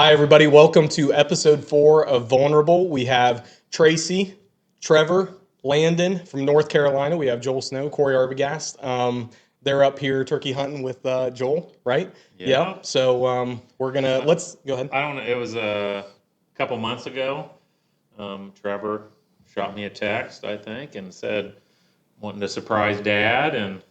Hi, everybody. Welcome to episode 4 of Vulnerable. We have Tracy, Trevor, Landon from North Carolina. We have Joel Snow, Cory Arbogast. They're up here turkey hunting with Joel, right? Yeah. Yep. So we're going to, let's go ahead. I don't know. It was a couple months ago. Trevor shot me a text, I think, and said, wanting to surprise Dad. And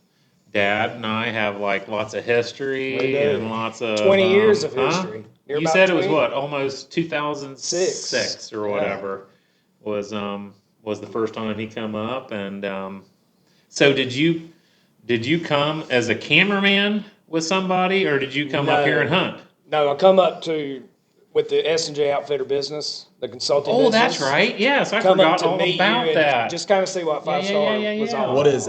Dad and I have like lots of history and lots of 20 years of history. You said it was what, almost 2006 or whatever was the first time he come up. And so did you come as a cameraman with somebody, or did you come up here and hunt? No, I come up with the S&J Outfitter business, the consulting business. Oh, that's right. Yes, I Come up forgot to all meet about you and that. just kind of see what Five Star was all What about. is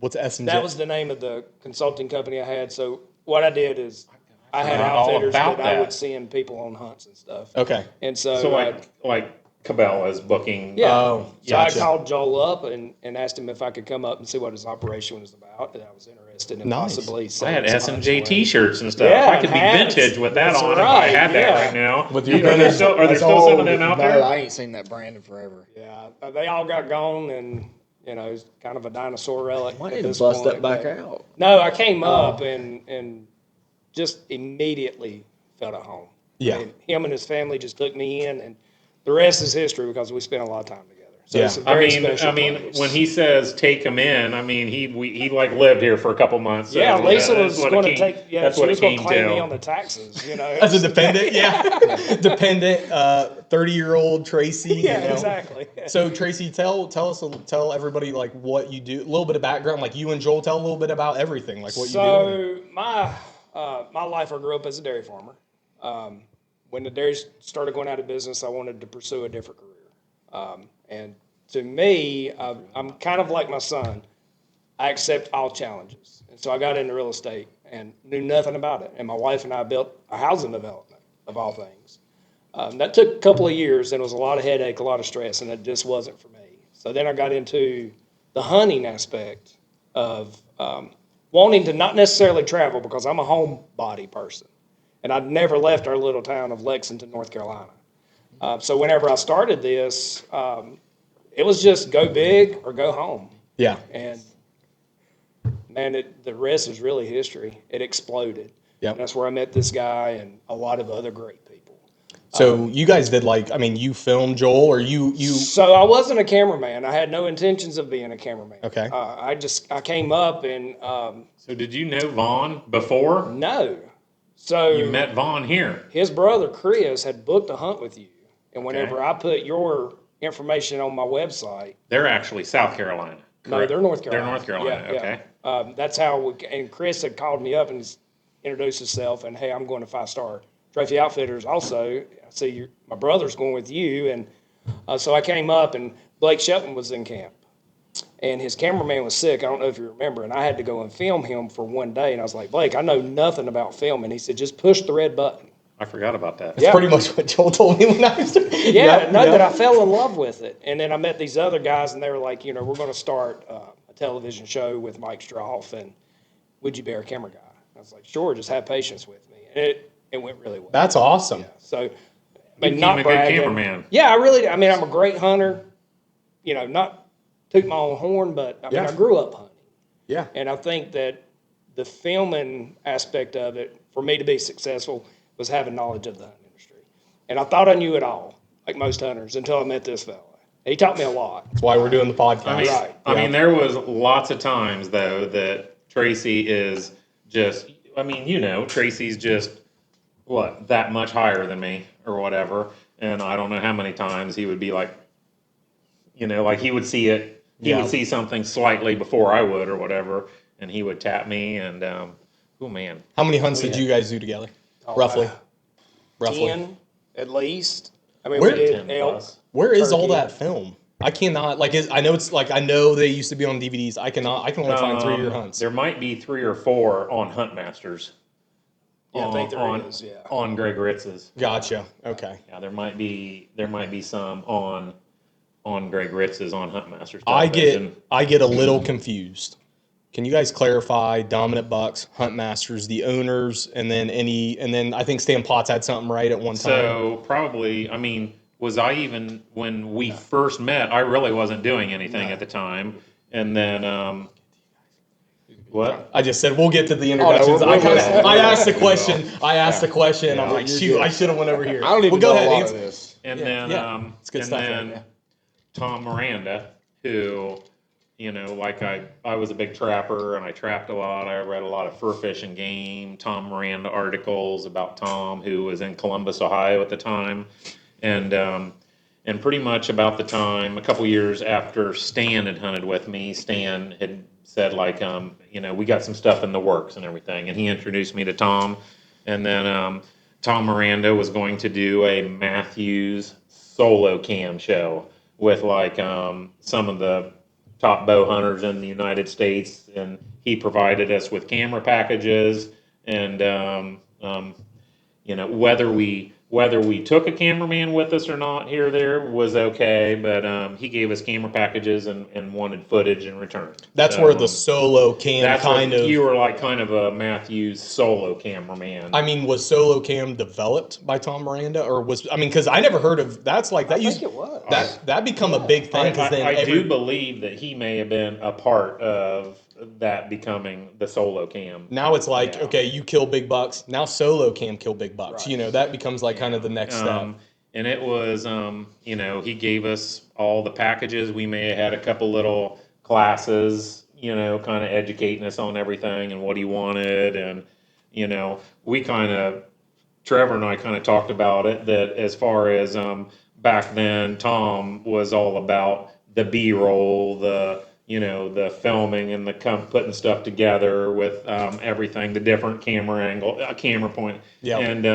what's S&J? That was the name of the consulting company I had. So what I did is I had forgot all outfitters about that I that. would send people on hunts and stuff. Okay. And so, So like Cabela's booking. yeah. Oh, So I gotcha. called Joel up and asked him if I could come up and see what his operation was about, and I was interested in Nice. possibly I selling had some S&J hunts for him. T-shirts and stuff. Yeah, I could be hats. vintage with that That's on if I right, had that yeah. right now. With your Are there vintage- still, That's some of old. them out No, there? I ain't seen that brand in forever. Yeah, they all got gone, and it's kind of a dinosaur relic. Why at didn't this bust point, that back but- out? No, I came up and just immediately felt at home. Yeah. I mean, him and his family just took me in, and the rest is history because we spent a lot of time together. So Yeah. it's a very I special mean, place. when he says take him in, I mean he like lived here for a couple months. So yeah, Lisa that's was what it going to came- take. Yeah, that's she what was it going came to claim me to. on the taxes. As a dependent, yeah. Dependent, 30-year-old Tracy. Yeah, exactly. So Tracy, tell everybody like what you do, a little bit of background, like you and Joel, tell a little bit about everything, like what you do. So my life, I grew up as a dairy farmer. When the dairy started going out of business, I wanted to pursue a different career. And to me, I'm kind of like my son. I accept all challenges. And so I got into real estate and knew nothing about it. And my wife and I built a housing development, of all things. That took a couple of years, and it was a lot of headache, a lot of stress, and it just wasn't for me. So then I got into the hunting aspect of wanting to not necessarily travel because I'm a homebody person. And I'd never left our little town of Lexington, North Carolina. So whenever I started this, it was just go big or go home. Yeah. And man, the rest is really history. It exploded. Yep. And that's where I met this guy and a lot of other great people. So you guys did you filmed Joel, or you So I wasn't a cameraman. I had no intentions of being a cameraman. Okay. I came up and So did you know Vaughn before? no. So You met Vaughn here. his brother Chris had booked a hunt with you, and whenever Okay. I put your information on my website, They're actually South Carolina. no, correct? they're North Carolina. They're North Carolina. Yeah, Okay. yeah. That's how and Chris had called me up and introduced himself, and hey, I'm going to Five Star Trophy Outfitters. Also, I see my brother's going with you, and so I came up, and Blake Shelton was in camp, and his cameraman was sick. I don't know if you remember, and I had to go and film him for one day, and I was like, Blake, I know nothing about filming. He said, just push the red button. I forgot about that. That's pretty much what Joel told me when I was That I fell in love with it. And then I met these other guys, and they were like, we're going to start a television show with Mike Stroff, and would you be our camera guy? I was like, sure, just have patience with me. And it went really well. That's awesome. Yeah. So, You became a good cameraman. Yeah, I'm a great hunter. Not toot my own horn, but Yeah. I grew up hunting. Yeah. And I think that the filming aspect of it, for me to be successful, was having knowledge of the hunting industry. And I thought I knew it all, like most hunters, until I met this fella. He taught me a lot. That's why we're doing the podcast. I mean, Right. I mean, there was lots of times though that Tracy is just. I mean, Tracy's just that much higher than me or whatever, and I don't know how many times he would be like, like he would see it. He would see something slightly before I would or whatever, and he would tap me. And oh man, How many hunts did you guys do together? Roughly. 10 at least. I mean, Where- we did 10 elk. plus. Where is all Turkey. that film? I cannot I know they used to be on DVDs. I can only find 3 of your hunts. There might be 3 or 4 on Hunt Masters. Yeah, I think there on, is, yeah. on Greg Ritz's. Gotcha. Okay. Yeah, there might be some on Greg Ritz's on Hunt Masters. I television. get a little confused Can you guys clarify Dominant Bucks, Hunt Masters, the owners, and then I think Stan Potts had something right at one time. So probably, I mean, was I even when we first met? I really wasn't doing anything at the time, and then what? I just said we'll get to the introductions. I asked the question. And I'm like, shoot, I should have went over here. I don't even go know ahead, a lot answer. of this. And then It's good and stuff. then Tom Miranda, who, like I was a big trapper and I trapped a lot. I read a lot of fur fishing game, Tom Miranda articles about Tom, who was in Columbus, Ohio at the time. And pretty much about the time, a couple years after Stan had hunted with me, Stan had said we got some stuff in the works and everything. And he introduced me to Tom. And then Tom Miranda was going to do a Matthews solo cam show with some of the top bow hunters in the United States, and he provided us with camera packages, and whether we took a cameraman with us or not here or there was okay, but he gave us camera packages and wanted footage in return. That's where the solo cam you were kind of a Matthews solo cameraman. I mean, was solo cam developed by Tom Miranda, or because I never heard of that's like that. I think it was. That become a big thing because then I do believe that he may have been a part of that becoming the solo cam. Now it's like, okay, you kill big bucks. Now solo cam kill big bucks. Right. That becomes like kind of the next step. And it was, he gave us all the packages. We may have had a couple little classes, kind of educating us on everything and what he wanted. And, Trevor and I kind of talked about it, that as far as back then, Tom was all about the B-roll, the filming and the putting stuff together with everything, the different camera angle, camera point. Yeah. And,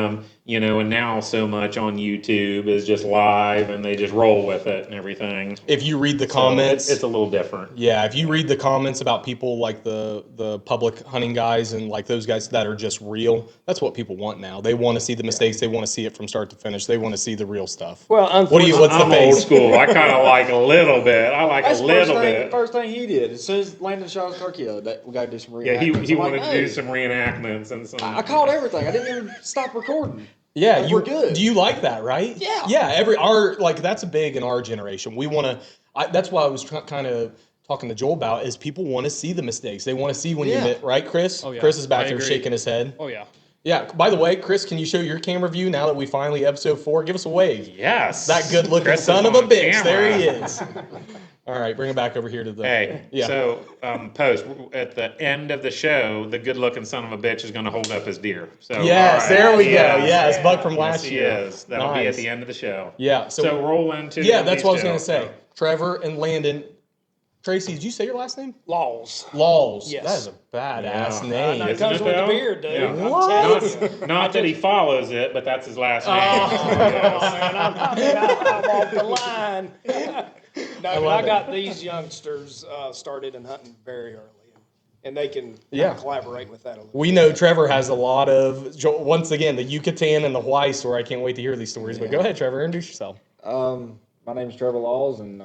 and now so much on YouTube is just live and they just roll with it and everything. If you read the comments, it's a little different. Yeah, if you read the comments about people like the public hunting guys and like those guys that are just real, that's what people want now. They want to see the mistakes. They want to see it from start to finish. They want to see the real stuff. Well, what's the I'm face? old school. I kind of like a little bit. I like That's a little bit. the first thing he did. As soon as Landon shot his turkey, we got to do some reenactments. Yeah, he I'm wanted like, to do some reenactments and some. I called everything. I didn't even stop recording. Yeah, we're good. Do you like that, right? Yeah. Yeah, that's big in our generation. We want to. That's why I was kind of talking to Joel about is people want to see the mistakes. They want to see when you admit, right, Chris? Oh, yeah. Chris is back I there agree. shaking his head. Oh, yeah. Yeah. By the way, Chris, can you show your camera view now that we finally episode 4? Give us a wave. Yes. That good-looking Chris son is of a on bitch. camera. There he is. All right, bring it back over here to the. Hey, Yeah. so post at the end of the show, the good-looking son of a bitch is going to hold up his deer. So Yes, all right, there we he go. is. Yes, Buck from Yes, last he year. is. That'll be at Nice. the end of the show. Yeah. So roll into. Yeah, that's what I was these going two. to say. Trevor and Landon. Tracy, did you say your last name? Laws. Laws. Yes. That is a badass Yeah. name. It Isn't comes it, with the though? beard, dude. Yeah. I'm What? telling you. Not that he follows it, but that's his last name. Oh, man, I'm off the line. No, but I got these youngsters started in hunting very early, and they can Yeah. collaborate with that a little. We know Trevor has a lot of, once again, the Yucatan and the Hawaii story. I can't wait to hear these stories. But go ahead, Trevor, introduce yourself. My name's Trevor Laws, and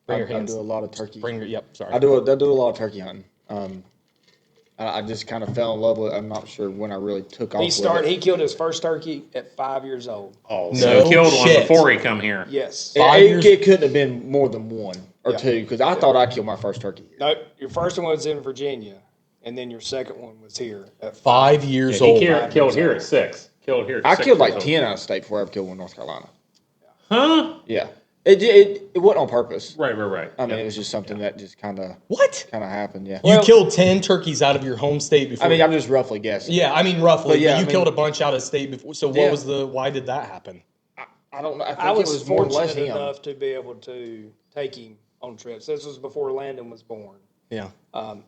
Bring I your hands. do a lot of turkey. Sorry. I do a lot of turkey hunting. I just kind of fell in love with it. I'm not sure when I really took off. He killed his first turkey at 5 years old. Oh, No so he killed one shit. before he come here. Yes. 5 years? It couldn't have been more than one or Yeah. two because I thought I killed my first turkey here. No, your first one was in Virginia, and then your second one was here at 5 years He old. killed here at 6. Killed here. At I 6 killed like years old. 10 out of state before I ever killed one in North Carolina. Huh? Yeah, it wasn't on purpose. Right. I mean, it was just something that just kind of What? happened. Yeah. You killed 10 turkeys out of your home state before. I mean, I'm just roughly guessing. yeah, I mean, roughly. But yeah, but you I mean- killed a bunch out of state before. So Yeah. why did that happen? I don't know. I think I it was was more or less fortunate him. enough to be able to take him on trips. This was before Landon was born. Yeah.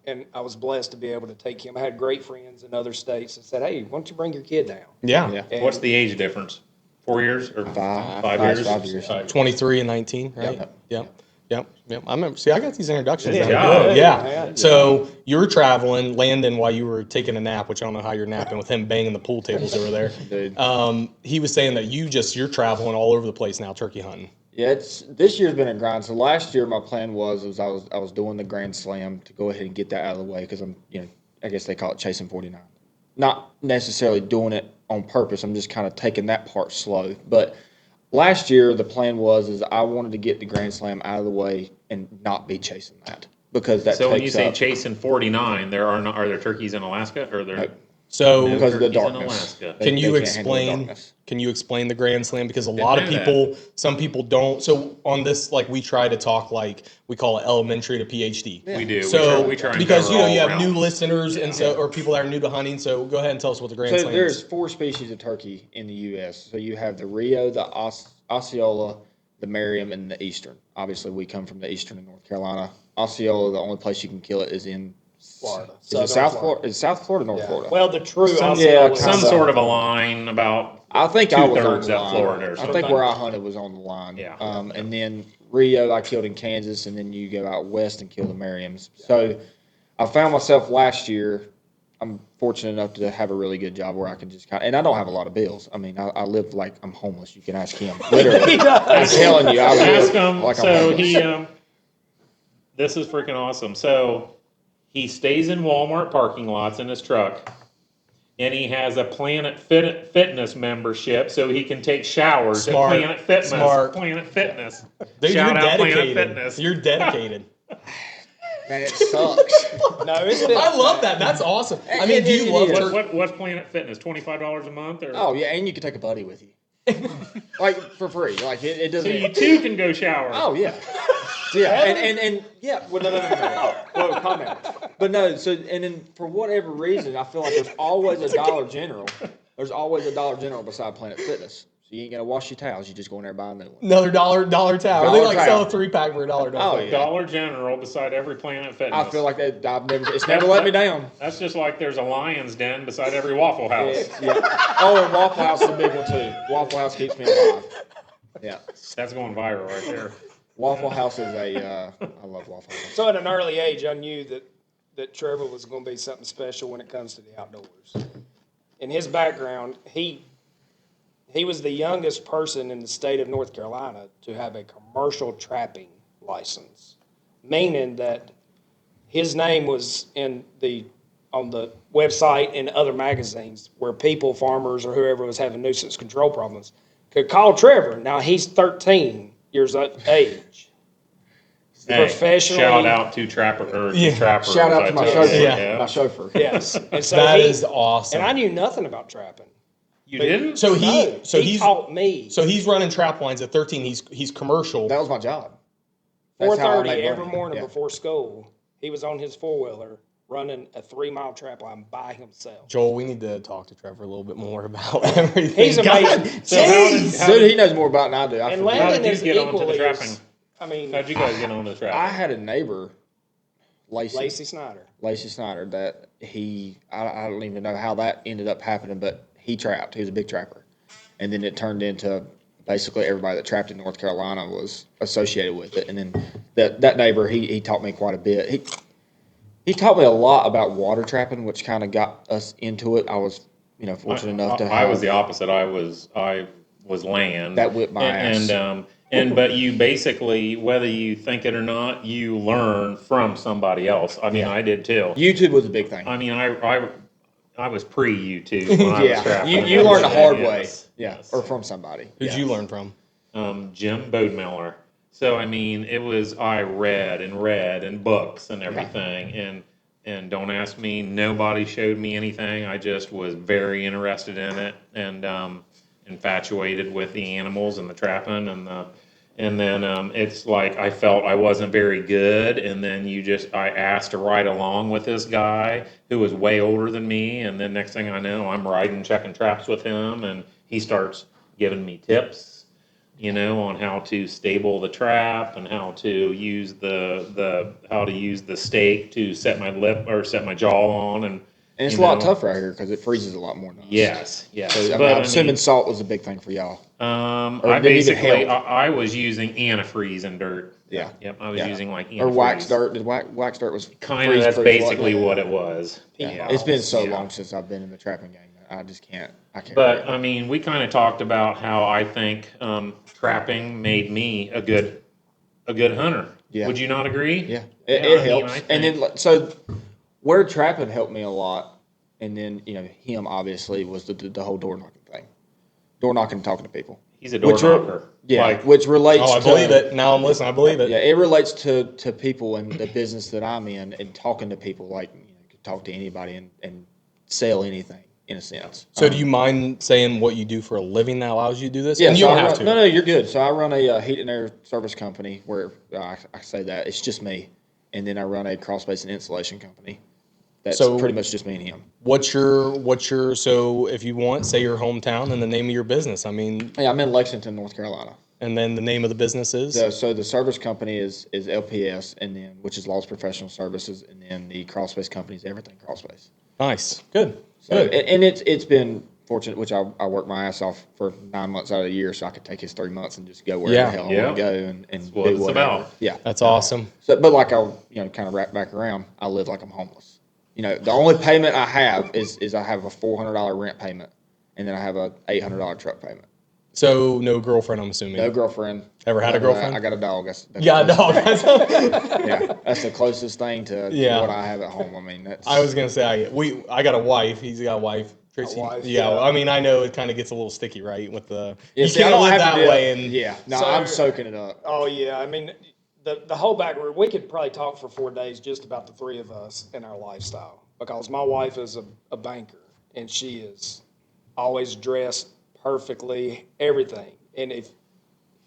And I was blessed to be able to take him. I had great friends in other states that said, hey, why don't you bring your kid down? Yeah. Yeah. And What's the age difference? 4 years or 5 years? 5 years. 23 and 19, right? Yep. I remember. See, I got these introductions. Good down. job. Good. Yeah. Yeah. So you were traveling, Landon, while you were taking a nap, which I don't know how you're napping with him banging the pool tables over there. Dude. He was saying that you're traveling all over the place now, turkey hunting. Yeah, this year's been a grind. So last year my plan was I was doing the Grand Slam to go ahead and get that out of the way because I'm I guess they call it chasing 49. Not necessarily doing it on purpose. I'm just kind of taking that part slow. But last year the plan was I wanted to get the Grand Slam out of the way and not be chasing that because that. So when you takes say up, chasing 49, are there turkeys in Alaska or there? No. So No because of the turkeys in darkness. Alaska. can you they can't handle the explain? darkness. Can you explain the Grand Slam? Because a lot of know that. people, some people don't. So on this, like we try to talk like we call it elementary to PhD. We do. So we try and because cover you all have new realms. listeners and so or people that are new to hunting. So go ahead and tell us what the Grand So Slam there's is. 4 species of turkey in the U.S. So you have the Rio, the Osceola, the Merriam, and the Eastern. Obviously, we come from the Eastern in North Carolina. Osceola, the only place you can kill it is in Florida. Is it South Florida? Is it South Florida or North Florida? Well, the true Some Osceola is- sort of a line about I think I was on two-thirds the of line. Florida or I something. think where I hunted was on the line. Yeah. And then Rio I killed in Kansas, and then you go out west and kill the Merriams. So I found myself last year. I'm fortunate enough to have a really good job where I can just and I don't have a lot of bills. I mean, I live like I'm homeless. You can ask him. Literally, I'm telling you, I Ask live him. like I'm So homeless. this is freaking awesome. So he stays in Walmart parking lots in his truck, and he has a Planet Fitness membership, so he can take showers Smart. at Planet Fitness. Smart. Planet Fitness. Dude, Shout you're out Planet dedicated. Fitness. You're dedicated. Man, it sucks. No, it's been. I love that. That's awesome. I mean, do you love is. turkey? What's Planet Fitness? $25 a month, or Oh yeah, and you can take a buddy with you, like for free. Like it so doesn't. you too can go shower. Oh yeah, yeah, and yeah. Well, no. Well, comment. But no. So and then for whatever reason, I feel like there's always a Dollar General. There's always a Dollar General beside Planet Fitness. So you ain't gotta wash your towels. You just go in there and buy a new one. Another dollar towel. They Dollar like sell a towel. 3-pack for $1. Oh, yeah. Dollar General beside every Planet Fitness. I feel like that. It's never let me down. That's just like there's a Lion's Den beside every Waffle House. Yeah. Oh, and Waffle House is a big one too. Waffle House keeps me alive. Yeah. That's going viral right there. Waffle House is I love Waffle House. So at an early age, I knew that Trevor was going to be something special when it comes to the outdoors. In his background, he was the youngest person in the state of North Carolina to have a commercial trapping license, meaning that his name was on the website and other magazines where people, farmers, or whoever was having nuisance control problems could call Trevor. Now he's 13 years of age. Hey, Professionally. shout out to Trapper. Trappers, Shout out to my I tell chauffeur. you. Yeah. My chauffeur. Yes, and so That is awesome. And I knew nothing about trapping. You didn't? So He he's taught me. So he's running trap lines at 13. He's commercial. That was my job. That's how I 4:30 made every money. morning Yeah. before school, he was on his 4-wheeler running a 3-mile trap line by himself. Joel, we need to talk to Trevor a little bit more about everything. He's amazing. So how Dude, did, he knows more about it than I do. I And feel bad. how Landon did is you get onto the equally trapping? as, I mean, How'd you guys get onto the I trapping? had a neighbor, Lacey Lacey Snyder. that I don't even know how that ended up happening, but he trapped. He was a big trapper. And then it turned into basically everybody that trapped in North Carolina was associated with it. And then that neighbor, he taught me quite a bit. He taught me a lot about water trapping, which kind of got us into it. I was, fortunate enough to have. I was the opposite. I was land. That whipped my ass. But you basically, whether you think it or not, you learn from somebody else. I mean, I did too. YouTube was a big thing. I mean, I was pre-YouTube when I was Yeah, trapping. you learned the hard way. Yes, Yeah, yes. or from somebody. Who'd you learn from? Jim Bodemiller. So I mean, I read and books and everything, and don't ask me. Nobody showed me anything. I just was very interested in it and infatuated with the animals and the trapping and then it's like I felt I wasn't very good, and then I asked to ride along with this guy who was way older than me, and then next thing I know, I'm riding, checking traps with him, and he starts giving me tips, on how to stable the trap and how to use the stake to set my lip or set my jaw on, and it's a lot tougher out here because it freezes a lot more than us. Yes. So, I'm assuming salt was a big thing for y'all. I was using antifreeze and dirt. Yeah. Yep. I was using like antifreeze. Or wax dirt. Wax dirt was Kind of. That's basically what it was. Yeah. It's been so long since I've been in the trapping game. I just can't. I can't. But I mean, we kind of talked about how I think trapping made me a good hunter. Yeah. Would you not agree? Yeah, Yeah, it I mean, helps. I And think- then so where trapping helped me a lot, and then him obviously was the whole door knocking thing, door knocking, talking to people. He's a door knocker. Yeah, which relates. Oh, I believe it. Now I'm listening. I believe it. Yeah, it relates to people and the business that I'm in, and talking to people like you could talk to anybody and sell anything in a sense. So do you mind saying what you do for a living that allows you to do this? Yeah, And you so don't I have run, to. No, you're good. So I run a heat and air service company where I say that it's just me, and then I run a crawl space and insulation company. That's So- pretty much just me and him. What's your so if you want, say your hometown and the name of your business. I mean, Yeah, I'm in Lexington, North Carolina. and then the name of the business is? So the service company is LPS, and then which is Laws Professional Services, and then the crawl space company is Everything Crawl Space. Nice. Good. So, Good. and it's been fortunate, which I worked my ass off for 9 months out of the year, so I could take his 3 months and just go wherever Yeah. the hell I Yeah. want to go and what do it's whatever. about. Yeah, That's awesome. So, but like I'll kind of wrap back around. I live like I'm homeless. The only payment I have is I have a $400 rent payment, and then I have a $800 truck payment. So no girlfriend, I'm assuming. No girlfriend. Ever had a Other than girlfriend? that, I got a dog. That's Yeah, the closest dog. thing. Yeah, that's the closest thing to Yeah. what I have at home. I mean, that's. I was gonna say I got a wife. He's got a wife. Tracy. wife, yeah, yeah. I mean, I know it kind of gets a little sticky, right? With the Yeah, you see, I can't don't live have to that do way. it. And Yeah, no, So- I'm soaking it up. Oh yeah, I mean, the whole background. We could probably talk for 4 days just about the three of us and our lifestyle, because my wife is a banker and she is always dressed perfectly, everything. And if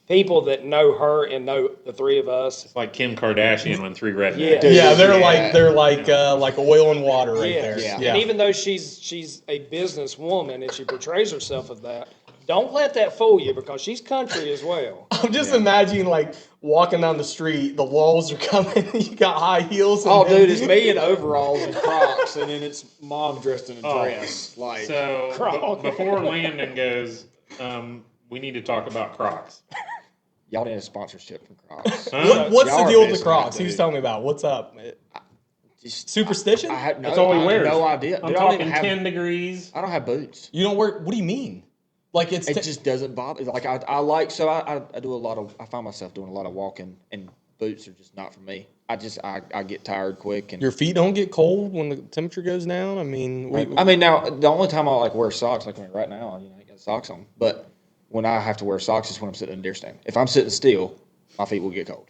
people that know her and know the three of us, It's like Kim Kardashian when 3 rednecks. Yeah. yeah, they're Yeah. like oil and water right yes. there. Yeah. Yeah. And even though she's a businesswoman and she portrays herself as that, don't let that fool you, because she's country as well. I'm just imagining like walking down the street, the walls are coming, you got high heels. And Oh, dude, it's me in overalls and Crocs, and then it's mom dressed in a Oh. dress. Like, So Crocs. before Landon goes, we need to talk about Crocs. y'all need a sponsorship from Crocs. Huh? What's Y'all the are deal with the missing Crocs? out, He was dude. telling me about. What's up? Just- Superstition? I had no, That's all he I had wears. no idea. I'm Dude, I don't talking even have. 10 degrees. I don't have boots. You don't wear. What do you mean? Like it's It just doesn't bother. Like I like so I do a lot of. I find myself doing a lot of walking, and boots are just not for me. I get tired quick, and your feet don't get cold when the temperature goes down. I mean, I mean now the only time I like wear socks, like right now, I got socks on. But when I have to wear socks is when I'm sitting in a deer stand. If I'm sitting still, my feet will get cold.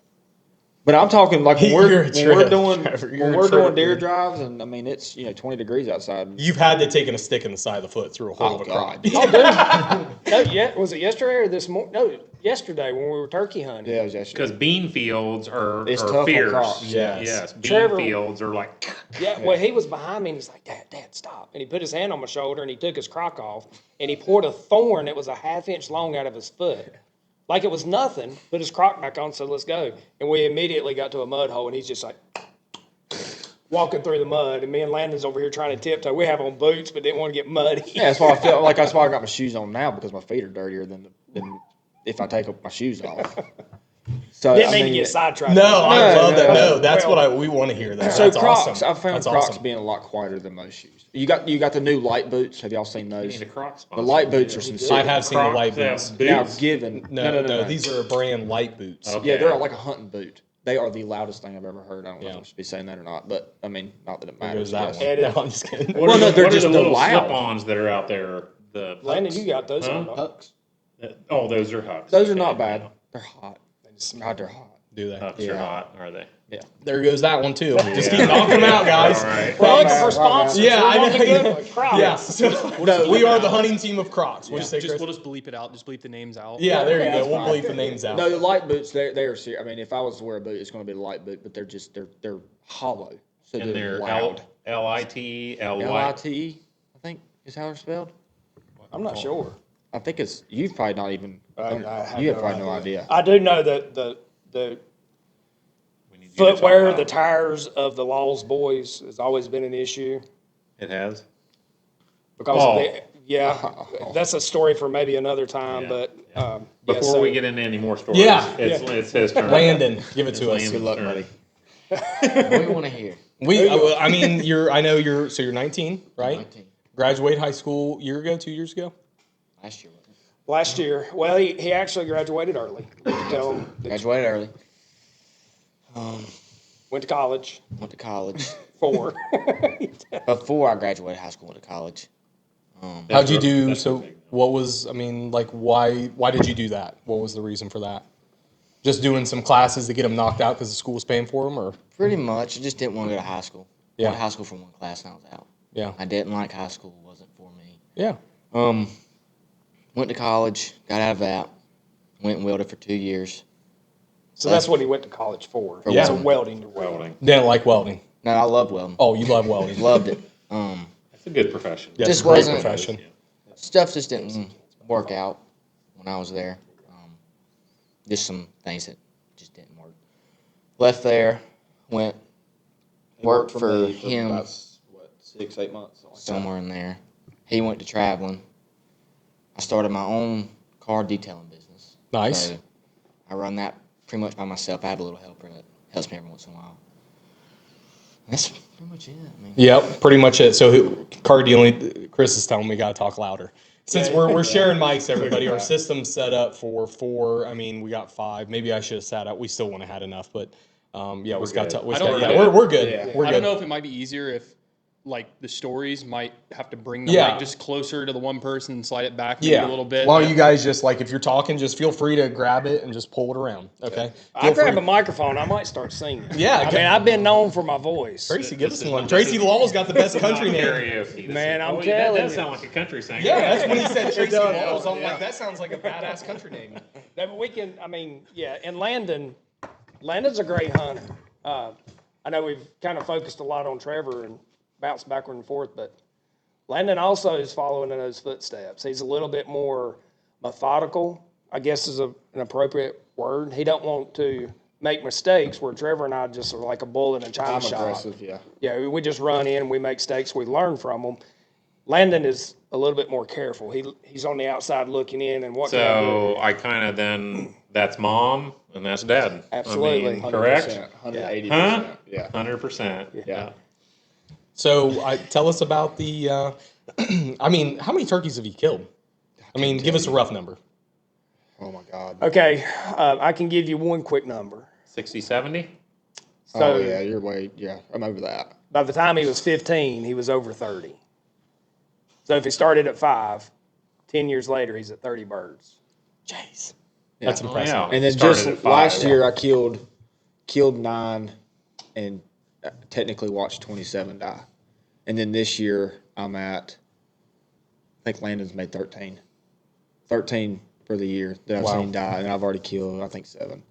But I'm talking like when You're a we're trip, doing Trevor. You're when a we're trip, doing deer dude. drives, and I mean it's 20 degrees outside. you've had to take a stick in the side of the foot through a hole Oh, of a God. Croc. No, was it yesterday or this morning? No, yesterday when we were turkey hunting. Yeah, it was yesterday. Because bean fields are It's are tough on fierce. Crocs. Yes. Yes. Bean Trevor- fields are like. Yeah, well, he was behind me and he's like, Dad, stop. And he put his hand on my shoulder and he took his crock off and he poured a thorn that was a ½ inch long out of his foot. Like it was nothing, put his crock back on, said, let's go. And we immediately got to a mud hole and he's just like walking through the mud. And me and Landon's over here trying to tiptoe. We have on boots, but didn't want to get muddy. Yeah, that's why I feel like that's why I got my shoes on now, because my feet are dirtier than if I take my shoes off. So Didn't I mean to mean, get sidetracked. No, I love that. no. No, that's Well, what we want to hear. That. So That's Crocs, awesome. I found That's Crocs awesome. being a lot quieter than most shoes. You got the new light boots. Have y'all seen You those? need a Croc The sponsor. light boots are some I serious. have seen the Crocs light have boots. Now boots. given No, these are brand light boots. Okay. Yeah, they're like a hunting boot. They are the loudest thing I've ever heard. I don't know Yeah. if I should be saying that or not, but I mean, not that it There matters. goes that yes. one. No, I'm just kidding. What Well, are no, the, they're what just- are the they're little loud. slip-ons that are out there? The Landon, you got those Huh? on. don't you? Hucks. Oh, those are Hucks. Those are Okay, not bad. yeah. They're hot. God, they're hot. Do they? Hucks are Yeah. hot, are they? Yeah. There goes that one too. Just Yeah. keep knocking them out, guys. All right. We're looking bad, for my sponsors. bad. Yeah, We I want the know. good Yeah. ones. Crocs. Yeah. So we are the hunting team of Crocs. What do you say, Just, Chris? we'll just bleep it out. Just bleep the names out. Yeah, there you Yeah, go. that's We'll fine. bleep the names out. No, the light boots, they are serious. I mean, if I was to wear a boot, it's going to be the light boot, but they're hollow. So And they're loud. L-I-T, L-Y. L-I-T-E, I think is how they're spelled. I'm not sure. I think it's, you've probably not even, I have you have probably no idea. I do know that the We need you to talk footwear, about the it. tires of the Laws boys has always been an issue It has? because Oh. that's a story for maybe another time. Yeah. But yeah, Before so- we get into any more stories, Yeah. it's his turn. Landon, give it to us. Landon's Good luck, turn. buddy. What do you want to hear? I mean, I know you're 19, right? 19. graduate high school a year ago, 2 years ago? Last year, wasn't it? Last year. Well, he actually graduated early. Tell him that Graduated early. went to college. Went to college. 4. Before I graduated high school, went to college. How'd you do? That's So big. what was, I mean, like, why did you do that? What was the reason for that? Just doing some classes to get them knocked out because the school was paying for them, or? Pretty much. I just didn't want to go to high school. Yeah. Went to high school for one class and I was out. Yeah. I didn't like high school. It wasn't for me. Yeah. Went to college, got out of that, went and welded for 2 years. So that's what he went to college for. Yeah. So welding to welding. Welding. Didn't like welding. No, I loved welding. Oh, you love welding. Loved it. That's a good profession. Yeah, Just it's a great wasn't- profession. Stuff just didn't work out when I was there. Just some things that just didn't work. Left there, went, worked for him About, 6, 8 months? Something like that. somewhere in there. He went to traveling. I started my own car detailing business. Nice. So I run that pretty much by myself. I have a little helper that helps me every once in a while. That's pretty much it. I mean, Yep, pretty much it. So car dealing, Chris is telling me we got to talk louder. Since we're sharing mics, everybody, our system's set up for 4. I mean, we got 5. Maybe I should have sat out. We still wouldn't have had enough, but yeah, we're good. we're good. Yeah. We're I good. don't know if it might be easier if, like, the stories might have to bring the Yeah. mic just closer to the one person and slide it back maybe Yeah, a little bit. Why don't you guys just, like, if you're talking, just feel free to grab it and just pull it around. Okay. I grab a microphone, I might start singing. Yeah, I mean, I've been known for my voice. Tracy, give us one. Tracy Laws got the best country name. Karaoke. Man, I'm That telling does you. sound like a country singer. Yeah, that's when he said Tracy does. Laws. I'm like, that sounds like a badass country name. No, but we can, I mean, yeah, and Landon's a great hunter. I know we've kind of focused a lot on Trevor and bounced backward and forth, but Landon also is following in those footsteps. He's a little bit more methodical, I guess is an appropriate word. He don't want to make mistakes where Trevor and I just are like a bull in a china I'm shop. aggressive, yeah. Yeah, we just run in, we make mistakes, we learn from them. Landon is a little bit more careful. He's on the outside looking in and what can I do? So I kind of then, that's mom and that's dad. Absolutely. I mean, correct? 180%. Huh? Yeah. 100%. Yeah. So tell us about the, I mean, how many turkeys have you killed? I mean, give us a rough number. Oh my God. Okay, I can give you one quick number. 60, 70? So Oh yeah, you're way. Yeah, I'm over that. by the time he was 15, he was over 30. So if he started at 5, 10 years later, he's at 30 birds. Jeez. Yeah. That's impressive. Yeah. And then Started just at 5. last year, I killed 9, and technically watched 27 die. And then this year, I'm at. I think Landon's made 13. 13 for the year that I've Wow. seen die, and I've already killed I think 7.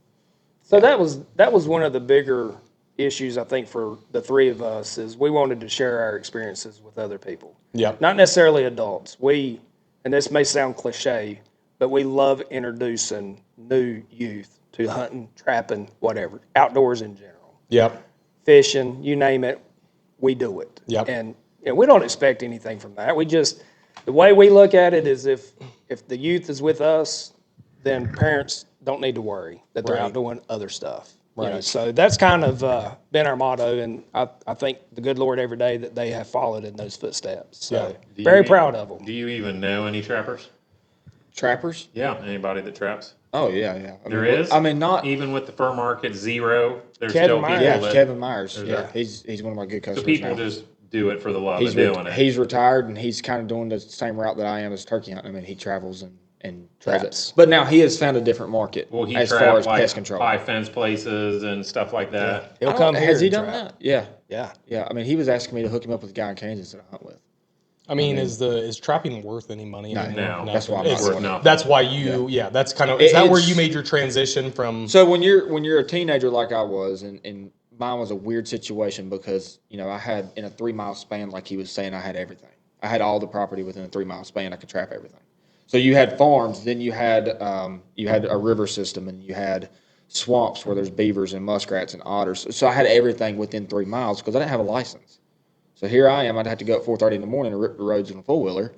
So that was one of the bigger issues I think for the three of us is we wanted to share our experiences with other people. Yep. Not necessarily adults. And this may sound cliche, but we love introducing new youth to hunting, trapping, whatever, outdoors in general. Yep. Fishing, you name it, we do it. Yep. And we don't expect anything from that. The way we look at it is if the youth is with us, then parents don't need to worry that they're Right. out doing other stuff. Right. So that's kind of been our motto, and I thank the good Lord every day that they have followed in those footsteps. So Do very you- proud of them. Do you even know any trappers? Trappers? Yeah, anybody that traps? Oh yeah, yeah. There is? I mean, not. Even with the fur market, 0, there's Kevin still Myers. people Yeah, that... Kevin Myers. There's Yeah, a- he's one of my good So customers people now. just do it for the love He's of doing it. he's retired and he's kind of doing the same route that I am as turkey hunting. I mean, he travels and does Traps. it. But now he has found a different market Well, he as far trapped as like pest control. high fence places and stuff like that. He'll come here. Has he and done trap. that? Yeah, Yeah. yeah. I mean, he was asking me to hook him up with a guy in Kansas that I hunt with. I mean, is trapping worth any money No. anymore? No. That's why I'm It's- not Worth nothing. That's why that's kind of, is that where It's- you made your transition from? So when you're a teenager like I was, and mine was a weird situation because I had in a 3-mile span, like he was saying, I had everything. I had all the property within a 3-mile span. I could trap everything. So you had farms, then you had a river system, and you had swamps where there's beavers and muskrats and otters. So I had everything within 3 miles because I didn't have a license. So here I am. I'd have to go at 4:30 in the morning and rip the roads in a 4-wheeler,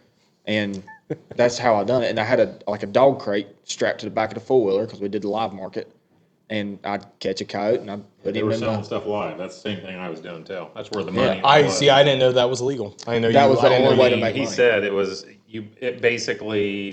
and that's how I done it. And I had a dog crate strapped to the back of the 4-wheeler because we did the live market, and I'd catch a coat and I'd put They him were in selling the. stuff live. That's the same thing I was doing too. That's where the money I was. see. I didn't know that was illegal. I know That you. was I the didn't only know way you- to make He money. said it was it basically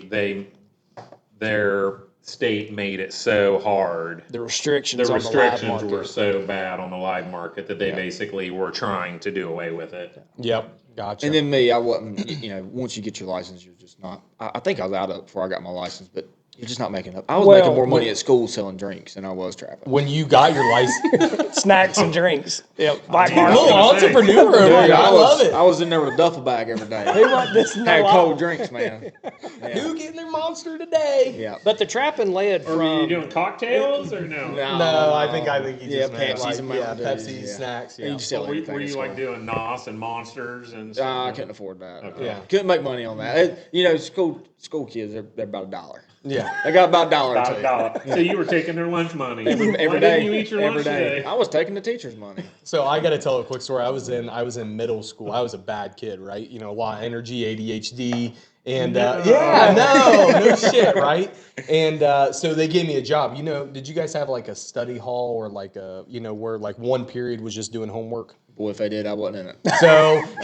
their state made it so hard. The restrictions The on the live restrictions market. were so bad on the live market that they basically were trying to do away with it. Yep. Gotcha. And then me, I wasn't. Once you get your license, you're just not. I think I was out of it before I got my license, but you're just not making up. I was making more money at school selling drinks than I was trapping. when you got your license, Snacks and drinks. Yep. Black Yeah. little market. entrepreneur over here. I love it. I was in there with a duffel bag every day. They want this Had no cold out. drinks, man. Who getting their monster today? Yeah. But the trapping led Or were you from doing cocktails or no? No, I think he Yeah, just meant Pepsis like, and yeah, Mountain Dews, Pepsi yeah. snacks. You Yeah. just sell Were anything you at like school. doing NOS and Monsters and I stuff? couldn't afford that. Okay. Yeah. Couldn't make money on that. School kids, they're about $1. Yeah. They got about $1 or About two. a dollar. So you were taking their lunch money. Every Why day. didn't you eat your every lunch day. today? I was taking the teacher's money. So I got to tell a quick story. I was in middle school. I was a bad kid, right? You know, a lot of energy, ADHD, and no shit, right? And so they gave me a job. You know, did you guys have like a study hall or like a where like one period was just doing homework? Boy, if they did, I wasn't in it.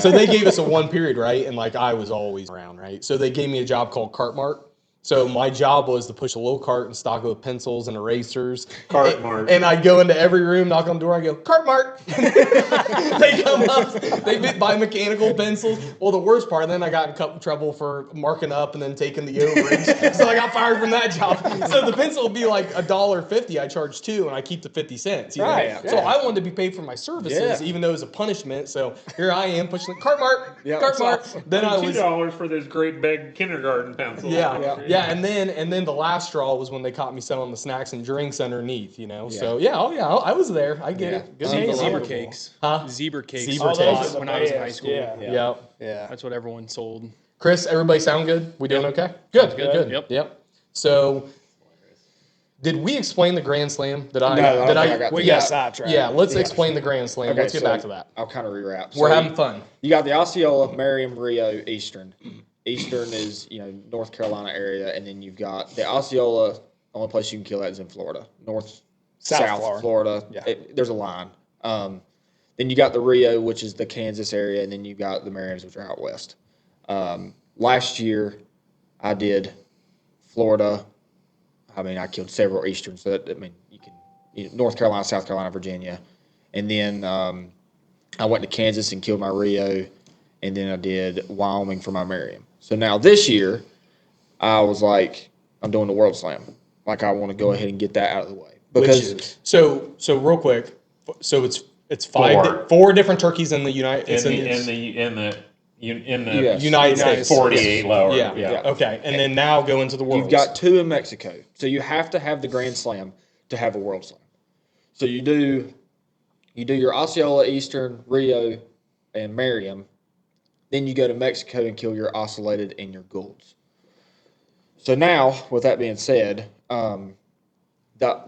So they gave us a one period, right? And like I was always around, right? So they gave me a job called Cart Mart. So my job was to push a little cart and stock it with pencils and erasers. Cart Mart. And I'd go into every room, knock on the door, I go, Cart Mart. They come up, they buy mechanical pencils. Well, the worst part, then I got in trouble for marking up and then taking the overage. So I got fired from that job. So the pencil would be like $1.50. I charge $2 and I keep the 50 cents. You know? Right, So yeah. I wanted to be paid for my services, Yeah. even though it was a punishment. So here I am pushing the Cart Mart, Yeah, Cart that's Mart. awesome. Then I was $2 for those great big kindergarten pencils. yeah, and then the last straw was when they caught me selling the snacks and drinks underneath, So I was there. I get it. Good Zebra deal. Zebra Unbelievable. cakes. Huh? Zebra cakes. Zebra was cakes. hot when I was in high best, school. yeah. Yep. Yeah. That's what everyone sold. Chris, everybody sound good? We doing okay? Good, good. Yep. So, did we explain the Grand Slam? No, I don't think I got We to got that. sidetracked. Yeah, let's explain the Grand Slam. Okay, Let's get so back to that. I'll kind of rewrap. We're So having fun. You got the Osceola, Merriam, Rio, Eastern. Eastern is North Carolina area, and then you've got the Osceola. Only place you can kill that is in Florida, South Florida. Yeah. There's a line. Then you got the Rio, which is the Kansas area, and then you got the Merriams, which are out west. Last year, I did Florida. I mean, I killed several Eastern, so that, I mean, you can North Carolina, South Carolina, Virginia, and then I went to Kansas and killed my Rio, and then I did Wyoming for my Merriam. So now this year, I was like, I'm doing the World Slam. Like, I want to go ahead and get that out of the way because So real quick, so it's four different turkeys in the United. It's In the Yes. United States. 48 lower. Yeah. Okay. And then now go into the world. you've got 2 in Mexico. So you have to have the Grand Slam to have a World Slam. So you do your Osceola, Eastern, Rio, and Merriam. Then you go to Mexico and kill your Oscillated and your Goulds. So now, with that being said, the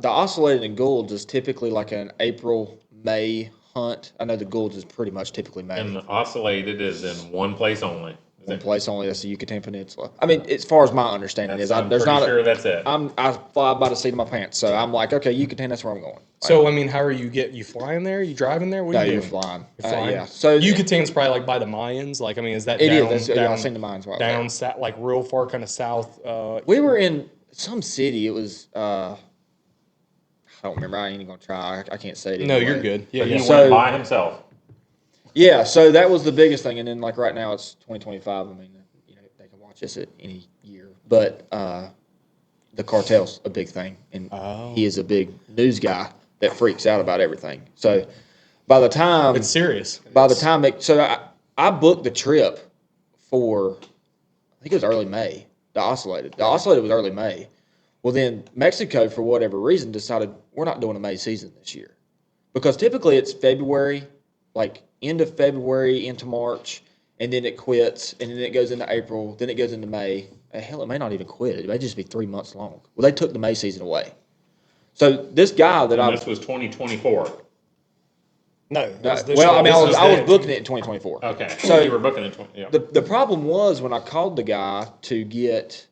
Oscillated and Goulds is typically like an April, May hunt. I know the Goulds is pretty much typically May. And the oscillated is in one place only. One place only. That's the Yucatan Peninsula. I mean, as far as my understanding is, I'm there's pretty not. sure that's it. I fly by the seat of my pants, so I'm like, okay, Yucatan, that's where I'm going. So I mean, how are you flying there? You driving there? What No, are you you're doing? flying. You're flying. Yeah. So Yucatan's probably like by the Mayans. Like I mean, is that it down, is. down, I've seen the mines. While down like real far kind of south? we were in some city. It was. I don't remember. I ain't even gonna try. I can't say it. No, anyway. you're good. Yeah, But yeah. he So- went by himself. Yeah. So that was the biggest thing, and then like right now it's 2025. I mean, they can watch this at any year, but the cartel's a big thing, and he is a big news guy that freaks out about everything. So by the time It's serious. I booked the trip for, I think it was early May. The Oscillated was early May. Well, then Mexico, for whatever reason, decided we're not doing a May season this year, because typically it's February, like end of February into March, and then it quits, and then it goes into April, then it goes into May. Hell, it may not even quit. It may just be 3 months long. Well, they took the May season away. So this guy that And this was 2024. No. it was this well, year. I mean, This was I was it. booking it in 2024. Okay. So- So you were booking in 20. Yeah. The problem was when I called the guy to get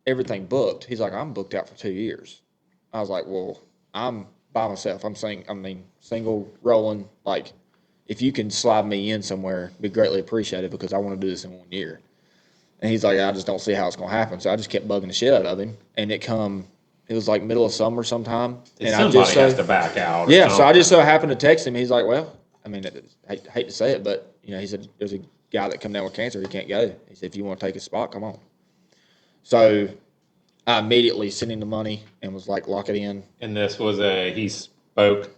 everything booked, he's like, I'm booked out for 2 years. I was like, well, I'm by myself. Single, rolling. Like, if you can slide me in somewhere, be greatly appreciated because I want to do this in 1 year. And he's like, I just don't see how it's going to happen. So I just kept bugging the shit out of him. And it was like middle of summer sometime. And Somebody has to back out. Yeah, so I just so happened to text him. He's like, well, I mean, I hate to say it, but, he said, there's a guy that come down with cancer. He can't go. He said, if you want to take his spot, come on. So I immediately sent him the money and was like, lock it in. And this was he spoke.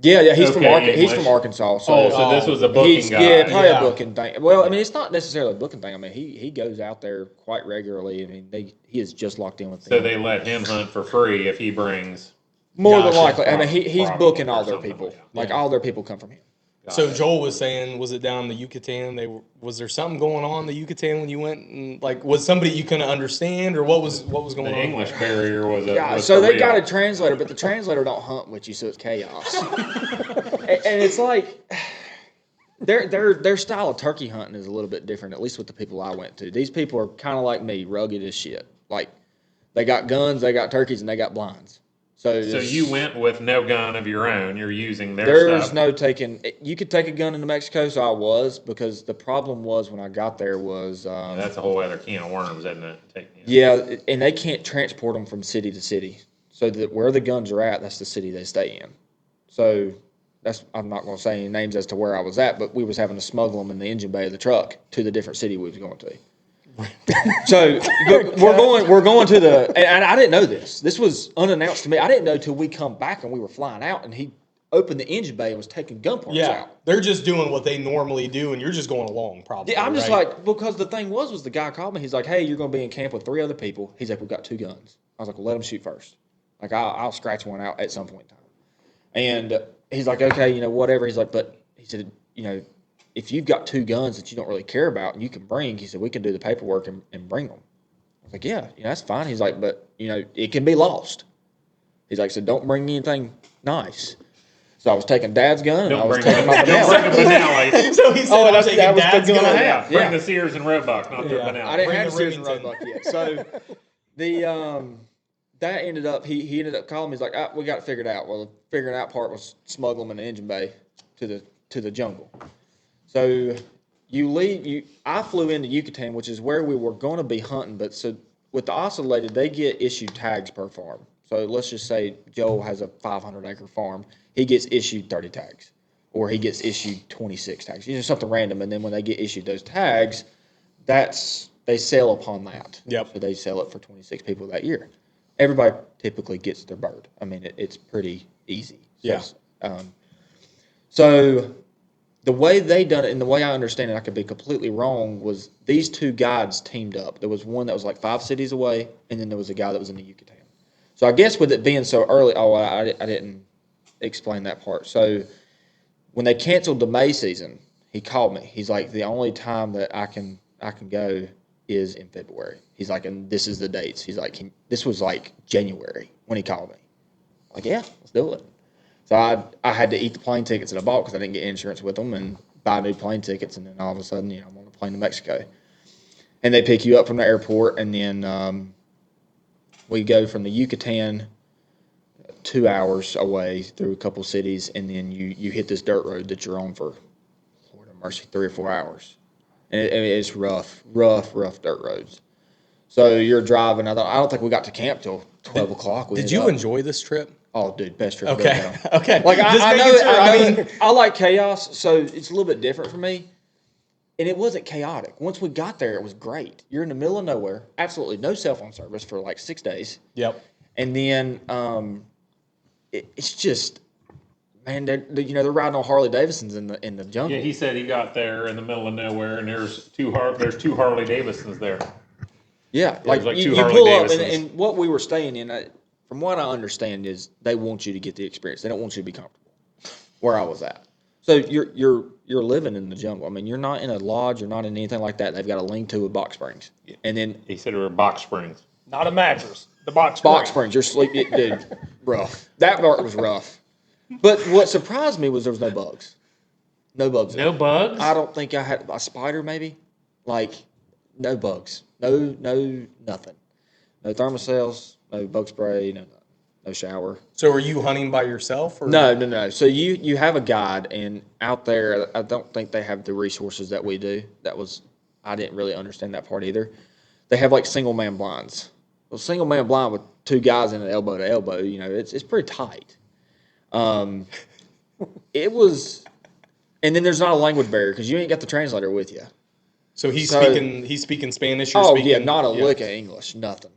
Yeah, he's from English. Arkansas. So this was a booking guy. Yeah, probably a booking thing. Well, I mean, it's not necessarily a booking thing. I mean, he goes out there quite regularly. I mean, he is just locked in with them. So they let him hunt for free if he brings. More than guys likely. I mean, he's booking all their something people. like that. All their people come from him. So Joel was saying, was it down the Yucatan? Was there something going on in the Yucatan when you went? And like, was somebody you couldn't understand, or what was going The on? English barrier was So they real. got a translator, but the translator don't hunt with you, so it's chaos. and it's like their style of turkey hunting is a little bit different, at least with the people I went to. These people are kind of like me, rugged as shit. Like, they got guns, they got turkeys, and they got blinds. So you went with no gun of your own. You're using their there's stuff. no taking. You could take a gun into Mexico, so I was, because the problem was when I got there was That's a whole other can of worms, isn't it? yeah, and they can't transport them from city to city. So that where the guns are at, that's the city they stay in. So I'm not going to say any names as to where I was at, but we was having to smuggle them in the engine bay of the truck to the different city we was going to. So we're going to the, and I didn't know this. This was unannounced to me. I didn't know till we come back and we were flying out, and he opened the engine bay and was taking gun parts out. They're just doing what they normally do, and you're just going along, probably. Yeah, I'm just right? like, because the thing was the guy called me. He's like, hey, you're going to be in camp with 3 other people. He's like, we've got 2 guns. I was like, well, let them shoot first. Like, I'll scratch one out at some point in time. And he's like, okay, whatever. He's like, but he said, if you've got 2 guns that you don't really care about and you can bring, he said, we can do the paperwork and bring them. I was like, yeah, that's fine. He's like, but, it can be lost. He's like, so don't bring anything nice. So I was taking Dad's gun and I was taking my Benelli. So he said, I'm taking Dad's gun. Yeah, bring the Sears and Roebuck, not the Benelli. I didn't have the Sears and Remington. Roebuck yet. So that ended up, he ended up calling me. He's like, we got it figured out. Well, the figuring out part was smuggle them in the engine bay to the jungle. So I flew into Yucatan, which is where we were going to be hunting. But so with the oscillated, they get issued tags per farm. So let's just say Joel has a 500-acre farm. He gets issued 30 tags, or he gets issued 26 tags. Something random. And then when they get issued those tags, they sell upon that. Yep. So they sell it for 26 people that year. Everybody typically gets their bird. I mean, it's pretty easy. Yeah. So the way they done it, and the way I understand it, I could be completely wrong, was these 2 guides teamed up. There was one that was like 5 cities away, and then there was a guy that was in the Yucatan. So I guess with it being so early, I didn't explain that part. So when they canceled the May season, he called me. He's like, the only time that I can go is in February. He's like, and this is the dates. He's like, this was like January when he called me. I'm like, yeah, let's do it. So I had to eat the plane tickets that I bought because I didn't get insurance with them, and buy new plane tickets, and then all of a sudden, I'm on a plane to Mexico. And they pick you up from the airport, and then we go from the Yucatan 2 hours away through a couple cities, and then you hit this dirt road that you're on for, Lord have mercy, 3 or 4 hours. And it's rough dirt roads. So you're driving. I don't think we got to camp till 12 o'clock. Did you enjoy this trip? Oh, dude, best trip. Okay. Okay. Like, Just I making know, sure. I mean, I like chaos, so it's a little bit different for me. And it wasn't chaotic. Once we got there, it was great. You're in the middle of nowhere, absolutely no cell phone service for like 6 days. Yep. And then it's just, man, they're riding on Harley Davidsons in the jungle. Yeah, he said he got there in the middle of nowhere, and there's two Harley Davidsons there. Yeah, like you two Harley pull up, Davidsons. and what we were staying in, from what I understand, is they want you to get the experience. They don't want you to be comfortable. Where I was at, so you're living in the jungle. I mean, you're not in a lodge, you're not in anything like that. They've got a lean-to with box springs, and then He said it were box springs. Not a mattress. The box box spring. springs. You're sleeping, dude. Rough. That part was rough. But what surprised me was there was no bugs. No bugs. No bugs? I don't think I had a spider, maybe. Like, no bugs. No, nothing. No thermocells, no bug spray, no nothing. no shower. So are you hunting by yourself? Or? No. So you have a guide, and out there, I don't think they have the resources that we do. I didn't really understand that part either. They have like single man blinds. Well, single man blind with two guys in it elbow to elbow, it's pretty tight. It was, and then there's not a language barrier because you ain't got the translator with you. So he's speaking Spanish. Or speaking, yeah, not a lick of English, nothing.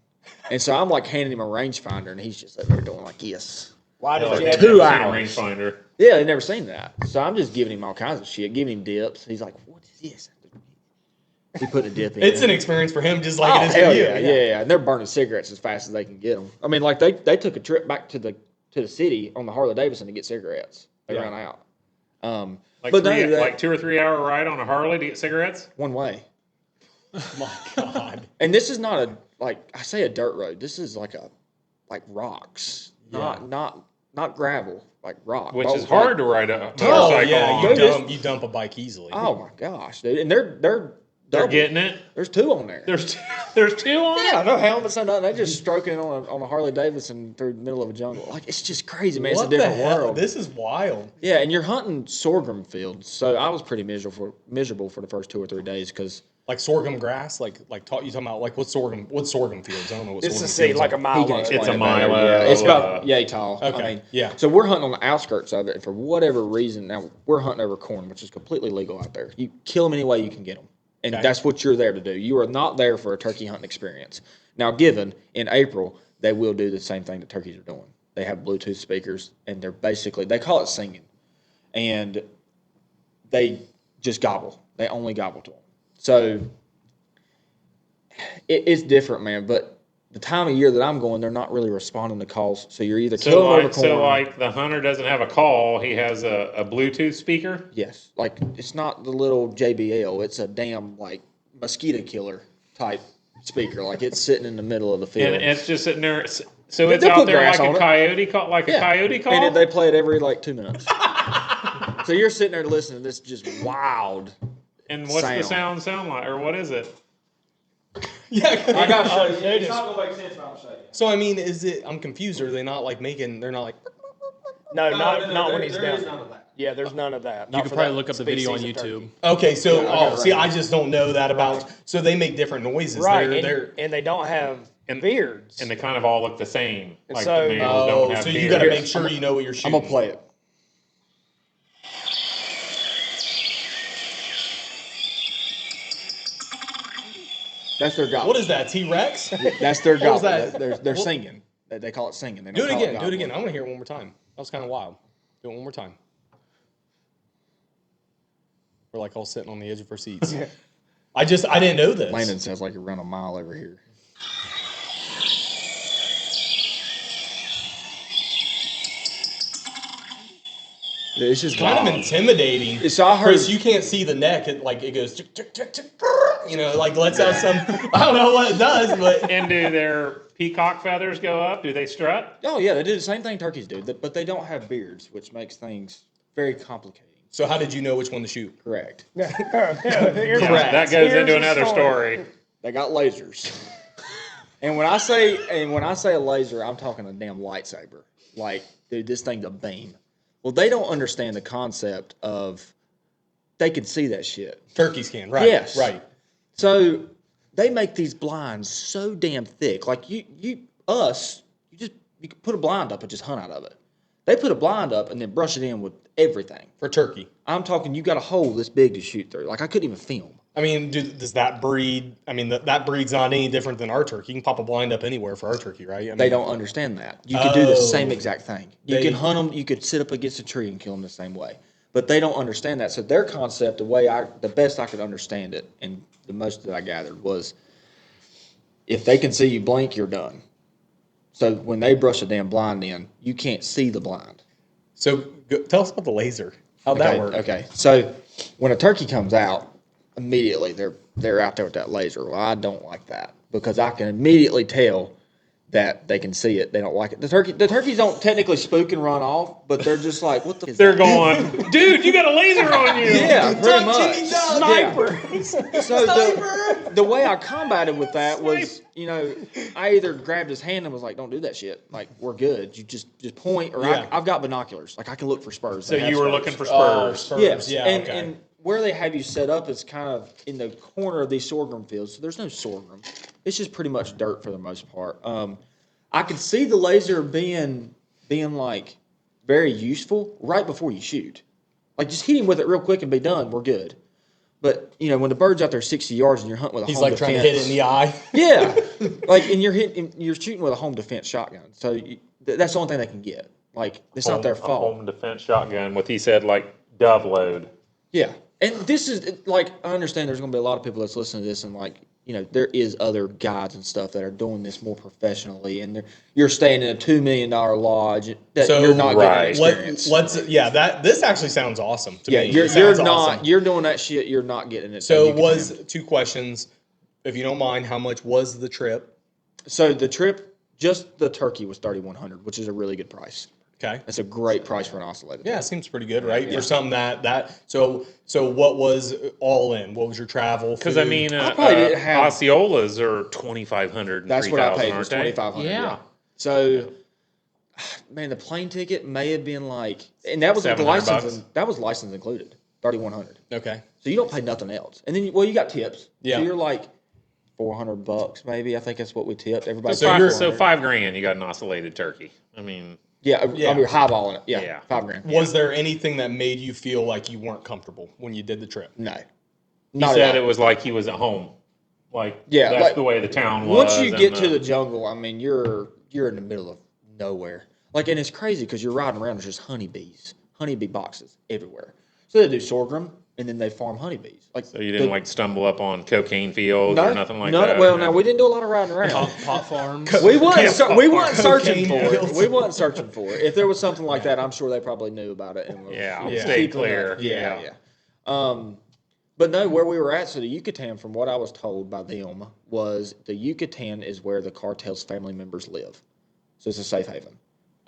And so I'm like handing him a rangefinder, and he's just sitting there doing like, yes. Why did you I've have Two never hours. seen a rangefinder. Yeah, they've never seen that. So I'm just giving him all kinds of shit, giving him dips. He's like, what is this? He put a dip in. It's an experience for him, just like it is for hell you. yeah. And they're burning cigarettes as fast as they can get them. I mean, like they took a trip back to the city on the Harley Davidson to get cigarettes. They ran out. Like, But like 2 or 3 hour ride on a Harley to get cigarettes? one way. My God. And this is not I say a dirt road. This is like rocks, not gravel, like rock. Which Oh, is hard to ride a Oh motorcycle yeah, on. you dump a bike easily. Oh my gosh, dude! And they're They're double. getting it. There's two on there. There's two on Yeah, no helmets, no nothing. They're just stroking it on a Harley Davidson through the middle of a jungle. Like it's just crazy, man. What It's a different the hell? world. This is wild. Yeah, and you're hunting sorghum fields, so I was pretty miserable for the first 2 or 3 days because Like sorghum grass, you talking about like what sorghum fields? I don't know what It's sorghum a seed fields like are. a mile long. It's a it better. milo. Yeah, it's about yay tall. Okay, yeah. So we're hunting on the outskirts of it, and for whatever reason, now we're hunting over corn, which is completely legal out there. You kill them any way you can get them, and Okay. that's what you're there to do. You are not there for a turkey hunting experience. Now, given in April, they will do the same thing that turkeys are doing. They have Bluetooth speakers, and they call it singing, and they just gobble. They only gobble to them. So it's different, man. But the time of year that I'm going, they're not really responding to calls. So you're either killing over corn. So like the hunter doesn't have a call, he has a Bluetooth speaker. Yes, like it's not the little JBL. It's a damn like mosquito killer type speaker. Like it's sitting in the middle of the field. And it's just sitting there. So it's They out put there grass like on a it. coyote call, a coyote call. And they play it every like 2 minutes. So you're sitting there listening to this just wild. And what's the sound. sound like, or what is it? Yeah. I got to show you. It's not gonna make sense, but I'll show you. So I mean, I'm confused. Are they not like making? They're not like. No, not when he's there is down. none of that. Yeah, there's none of that. You could probably look up the video on YouTube. Okay, so got I just don't know that about. So they make different noises. Right, They're and they don't have beards. And they kind of all look the same. Like so- the males don't oh, have so you beards. got to make sure you know what you're shooting. I'm gonna play it. That's their gobble. What is that? T-Rex? That's their What was gobble. that? They're singing. They call it singing. They Do don't it call again. Do it gobbling. again. I want to hear it one more time. That was kind of wild. Do it one more time. We're like all sitting on the edge of our seats. I didn't know this. Landon sounds like around a mile over here. It's just Kind of wild. intimidating. So I heard- Chris, you can't see the neck. It goes, tick, tick, tick, tick, like lets out some. I don't know what it does, but And do their peacock feathers go up? Do they strut? Oh yeah, they do the same thing turkeys do, but they don't have beards, which makes things very complicated. so how did you know which one to shoot? Correct. Here's That goes into the another story. They got lasers. And when I say a laser, I'm talking a damn lightsaber. Like, dude, this thing's a beam. Well, they don't understand the concept of they can see that shit. Turkeys can, right? Yes. Right. So they make these blinds so damn thick. Like you can put a blind up and just hunt out of it. They put a blind up and then brush it in with everything. For turkey. I'm talking, you got a hole this big to shoot through. Like I couldn't even film. I mean, does that breed? I mean, that breed's not any different than our turkey. You can pop a blind up anywhere for our turkey, right? I mean, They don't understand that. You could do the same Oh. exact thing. You They- can hunt them. You could sit up against a tree and kill them the same way. But they don't understand that. So their concept, the best I could understand it, and the most that I gathered was, if they can see you blink, you're done. So when they brush a damn blind in, you can't see the blind. So tell us about the laser. How'd that work? Okay. So when a turkey comes out, immediately they're out there with that laser. Well, I don't like that because I can immediately tell that they can see it. They don't like it. The turkeys don't technically spook and run off, but they're just like, what the? Is They're that? going, dude, you got a laser on you. Yeah, pretty much. Sniper. So the way I combated with that was, I either grabbed his hand and was like, "Don't do that shit. Like, we're good. You just point." Or Yeah. I've got binoculars. Like, I can look for spurs. So They have you were spurs. looking for spurs. Spurs. Yes. Yeah. And, Okay. and where they have you set up is kind of in the corner of these sorghum fields. So there's no sorghum. It's just pretty much dirt for the most part. I could see the laser being like very useful right before you shoot. Like, just hit him with it real quick and be done. We're good. But when the bird's out there 60 yards and you're hunting with a He's home like defense, trying to hit it in the eye. yeah, like, and you're shooting with a home defense shotgun. So that's the only thing they can get. Like, it's not their A fault. home defense shotgun with, he said, like, dove load. Yeah, and this is like, I understand there's going to be a lot of people that's listening to this and like, there is other guides and stuff that are doing this more professionally, and you're staying in a $2 million lodge that So, you're not right. getting experience. This actually sounds awesome to Yeah, me. you're It sounds not awesome. you're doing that shit. You're not getting it. So You can was have- 2 questions, if you don't mind, how much was the trip? so the trip, just the turkey was $3,100, which is a really good price. Okay. That's a great price for an oscillated. Yeah, it seems pretty good, right? For something so what was all in? What was your travel? Because, I food? mean, I probably didn't have- Osceolas are 2,500 and That's what I 3,000, paid. aren't Was they? $2,500. Yeah. So, man, the plane ticket may have been like, and that was with the $700 license. That was license included, $3,100. Okay. So you don't pay nothing else, and then you got tips. Yeah. So you're like $400 maybe. I think that's what we tipped everybody. So, paid so $400. $5,000, you got an oscillated turkey. I mean, Yeah, Yeah. I mean, highballing it. Yeah, Yeah. $5,000. Was there anything that made you feel like you weren't comfortable when you did the trip? No, he not said at all. it was like he was at home. Like, Yeah, that's like, the way the town was. Once you and, get to the jungle, I mean, you're in the middle of nowhere. Like, and it's crazy because you're riding around. There's just honeybee boxes everywhere. So they do sorghum, and then they farm honeybees. Like, So you didn't like stumble up on cocaine fields or nothing like no, that? well, no? no, we didn't do a lot of riding around. Pot farms. We wasn't, we farm. wasn't searching for Cocaine it. fields. We wasn't searching for it. If there was something like that, I'm sure they probably knew about it. And Yeah, Yeah. stay keeping clear. it- yeah. But no, where we were at, so the Yucatan, from what I was told by them, was the Yucatan is where the cartel's family members live. So it's a safe haven.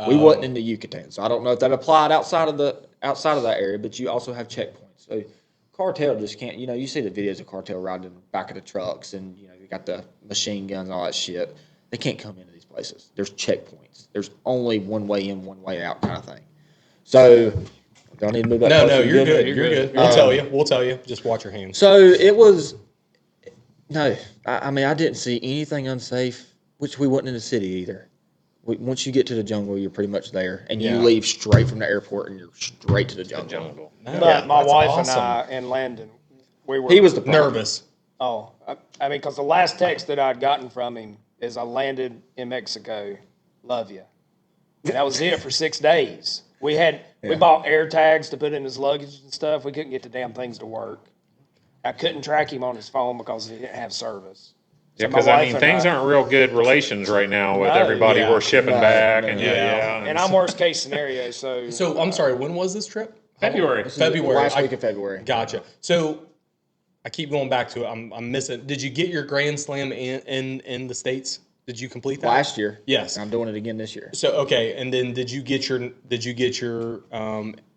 We wasn't in the Yucatan, so I don't know if that applied outside of that area, but you also have checkpoints. So cartel just can't, you see the videos of cartel riding in the back of the trucks and, you got the machine guns and all that shit. They can't come into these places. There's checkpoints. There's only one way in, one way out kind of thing. So, do I need to move back? No, closer you're again? good. You're good. We'll tell you. We'll tell you. Just watch your hands. So it was, no, I mean, I didn't see anything unsafe, which we wasn't in the city either. Once you get to the jungle, you're pretty much there, and you Yeah. leave straight from the airport, and you're straight to the jungle. Jungle. No, But my that's wife awesome. and I and Landon, we were. He was the problem. Nervous. Oh, I mean, because the last text that I'd gotten from him is, "I landed in Mexico, love you," and that was it for 6 days. We bought air tags to put in his luggage and stuff. We couldn't get the damn things to work. I couldn't track him on his phone because he didn't have service. Yeah, So my because I wife mean, and things aren't real good relations right now with No, everybody. yeah. We're shipping No, back, no, and no. yeah. And I'm worst case scenario, so So I'm sorry. When was this trip? February. February. Last week of February. Gotcha. So I keep going back to it. I'm missing. Did you get your Grand Slam in the States? Did you complete that Last year. Yes. I'm doing it again this year. So okay, and then did you get your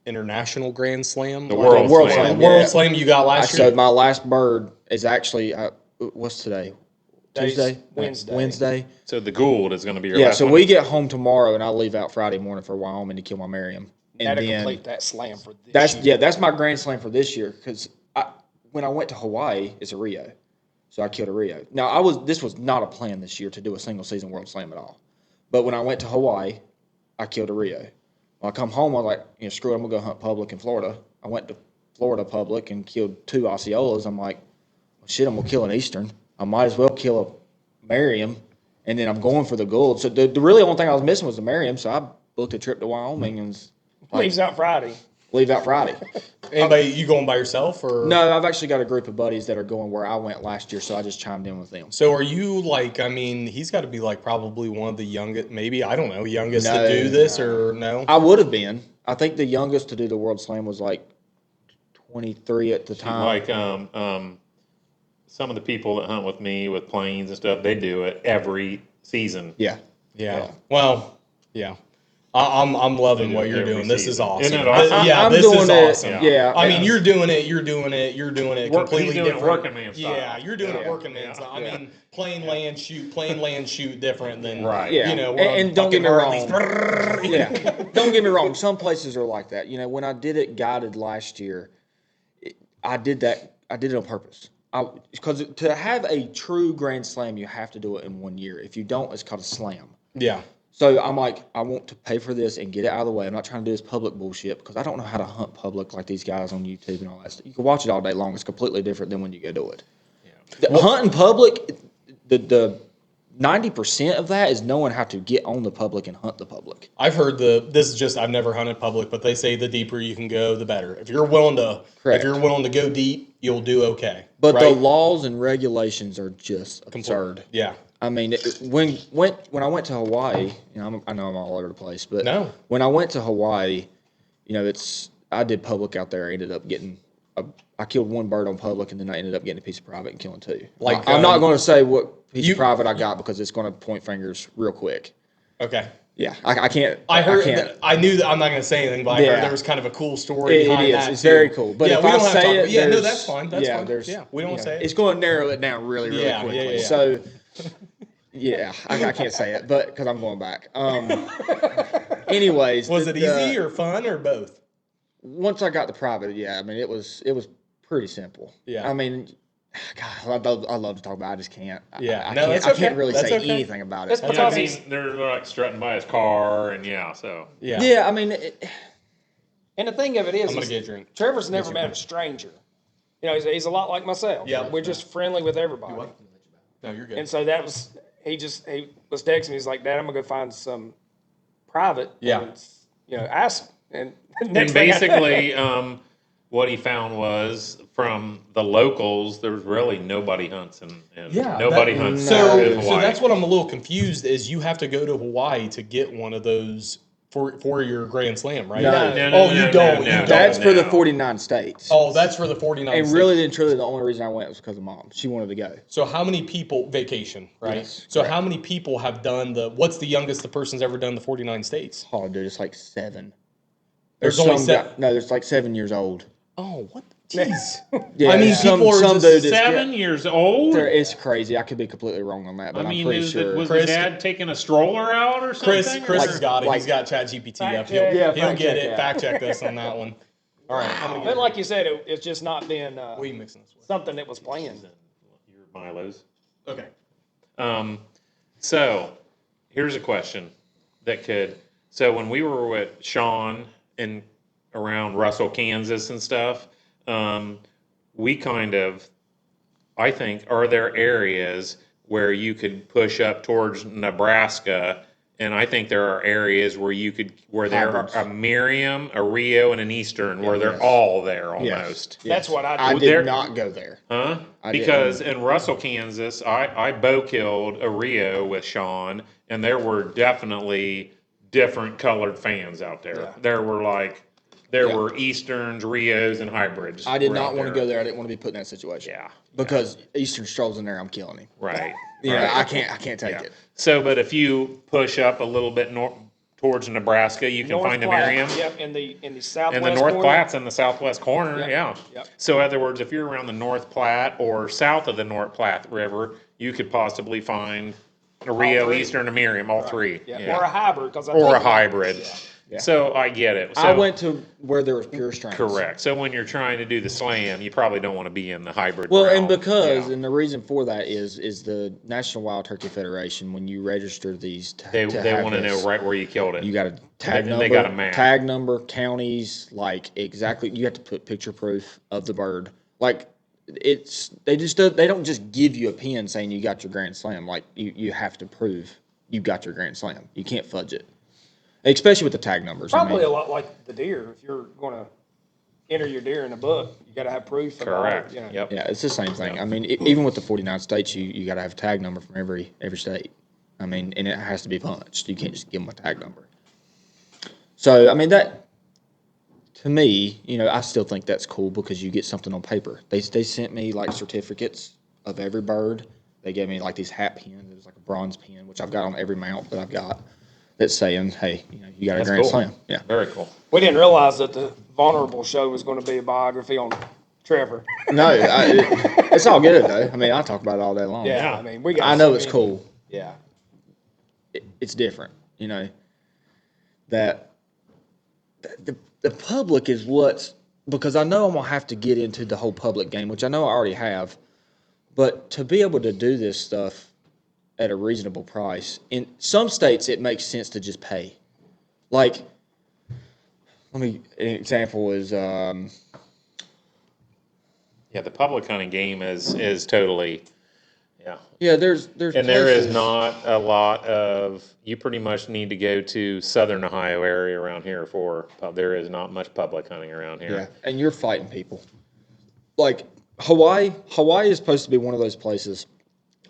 international Grand Slam? The World World Slam. Slam. World Yeah. Slam you got last So year. my last bird is actually, what's today? Today's Tuesday? Wednesday. Wednesday. So the Gould is going to be your Yeah, last so one. we get home tomorrow, and I leave out Friday morning for Wyoming to kill my Merriam. And that'll then complete that slam for this year. that's my Grand Slam for this year because when I went to Hawaii, it's a Rio, so I killed a Rio. Now this was not a plan this year to do a single season World Slam at all, but when I went to Hawaii, I killed a Rio. When I come home, I was like, screw it, I'm gonna go hunt public in Florida. I went to Florida public and killed 2 Osceolas. I'm like, well, shit, I'm gonna kill an Eastern. I might as well kill a Merriam, and then I'm going for the Gould. So the really only thing I was missing was the Merriam, so I booked a trip to Wyoming and was Leaves out Friday. leave out Friday. Anybody, you going by yourself or No, I've actually got a group of buddies that are going where I went last year, so I just chimed in with them. So are you like? I mean, he's got to be like probably one of the youngest, maybe I don't know, youngest No, to do this or no? I would have been. I think the youngest to do the World Slam was like 23 at the time. Like some of the people that hunt with me with planes and stuff, they do it every season. Yeah. Yeah. Well, yeah. I'm loving what you're Every doing. This is season. awesome. Isn't it awesome? Yeah, I'm this doing is it, awesome. yeah. I mean, you're doing it completely He's doing it different. working man style. Yeah, you're doing it Yeah. working man Yeah. style. I mean, plain land shoot different than Right. Yeah. you know, And don't get me wrong. Harleys. Yeah, don't get me wrong. Some places are like that. You know, when I did it guided last year, I did that. I did it on purpose. Because to have a true Grand Slam, you have to do it in 1 year. If you don't, it's called a slam. Yeah. So I'm like, I want to pay for this and get it out of the way. I'm not trying to do this public bullshit because I don't know how to hunt public like these guys on YouTube and all that stuff. You can watch it all day long. It's completely different than when you go do it. Yeah. Hunting public, the 90% of that is knowing how to get on the public and hunt the public. I've heard I've never hunted public, but they say the deeper you can go, the better. If you're willing to go deep, you'll do okay. But the right? laws and regulations are just absurd. Yeah. I mean, when I went to Hawaii, you know, I know I'm all over the place, but No. when I went to Hawaii, you know, I did public out there. I ended up getting I killed one bird on public, and then I ended up getting a piece of private and killing two. Like, I'm not going to say what piece of private I got because it's going to point fingers real quick. Okay. Yeah, I can't. I heard. can't. I knew that I'm not going to say anything, but I Yeah. heard there was kind of a cool story It behind is. that. It's too. very cool. But yeah, if we I don't have to say talk. it, Yeah, no, there's- that's fine. That's fine. there's- Yeah, we don't say it. It's going to narrow it down really Yeah, quickly. yeah. So, yeah, I can't say it, but because I'm going back. Anyways, Was it easy or fun or both? once I got the private, yeah, I mean it was pretty simple. Yeah. I mean, God, I love to talk about it. I just can't. Yeah. I No, can't, that's I okay. can't really That's say okay. anything about It's it. because I mean, he's, they're like strutting by his car, and so. Yeah. Yeah, I mean, and the thing of it is, I'm gonna get a drink. Trevor's never met a stranger. You know, he's a lot like myself. Yeah. We're just friendly with everybody. No, you're good. And so that was he was texting me. He's like, "Dad, I'm gonna go find some private." Yeah. And, you know, ask and And next thing I- basically, what he found was from the locals, there's really nobody hunts and nobody hunts in So Hawaii. that's what I'm a little confused is you have to go to Hawaii to get one of those for your Grand Slam, right? No. Oh, you don't. You don't. that's for the no. 49 states. Oh, that's for the 49. and states. really and truly, the only reason I went was because of Mom. She wanted to go. So how many people vacation, right? Yes, so correct. how many people have done what's the youngest the person's ever done the 49 states? Oh, dude, it's like 7. There's only some 7. No, there's like 7 years old. Oh, what? Jeez. Yeah, I mean, people are just dude is- 7 years old? It's crazy. I could be completely wrong on that, but I mean, I'm pretty sure. was Chris- his dad taking a stroller out or Chris something? has got it. like- He's got ChatGPT up. Fact He'll, check. Yeah, he'll fact get check it. that. Fact check this on that one. All right. I'm gonna But get like you said, it's just not been what are you mixing this with? something that was planned. Your Milos. Okay. So, here's a question so when we were with Sean in around Russell, Kansas and stuff, we I think, are there areas where you could push up towards Nebraska? And I think there are areas where there are Hybrids. a Miriam, a Rio, and an Eastern where they're yes. all there almost. That's what I I did. did there- not go there. Huh? I Because in Russell, Kansas, I bow killed a Rio with Sean, and there were definitely different colored fans out there. Yeah. There were Easterns, Rios, and hybrids. I did were not out want to go there. I didn't want to be put in that situation. Yeah. Because Eastern strolls in there, I'm killing him. Right. Yeah, right. I can't take Yeah. it. So, but if you push up a little bit towards Nebraska, you can North find a Platte, Miriam. Yep, in the southwest And the North corner. Platte's in the southwest corner, Yep. yeah. Yep. So, in other words, if you're around the North Platte or south of the North Platte River, you could possibly find a Rio, three. Eastern, a Miriam, all three. Yeah. Yeah. Or a hybrid. Or a hybrid. Yeah. So I get it. So, I went to where there was pure strains. correct. So when you're trying to do the slam, you probably don't want to be in the hybrid. Well, realm. and because Yeah. and the reason for that is the National Wild Turkey Federation. When you register these, they want to know right where you killed it. You got a tag And number, they got a map. tag number, counties, like exactly. You have to put picture proof of the bird. Like they don't just give you a pin saying you got your Grand Slam. Like you have to prove you got your Grand Slam. You can't fudge it, especially with the tag numbers. Probably a lot like the deer. If you're going to enter your deer in a book, you got to have proof. of all, Correct. you know. Yep. Yeah, it's the same thing. I mean, even with the 49 states, you got to have a tag number from every state. I mean, and it has to be punched. You can't just give them a tag number. So, I mean, that, to me, I still think that's cool because you get something on paper. They sent me, like, certificates of every bird they gave me like these hat pins. It was like a bronze pin, which I've got on every mount that I've got. That's saying, hey, you got a Grand cool. Slam. Yeah. Very cool. We didn't realize that the Vulnerable show was going to be a biography on Trevor. No, it's all good though. I mean, I talk about it all day long. Yeah, Yeah. I mean, we got. I know so it's many- cool. Yeah. It's different, that the public is what's, because I know I'm going to have to get into the whole public game, which I know I already have, but to be able to do this stuff at a reasonable price, in some states it makes sense to just pay. Like, an example is, Yeah, the public hunting game is totally, yeah. there's And there is places- not a lot of, you pretty much need to go to southern Ohio area around here there is not much public hunting around here. Yeah, and you're fighting people. Like Hawaii is supposed to be one of those places.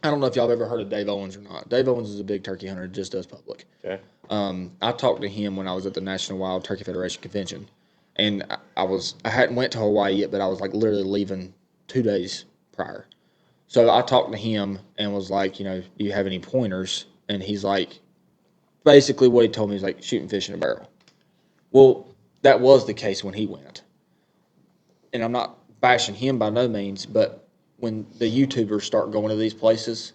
I don't know if y'all have ever heard of Dave Owens or not. Dave Owens is a big turkey hunter, just does public. Okay. I talked to him when I was at the National Wild Turkey Federation convention, and I hadn't went to Hawaii yet, but I was like literally leaving 2 days prior. So I talked to him and was like, do you have any pointers? And he's like, basically what he told me is like shooting fish in a barrel. Well, that was the case when he went. And I'm not bashing him by no means, but when the YouTubers start going to these places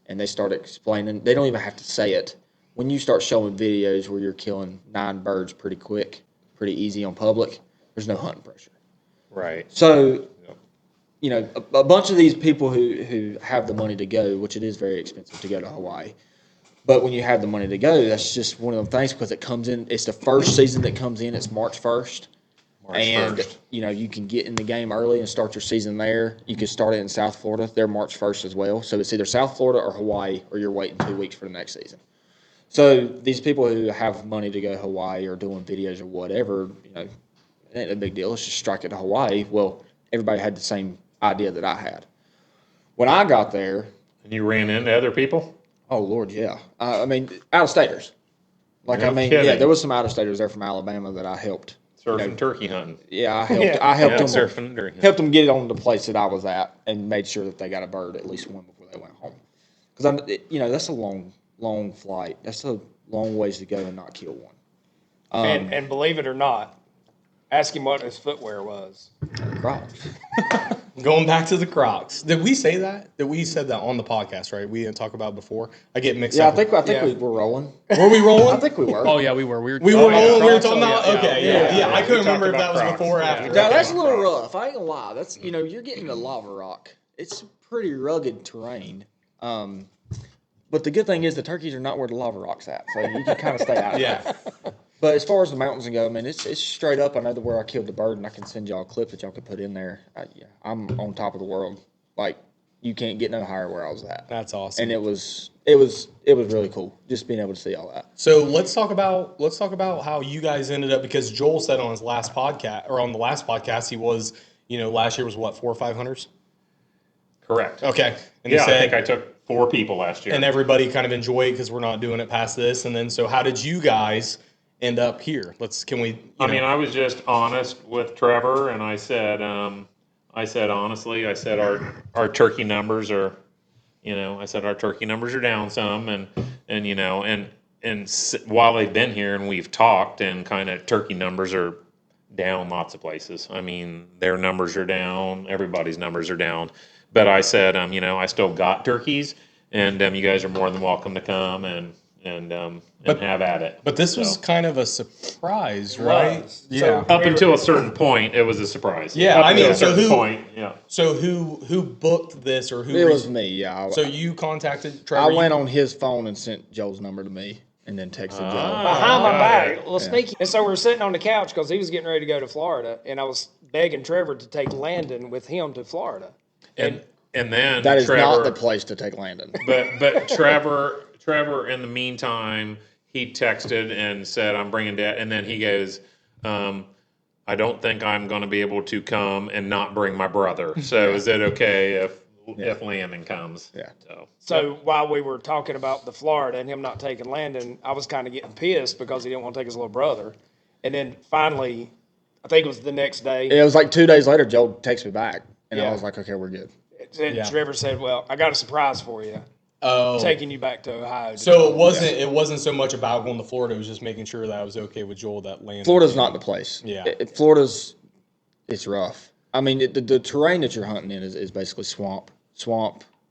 and they start explaining, they don't even have to say it. When you start showing videos where you're killing 9 birds pretty quick, pretty easy on public, there's no hunting pressure. Right. So, a bunch of these people who have the money to go, which it is very expensive to go to Hawaii, but when you have the money to go, that's just one of the things because it comes in, it's the first season that comes in, it's March 1st. And, 1st. you can get in the game early and start your season there. You can start it in South Florida. They're March 1st as well. So it's either South Florida or Hawaii, or you're waiting 2 weeks for the next season. So these people who have money to go to Hawaii or doing videos or whatever, it ain't a big deal. Let's just strike it to Hawaii. Well, everybody had the same idea that I had. When I got there, And you ran into other people? oh, Lord, yeah. Out-of-staters. Like, No kidding. there was some out-of-staters there from Alabama that I helped. Surfing turkey hunting. Yeah, I helped. Yeah. I helped them. Surfing turkey hunting. Helped them get on the place that I was at, and made sure that they got a bird, at least one, before they went home. Because that's a long flight. That's a long ways to go and not kill one. And believe it or not, ask him what his footwear was. Crocs. Going back to the Crocs. Did we say that? We said that on the podcast, right? We didn't talk about it before. I get mixed Yeah, I up. think Yeah. we were rolling. Were we rolling? I think we were. Oh yeah, we were. we were oh, yeah. rolling. We were Crocs, talking oh, about. yeah, Okay, yeah. yeah. I couldn't We remember if talked that was about before or Crocs. after. Now, Okay. that's a little rough. I ain't gonna lie. That's you're getting to lava rock. It's pretty rugged terrain. But the good thing is the turkeys are not where the lava rock's at, so you can kind of stay out. Yeah. But as far as the mountains go, it's straight up. I know where I killed the bird, and I can send y'all a clip that y'all could put in there. I'm on top of the world. Like, you can't get no higher where I was at. That's awesome. And it was really cool just being able to see all that. So let's talk about how you guys ended up, because Joel said on the last podcast he was, last year was what, 4 or 5 hunters? Correct. Okay. And Yeah, he said, I think I took 4 people last year. and everybody kind of enjoyed because we're not doing it past this. And then, so how did you guys end up here? I was just honest with Trevor, and I said honestly, our turkey numbers are, our turkey numbers are down some, and while they've been here and we've talked, and kind of turkey numbers are down lots of places. I mean, their numbers are down, everybody's numbers are down. But I said, I still got turkeys, and you guys are more than welcome to come and have at it. But this was kind of a surprise, right? was. Yeah. Up until a certain point, it was a surprise. Yeah, Up I mean, until a so certain who- point, yeah. So who booked this, or who? It was me, yeah. So you contacted Trevor. I went on his phone and sent Joel's number to me, and then texted Joel. Behind my got back, it. little sneaky. And so we're sitting on the couch because he was getting ready to go to Florida, and I was begging Trevor to take Landon with him to Florida. And then That is Trevor, not the place to take Landon. But Trevor, in the meantime, he texted and said, "I'm bringing Dad," and then he goes, "I don't think I'm going to be able to come and not bring my brother. So is it okay if Landon comes?" Yeah. So while we were talking about the Florida and him not taking Landon, I was kind of getting pissed because he didn't want to take his little brother. And then finally, I think it was the next day. It was like 2 days later, Joel texted me back, and I Yeah. was like, okay, we're good. And Yeah. Trevor said, "Well, I got a surprise for you, Oh, taking you back to Ohio." so it wasn't so much about going to Florida. It was just making sure that I was okay with Joel that land. Florida's not the place. Yeah. Florida's, it's rough. I mean, the terrain that you're hunting in is basically swamp.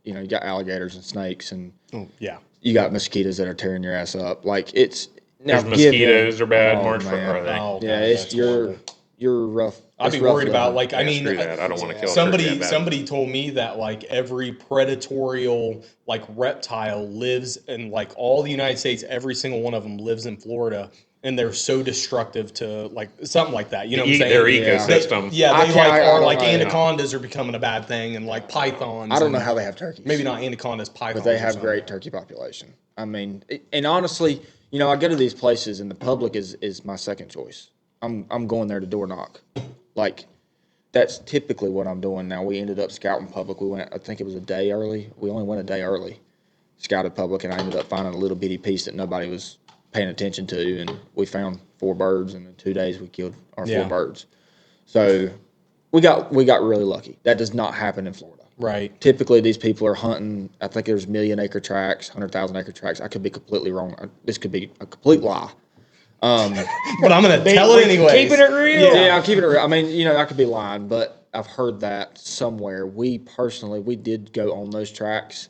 You know, you got alligators and snakes, and Yeah. you got mosquitoes that are tearing your ass up. Like it's now There's mosquitoes are bad. Oh, March man. are they? Oh, Yeah, God, it's that's horrible. you're rough. I'd it's be rough worried about living. I mean, screw that. I don't want to kill a turkey that bad. somebody told me that like every predatorial like reptile lives in like all the United States. Every single one of them lives in Florida, and they're so destructive to like something like that. You know what I'm saying? Their They- ecosystem. yeah, I they can't- like I are don't like know. anacondas are becoming a bad thing, and like pythons. I don't know and- how they have turkeys. Maybe not anacondas, pythons. But they or have something. great turkey population. I mean, and honestly, you know, I go to these places and the public is my second choice. I'm going there to door knock. Like that's typically what I'm doing now. We ended up scouting public. We went, I think it was a day early. We only went a day early. Scouted public, and I ended up finding a little bitty piece that nobody was paying attention to, and we found 4 birds, and in 2 days we killed our 4 birds. So we got really lucky. That does not happen in Florida. Right. Typically, these people are hunting. I think there's 1,000,000-acre tracts, 100,000-acre tracts. I could be completely wrong. This could be a complete lie. But I'm gonna tell it anyway. Keeping it real. Yeah, I'm keeping it real. I mean, you know, I could be lying, but I've heard that somewhere. We did go on those tracks,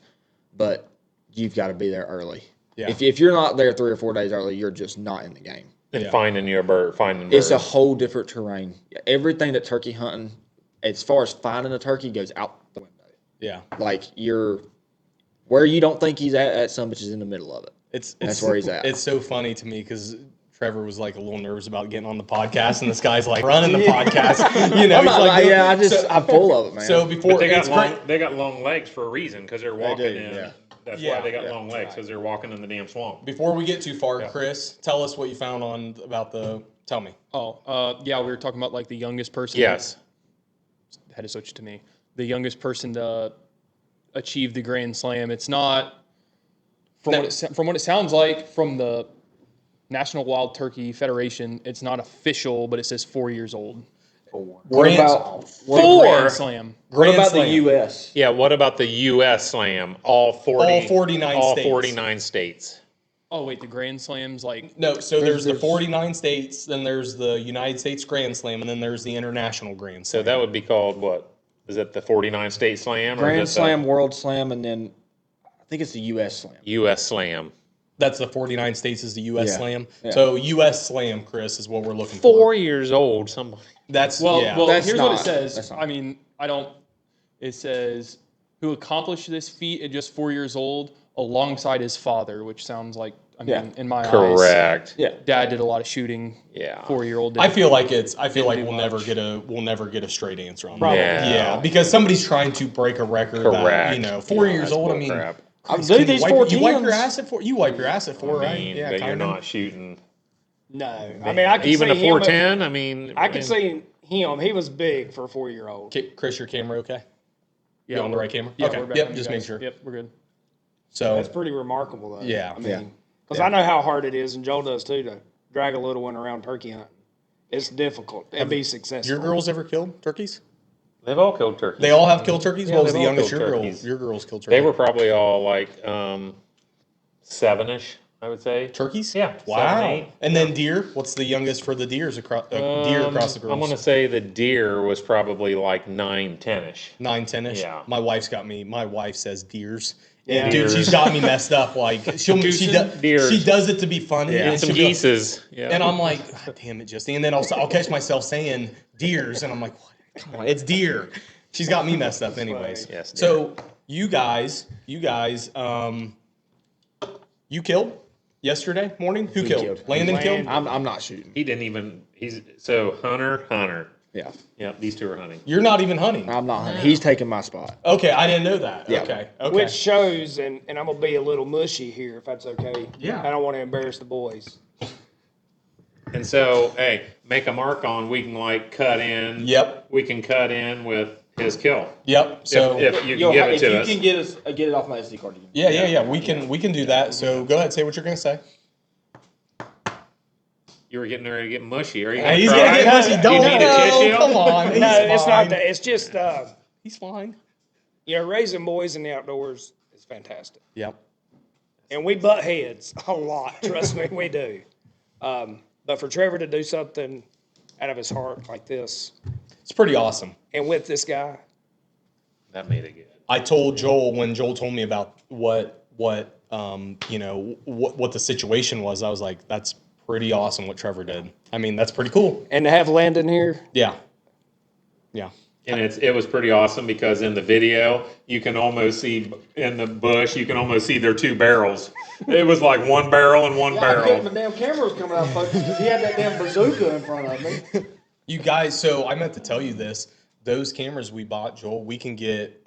but you've got to be there early. Yeah. If you're not there 3 or 4 days early, you're just not in the game. And Yeah. finding your bird, finding It's a birds. whole different terrain. Everything that turkey hunting, as far as finding a turkey, goes out the window. Yeah. Like you're where you don't think he's at, that son bitch is in the middle of it. That's where he's at. It's so funny to me because Trevor was like a little nervous about getting on the podcast, and this guy's like running the podcast. You know, he's like, I'm full of it, man. So before But it's great. they got long legs for a reason because they're walking do, in. yeah. That's Yeah. why they got long legs because they're walking in the damn swamp. Before we get too far, Chris, tell us what you found on about the. Tell me. Yeah, we were talking about like the youngest person. Yes. Had to switch to me. The youngest person to achieve the Grand Slam. It's not from what it sounds like from the National Wild Turkey Federation. It's not official, but it says 4 years old. what about Grand Slam. Grand the Slam. U.S.? Yeah. What about the U.S. Slam? All 49 all states. 49 states. Oh wait, the Grand Slams like No, so there's the 49 states, then there's the United States Grand Slam, and then there's the International Grand So Slam. that would be called what? Is it the 49 state slam? Or Grand is it Slam, World Slam, and then I think it's the U.S. Slam. the U.S. Slam? That's the 49 states is the U.S. Yeah. Slam. Yeah. So U.S. Slam, Chris, is what we're looking for. 4 years old. Somebody. That's well, yeah. That's here's what it not- says. that's not- I mean, I don't. It says who accomplished this feat at just 4 years old alongside his father, which sounds like Yeah. in my eyes, Correct. Yeah. Dad did a lot of shooting. Yeah. 4-year-old. I feel like we'll do never much. get a straight answer on Probably. that. Yeah, because somebody's trying to break a record. That, Correct. you know, 4 years That's old. I bull mean, crap. Christ, Dude, can these you four you wipe your teams- ass at 4. You wipe your ass at 4, I right? mean, Yeah, but you're kinda. not shooting. No, I mean I can Even a see him. 410. I mean, I can see him. He was big for a 4-year-old. Chris, your camera okay? Yeah, You on the we're- right camera? Yeah, Okay. we're back Yep, on just you make guys. sure. Yep, we're good. So That's pretty remarkable, though. Yeah. I Yeah. mean, because I know how hard it is, and Joel does too, to drag a little one around turkey hunting. It's difficult and be successful. your girls ever killed turkeys? they've all killed turkeys. They all have killed turkeys. Yeah, What was they've the all youngest killed turkeys. your girls killed turkeys? They were probably all like 7-ish, I would say. turkeys. Yeah, 7, Wow. 8. And then deer. What's the youngest for the deers across deer across the girls? I'm gonna say the deer was probably like 9, 10-ish. 9, 10-ish. Yeah. My wife's got me. My wife says deers. Yeah. Dude, Deers. she's got me messed up. Like she Deers. does it to be funny. And And some she'll be like- geeses. Yeah. And I'm like, God damn it, Justine. And then I'll catch myself saying deers, and I'm like, what? Come on, it's deer. She's got me messed up, anyways. Yes, deer. So you guys, you killed yesterday morning. Who killed? killed. Landon killed. I'm not shooting. He didn't even. He's so Hunter. Yeah. Yep, these two are hunting. You're not even hunting. I'm not hunting. He's taking my spot. Okay, I didn't know that. Yeah. Okay. Which shows, and I'm going to be a little mushy here, if that's okay. Yeah. I don't want to embarrass the boys. And so, hey, make a mark on. We can like cut in. Yep. We can cut in with his kill. Yep. So if you can give it to us. can get it off my SD card. You can. yeah. We can do that. So go ahead, say what you're gonna say. You were getting ready to get mushy. Are you? Hey, he's cry? gonna get mushy. Don't You need a tissue? Come on. He's No, it's fine. not that. It's just, He's fine. raising boys in the outdoors is fantastic. Yep. And we butt heads a lot. Trust me, we do. But for Trevor to do something out of his heart like this, It's pretty awesome. and with this guy, That made it good. I told Joel when Joel told me about what the situation was. I was like, that's pretty awesome what Trevor did. I mean, that's pretty cool. and to have Landon here, Yeah. Yeah. And it was pretty awesome because in the video, you can almost see in the bush, you can almost see their two barrels. It was like one barrel and one My barrel. damn camera was coming out of focus because he had that damn bazooka in front of me. You guys, so I meant to tell you this. Those cameras we bought, Joel, we can get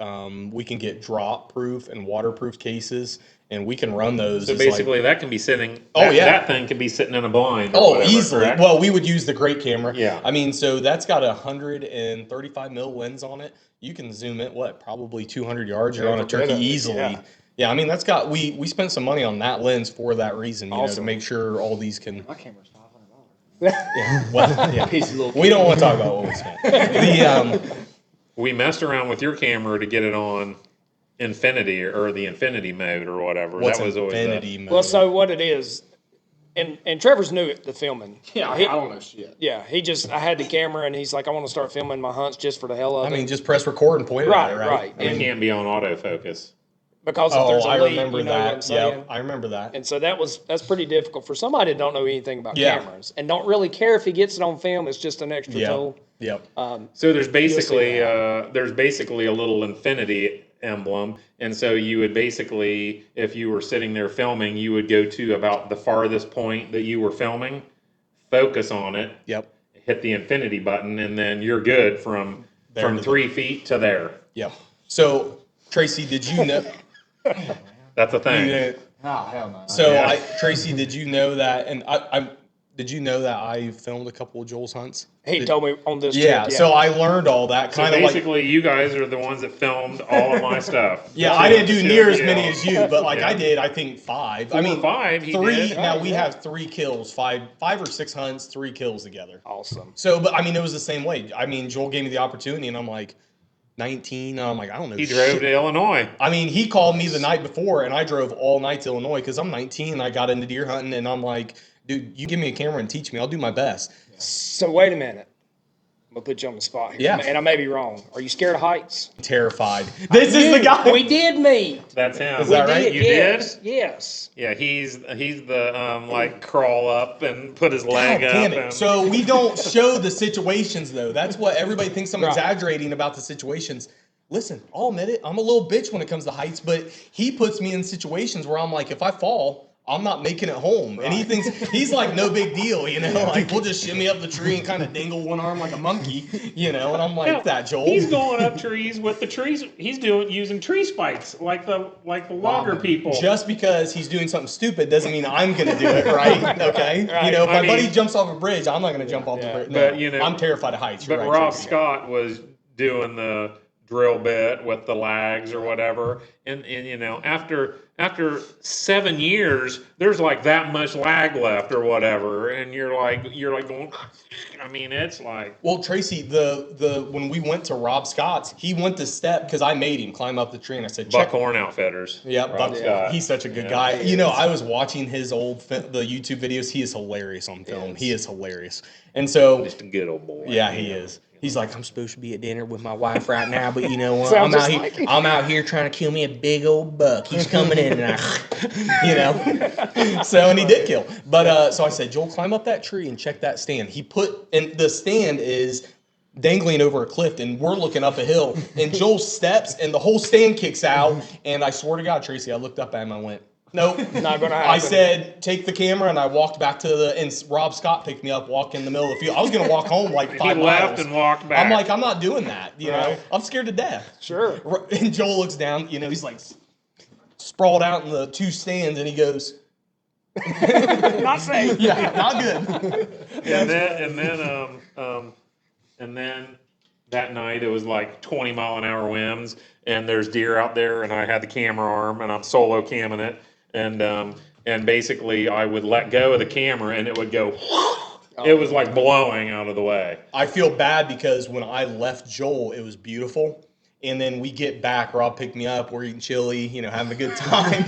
drop proof and waterproof cases, and we can run those. So as, like- basically, that can be sitting. Oh, yeah. That thing can be sitting in a blind. or oh, whatever, easily. correct? Well, we would use the great camera. Yeah. I mean, so that's got a 135 mil lens on it. You can zoom it, probably 200 yards. You're on a turkey easily. Yeah. Yeah, I mean that's got we spent some money on that lens for that reason, you know, to Awesome. make sure all these can. My camera's $500. Yeah, well, yeah. Piece of little. We don't want to talk about what we spent. We messed around with your camera to get it on infinity or the infinity mode or whatever. What's that was always infinity mode? well, so what it is, and Trevor's new at the filming. Yeah, I He- don't know shit. Yeah, I had the camera, and he's like, I want to start filming my hunts just for the hell of I it. mean, just press record and point it Right, at it, right? right. It can't be on autofocus. because if Oh, there's a I lead, remember you know what I'm that. saying? Yep, I remember that. And so that's pretty difficult for somebody that don't know anything about Yeah. cameras and don't really care if he gets it on film. It's just an extra Yep, tool. yep. So there's basically a little infinity emblem, and so you would basically, if you were sitting there filming, you would go to about the farthest point that you were filming, focus on it, Yep. hit the infinity button, and then you're good from There to the- 3 feet to there. Yep. So, Tracy, did you know? That's a thing. Oh, hell no. So, Tracy, did you know that? And did you know that I filmed a couple of Joel's hunts? He told me on this Yeah. trip. So I learned all that So kind of like. basically, you guys are the ones that filmed all of my stuff. Yeah, The I shit- didn't do the near shit, as many yeah. as you, but like Yeah. I did, I think 5. 4 or 5, he 3. did. Now we have 3 kills, 5 or 6 hunts, 3 kills together. Awesome. So, but I mean, it was the same way. I mean, Joel gave me the opportunity, and I'm like, 19. And I'm like, I don't know. He drove to Illinois. I mean, he called me the night before, and I drove all night to Illinois because I'm 19. And I got into deer hunting, and I'm like, dude, you give me a camera and teach me. I'll do my best. So wait a minute. I'm gonna put you on the spot here. Yeah. And I may be wrong. Are you scared of heights? Terrified. This is the guy. We did meet. That's him. Is that We right? did, You yes, did? Yes. Yeah, he's the like crawl up and put his God leg up. damn it. And, So we don't show the situations, though. That's what everybody thinks I'm Right. exaggerating about the situations. Listen, I'll admit it. I'm a little bitch when it comes to heights, but he puts me in situations where I'm like, if I fall, I'm not making it home. And he thinks, he's like, no big deal, you know? Like, we'll just shimmy up the tree and kind of dangle one arm like a monkey, you know? And I'm like, that, Joel. he's going up trees with the trees. He's using tree spikes like the logger people. Just because he's doing something stupid doesn't mean I'm going to do it, right? Okay? Right. You know, if I my mean- buddy jumps off a bridge, I'm not going to jump off the bridge. No, But, you know- I'm terrified of heights. You're But right, Rob Tracy. Scott was doing the drill bit with the lags or whatever, and you know, after 7 years, there's like that much lag left or whatever, and you're like going. I mean, it's like Well, Tracy, the when we went to Rob Scott's, he went to step because I made him climb up the tree, and I said, "Check." Buckhorn Outfitters. Yeah, Rob Scott. he's such a good Yeah. guy. You know, I was watching his the YouTube videos. He is hilarious on film. He is hilarious, and so Just a good old boy. yeah, he is. He's like, I'm supposed to be at dinner with my wife right now, but you know what? Sounds I'm out just here. like him. I'm out here trying to kill me a big old buck. He's coming in, and you know. So and he did kill. But so I said, Joel, climb up that tree and check that stand. He put, and the stand is dangling over a cliff, and we're looking up a hill, and Joel steps, and the whole stand kicks out. And I swear to God, Tracy, I looked up at him, I went, nope. Not gonna happen. I said, take the camera, and I walked back to and Rob Scott picked me up, walked in the middle of the field. I was going to walk home like 5 He miles. left and walked back. I'm like, I'm not doing that, you know? Right. I'm scared to death. Sure. And Joel looks down, you know, he's like sprawled out in the 2 stands, and he goes, Not safe. yeah, not good. and then that night it was like 20-mile-an-hour winds, and there's deer out there, and I had the camera arm, and I'm solo camming it, and basically I would let go of the camera, and it would go. It was like blowing out of the way. I feel bad because when I left Joel, it was beautiful. And then we get back, Rob picked me up, we're eating chili, having a good time.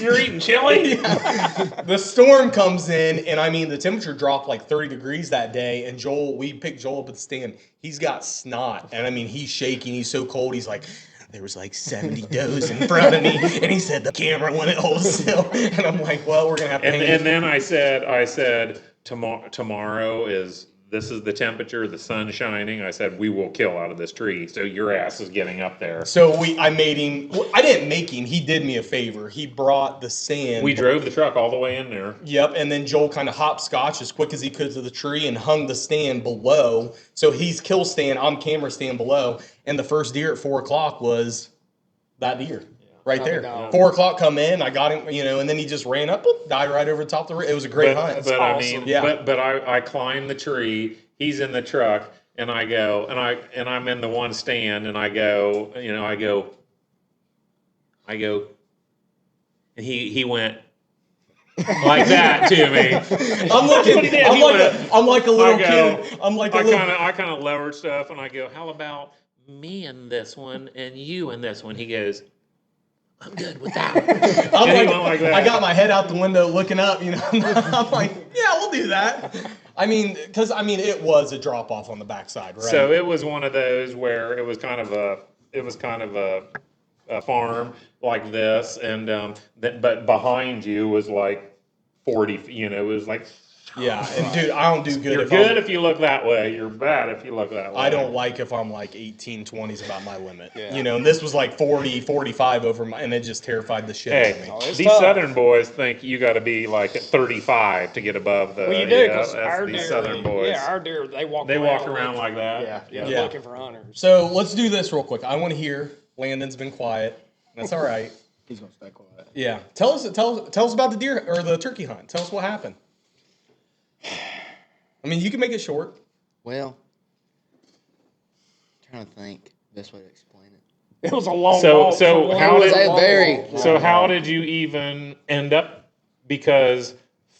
You're eating chili? The storm comes in, and I mean, the temperature dropped like 30 degrees that day. And we picked Joel up at the stand. He's got snot. And I mean, he's shaking. He's so cold. He's like, there was like 70 does in front of me. And he said, the camera went at wholesale. And I'm like, well, we're going to have to hang And then I said, tomorrow this is the temperature, the sun's shining. I said, we will kill out of this tree. So your ass is getting up there. So I made him, I didn't make him, he did me a favor. He brought the sand. We drove the truck all the way in there. Yep, and then Joel kind of hopscotched as quick as he could to the tree and hung the stand below. So he's kill stand, I'm camera stand below. And the first deer at 4 o'clock was that deer. Right there. 4 o'clock come in, I got him, and then he just ran up, died right over the top of the ridge. It was a great hunt. But awesome. I climbed the tree, he's in the truck, and I go, and I'm in the one stand, and I go, and he went like that to me. I'm like a little kid. I kind of levered stuff, and I go, how about me in this one, and you in this one? He goes, I'm good with that. Like that. I got my head out the window looking up, I'm like, yeah, we'll do that. Because it was a drop off on the backside, right? So it was one of those where it was kind of a farm like this, and but behind you was like 40, it was like. Yeah, and dude, I don't do good. You're good if you look that way. You're bad if you look that way. I don't like if I'm like 18, 20s about my limit. Yeah. And this was like 40, 45 over and it just terrified the shit out of me. These tough. Southern boys think you got to be like at 35 to get above the. Well, you do, because our deer, Southern boys. Yeah, our deer, they walk around like that. Yeah, looking for hunters. So let's do this real quick. I want to hear. Landon's been quiet. That's all right. He's gonna stay quiet. Yeah, tell us about the deer or the turkey hunt. Tell us what happened. I mean, you can make it short. Well, I'm trying to think best way to explain it. It was a long walk. So how did you even end up? Because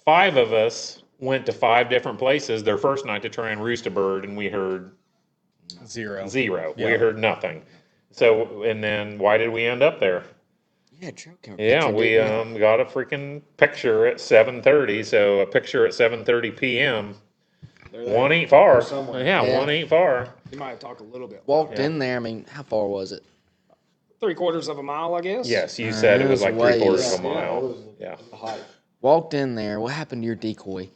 5 of us went to 5 different places their first night to try and roost a bird, and we heard zero. Yeah. We heard nothing. So, and then why did we end up there? Yeah, trail camera. Yeah, we got a freaking picture at 7:30. So a picture at 7:30 p.m. One ain't far. Yeah, one ain't far. You might have talked a little bit. Walked in there. I mean, how far was it? 3/4 of a mile, I guess. Yes, you said it was like 3/4 of a mile. Yeah. Walked in there. What happened to your decoy?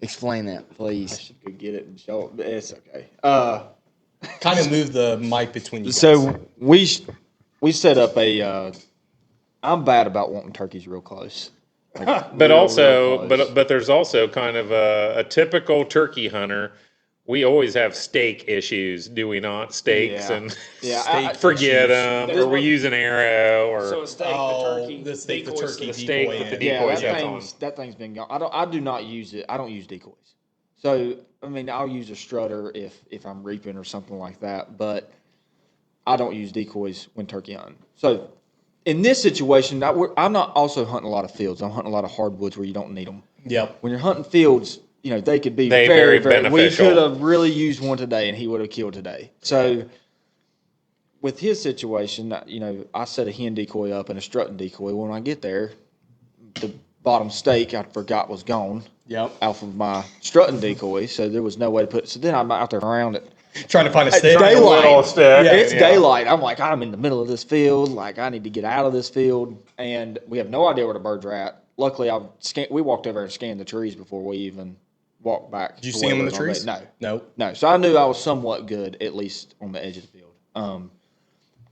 Explain that, please. I should go get it and show it, but it's okay. Kind of move the mic between you guys. So we set up a. I'm bad about wanting turkeys real close. But there's also kind of a typical turkey hunter. We always have steak issues, do we not? Steaks and forget them, or we use an arrow, or so a steak, the steak, the turkey, the steak with the decoys. That thing's been gone. I do not use it. I don't use decoys. So I mean, I'll use a strutter if I'm reaping or something like that, but I don't use decoys when turkey hunting. So in this situation, I'm not also hunting a lot of fields. I'm hunting a lot of hardwoods where you don't need them. Yep. When you're hunting fields, they could be very beneficial. We beneficial. could have really used one today, and he would have killed today. So with his situation, I set a hen decoy up and a strutting decoy. When I get there, the bottom stake I forgot was gone. Yep. Off of my strutting decoy, so there was no way to put it. So then I'm out there around it. Trying to find a stick. Daylight. It's daylight. I'm like, I'm in the middle of this field. Like, I need to get out of this field. And we have no idea where the birds are at. Luckily, we walked over and scanned the trees before we even walked back. Did you see them in the trees? No. So I knew I was somewhat good, at least on the edge of the field.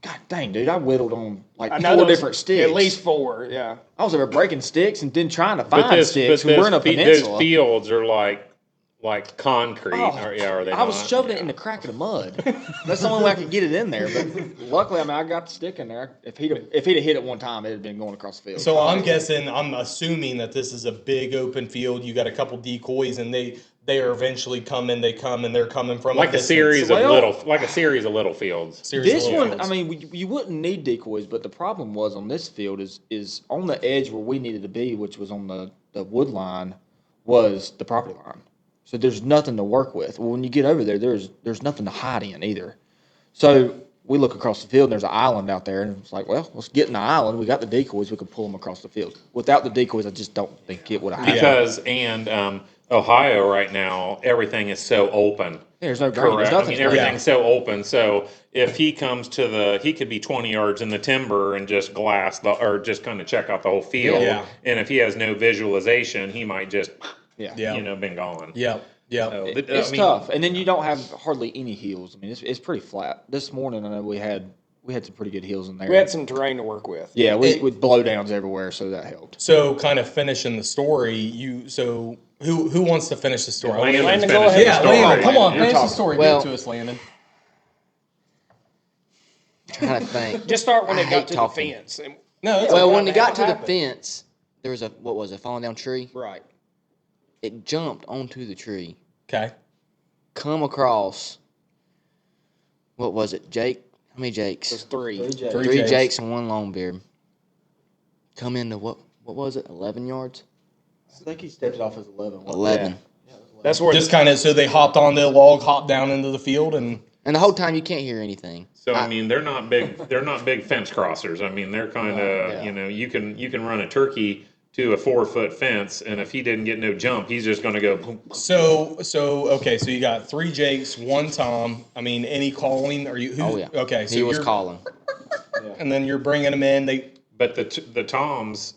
God dang, dude, I whittled on like 4 different sticks. At least 4, yeah. I was over breaking sticks and then trying to find sticks. We're in a peninsula. Those fields are like concrete. Are they I was shoving it in the crack of the mud. That's the only way I could get it in there. But luckily, I got the stick in there. If he'd have hit it one time, it had been going across the field. So I'm assuming that this is a big open field. You got a couple decoys, and they are eventually coming. They come and they're coming from like a series of little fields. This one, I mean, you wouldn't need decoys, but the problem was on this field is on the edge where we needed to be, which was on the wood line, was the property line. So there's nothing to work with. Well, when you get over there, there's nothing to hide in either. So we look across the field and there's an island out there, and it's like, well, let's get in the island. We got the decoys. We can pull them across the field. Without the decoys, I just don't think it would have happened. Because Ohio right now, everything is so open. There's no grain. There's Correct. I nothing. mean, everything's so open. So if he comes to he could be 20 yards in the timber and just or just kind of check out the whole field. Yeah. And if he has no visualization, he might just, Yeah. been gone. Yep. Yep. So, It's tough, and then you don't have hardly any hills. I mean, it's pretty flat. This morning, I know we had some pretty good hills in there. We had some terrain to work with. Yeah, with blowdowns everywhere, so that helped. So, kind of finishing the story, who wants to finish the story? Landon, go ahead. Yeah, the story. Landon, come on, You're finish the talking. story. Well- Give it to us, Landon. Trying to think. Just start when I they hate got to talking. the fence. And No, it's Well, okay. when they got to the Happened. fence, there was a falling down tree? right. It jumped onto the tree, okay. come across. What was it, Jake? How many Jakes? There's three. Three Jakes and one Longbeard. Come into what was it? 11 yards? I think he stepped it off as 11. 11. That's where Just kind of, so they hopped on the log, hopped down into the field, and And the whole time you can't hear anything. So I mean, they're not big fence crossers. I mean, they're kind of Yeah. you can run a turkey to a 4-foot fence, and if he didn't get no jump, he's just going to go. Boom. so okay. So you got 3 Jakes, 1 Tom. I mean, any calling? Are you? Oh, yeah. Okay, so He was you're- calling. and then you're bringing them in. But the Tom's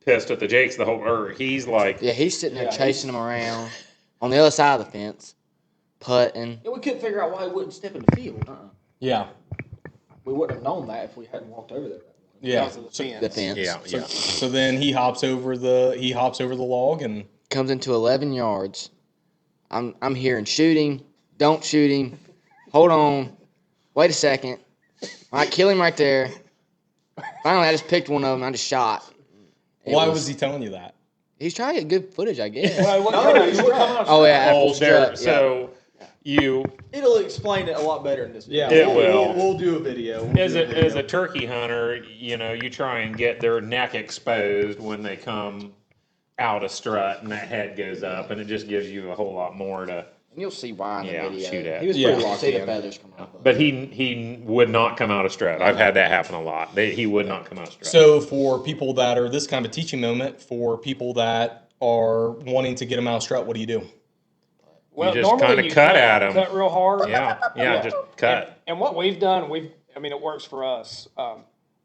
pissed at the Jakes or he's like, Yeah, he's sitting there Yeah, chasing them around on the other side of the fence, putting. Yeah, we couldn't figure out why he wouldn't step in the field. Yeah, We wouldn't have known that if we hadn't walked over there. yeah. because of the fence. The fence. yeah. So then he hops over the log and Comes into 11 yards. I'm hearing shooting. Don't shoot him. Hold on. Wait a second. All right, kill him right there. Finally, I just picked one of them. I just shot. why was he telling you that? He's trying to get good footage, I guess. Well, what color is Oh, yeah. Oh, Apple there. strut, yeah. So you It'll explain it a lot better in this video. It will. We'll do a video. as a turkey hunter, you try and get their neck exposed when they come out a strut and that head goes up, and it just gives you a whole lot more to. And you'll see why in the Yeah, video. shoot at. He was Yeah. pretty You'll locked see the in. feathers come out. But he would not come out a strut. I've had that happen a lot. He would not come out a strut. So for people that are this kind of a teaching moment, for people that are wanting to get them out of strut, what do you do? Well, just normally kinda cut at 'em. Cut real hard. yeah, just cut. And what we've done, I mean, it works for us.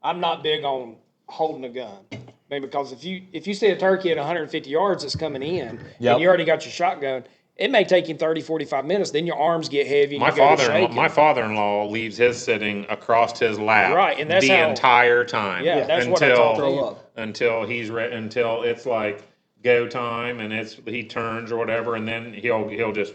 I'm not big on holding a gun. I mean, because if you see a turkey at 150 yards that's coming in, Yep. and you already got your shotgun, it may take you 30, 45 minutes. Then your arms get heavy. And My you go to my shaking. father-in-law leaves his sitting across his lap, Right, and that's the how- entire time. Yeah, that's what I until taught him. until until it's like go time and he turns or whatever, and then he'll just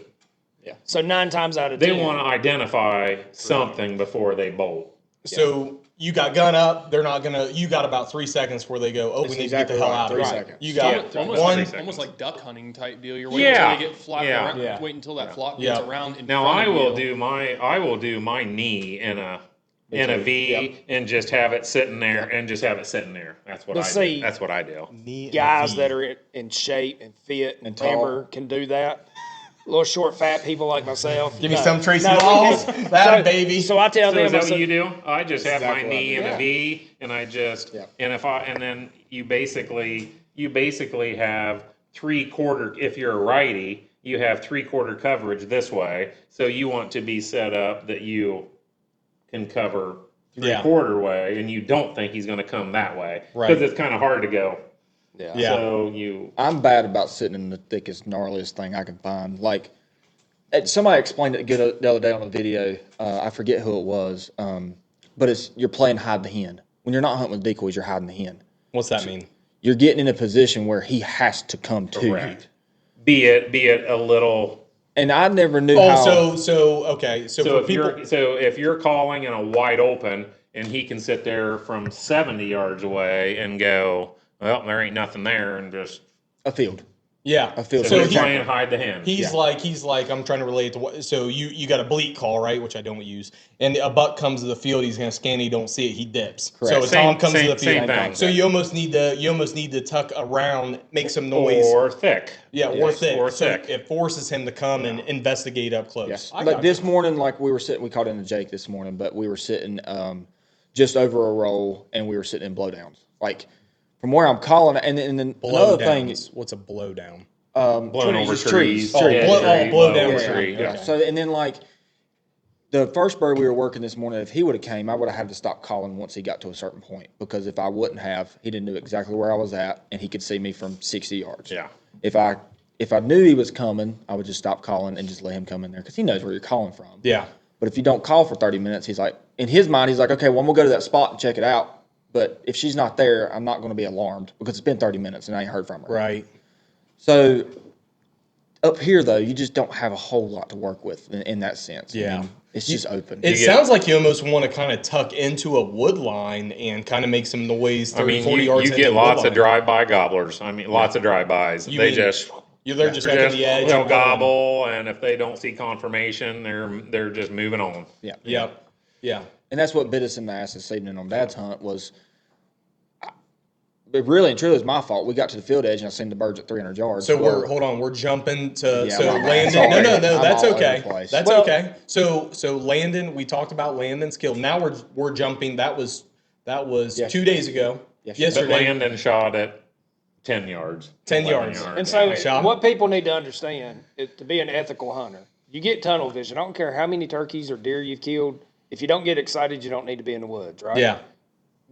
So 9 times out of they 10. want to identify something before they bolt. So you got gun up, they're not gonna. You got about 3 seconds before they go. Oh, we need exactly to get the hell right, out of 3 here. seconds. You got Yeah, Almost, one. like, almost like duck hunting type deal. You're waiting until they get flapped around. Yeah. Wait until that flock Yeah. gets around. In Now front I of will you. do my knee in a V and just have it sitting there That's what But I see- do. That's what I do. Guys that are in shape and fit and tall. remember can do that. Little short, fat people like myself. Give me no. some Tracy No, we Laws. can't. That So- baby. So I tell So them, is I that what said, you do? I just have my exactly what I knee do. in a Yeah. V, and I just and then you basically have 3/4. If you're a righty, you have 3/4 coverage this way. So you want to be set up that you can cover Yeah. 3/4 way, and you don't think he's going to come that way Right. because it's kind of hard to go. yeah. Yeah. So you I'm bad about sitting in the thickest, gnarliest thing I can find. Like, somebody explained it good the other day on a video. I forget who it was, but you're playing hide the hen. When you're not hunting with decoys, you're hiding the hen. What's that mean? You're getting in a position where he has to come to you. correct. Be it a little. And I never knew Oh, how. Okay. So So for if people, if you're calling in a wide open and he can sit there from 70 yards away and go, well, there ain't nothing there, and just A field. Yeah. A field So surgeon. he's playing hide the hen. He's like, I'm trying to relate to what. So you got a bleat call, right? Which I don't use. And a buck comes to the field. He's gonna scan. You don't see it. He dips. Correct. So a tom comes to the field. Same thing. So you almost need to tuck around, make some noise. Or thick. Yeah, or thick. Or So thick. it forces him to come and investigate up close. Yeah. Like this morning, like we were sitting, we called in a Jake this morning, but we were sitting just over a roll, and we were sitting in blowdowns. Like from where I'm calling, and then another thing, What's a blowdown? Blowing over trees. Oh, blow down over tree. tree. Okay. Yeah. So and then like the first bird we were working this morning, if he would have came, I would have had to stop calling once he got to a certain point, because if I wouldn't have, he didn't know exactly where I was at, and he could see me from 60 yards. Yeah. If I knew he was coming, I would just stop calling and just let him come in there, because he knows where you're calling from. Yeah. But if you don't call for 30 minutes, he's like, in his mind, he's like, okay, well, I'm gonna go to that spot and check it out. But if she's not there, I'm not going to be alarmed, because it's been 30 minutes and I ain't heard from her. Right. So up here, though, you just don't have a whole lot to work with in that sense. Yeah. I mean, it's just open. It sounds like you almost want to kind of tuck into a wood line and kind of make some noise 30, 40 yards you into get the wood lots of line. drive-by gobblers. I mean, lots of drive-bys. You They mean just they're just checking the edge. they'll and going. gobble, and if they don't see confirmation, they're just moving on. Yeah. Yep. Yeah. And that's what bit us in the ass this evening on Dad's hunt was, it really and truly was my fault. We got to the field edge and I seen the birds at 300 yards. So we're jumping to Yeah, so my bad. Landon. Sorry. No, I'm that's all over okay. the place. That's Well- okay. So Landon, we talked about Landon's kill. Now we're jumping. That was 2 days ago. Yes. But Yesterday. Landon shot at 10 yards. 10 11 yards. And so, Shot. what people need to understand is, to be an ethical hunter, you get tunnel vision. I don't care how many turkeys or deer you've killed. If you don't get excited, you don't need to be in the woods, right? Yeah.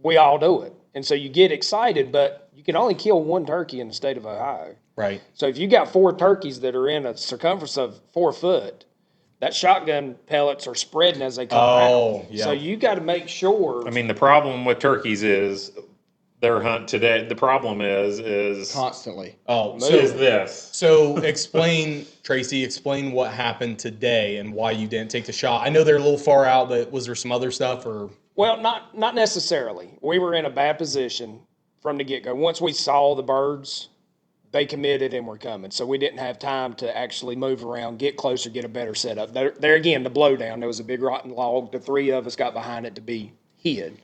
We all do it. And so you get excited, but you can only kill one turkey in the state of Ohio. Right. So if you got 4 turkeys that are in a circumference of 4 foot, that shotgun pellets are spreading as they come out. Yeah. So you got to make sure. I mean, the problem with turkeys is their hunt today. The problem is constantly. Oh, is this. So Tracy, explain what happened today and why you didn't take the shot. I know they're a little far out, but was there some other stuff or? Well, not necessarily. We were in a bad position from the get-go. Once we saw the birds, they committed and were coming. So we didn't have time to actually move around, get closer, get a better setup. There again, the blowdown, there was a big rotten log. The 3 of us got behind it to be hid.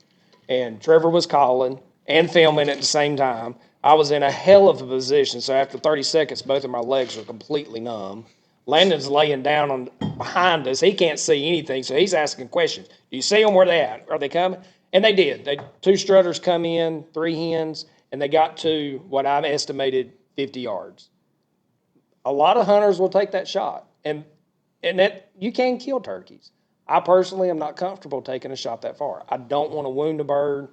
And Trevor was calling and filming at the same time. I was in a hell of a position. So after 30 seconds, both of my legs were completely numb. Landon's laying down behind us. He can't see anything, so he's asking questions. Do you see them? Where they at? Are they coming? And they did. 2 strutters come in, 3 hens, and they got to what I've estimated 50 yards. A lot of hunters will take that shot, and that you can kill turkeys. I personally am not comfortable taking a shot that far. I don't want to wound a bird,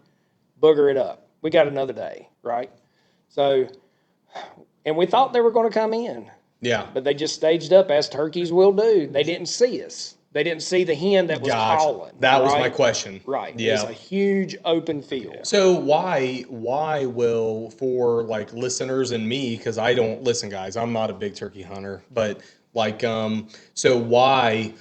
booger it up. We got another day, right? So, and we thought they were going to come in. Yeah. But they just staged up, as turkeys will do. They didn't see us. They didn't see the hen that was calling. That was right? my question. Right. Yeah. It's a huge open field. So why will, for like listeners and me, because I don't listen, guys, I'm not a big turkey hunter, but like so why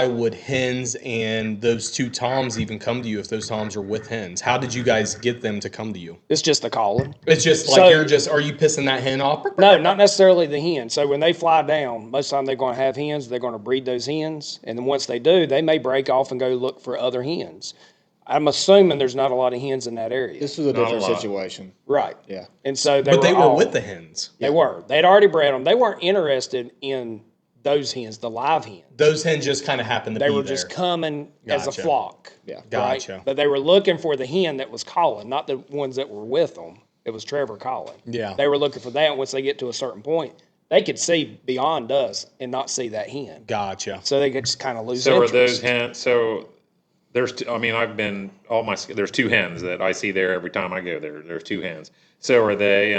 would hens and those 2 toms even come to you if those toms are with hens? How did you guys get them to come to you? It's just the calling. It's just like So- are you pissing that hen off? No, not necessarily the hen. So when they fly down, most of the time they're going to have hens. They're going to breed those hens. And then once they do, they may break off and go look for other hens. I'm assuming there's not a lot of hens in that area. This was a Not a different lot. situation. Right. Yeah. And so But they were all- with the hens. They were. They'd already bred them. They weren't interested in those hens, the live hens. Those hens just kind of happened to They be were there. just coming as a Gotcha. flock. Yeah. Gotcha. Right? But they were looking for the hen that was calling, not the ones that were with them. It was Trevor calling. Yeah. They were looking for that. Once they get to a certain point, they could see beyond us and not see that hen. Gotcha. So they could just kind of lose So are interest. those hens? So there's, I've been there's 2 hens that I see there every time I go there. There's 2 hens. So are they?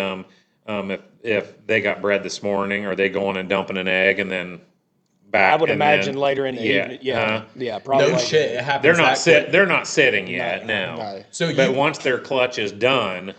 If they got bred this morning, are they going and dumping an egg and then back? I would and imagine then- later in the yeah, evening. Yeah. Yeah, probably. No later. shit. It happens. They're not that quick. They're not sitting yet. No. No. So But you once their clutch is done,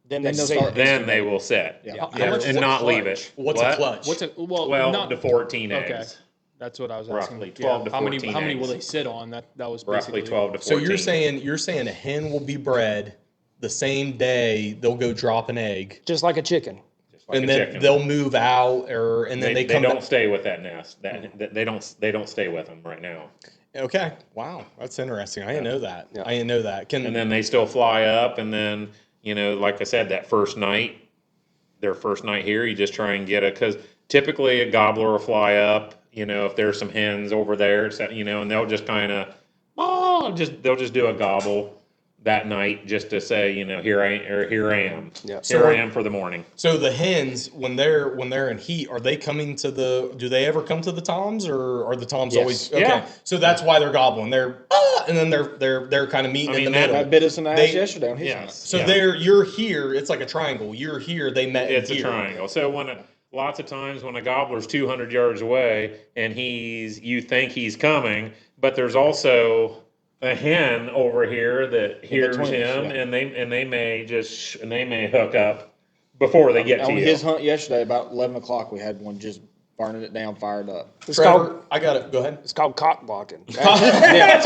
Then they they'll see start- it. then they will sit. Yeah. How much And is not a leave clutch? it. what's What? a clutch? What's it? Well, Well, not, to 14 okay. eggs. That's what I was Roughly asking. 12 to how many 14 will they eggs. sit on? That was Roughly basically 12 to So 14. you're saying a hen will be bred the same day they'll go drop an egg. Just like a chicken. Like and a then chicken. they'll move out, and then they come don't back. stay with that nest. They don't stay with them right now. Okay, wow, that's interesting. I didn't know that. I didn't know that. And then they still fly up, and then like I said, that first night, their first night here, you just try and get it because typically a gobbler will fly up. If there's some hens over there, and they'll just kind of they'll just do a gobble that night just to say, here I am. Yeah. Here I am for the morning. So the hens, when they're in heat, are they coming to do they ever come to the toms, or are the toms always okay? Yeah. So that's why they're gobbling. They're and then they're kind of meeting in the middle. That bit us in the ass They- yesterday on his Yes. hunt. So Yeah. you're here. It's like a triangle. You're here. They met. It's a here. triangle. So lots of times when a gobbler's 200 yards away and you think he's coming, but there's also a hen over here that hears between us, him, yeah. and they may hook up before they get to On you. his hunt yesterday, about 11 o'clock, we had one just burning it down, fired up. It's Trevor, called, I got it. Go ahead. it's called cock blocking. Yeah.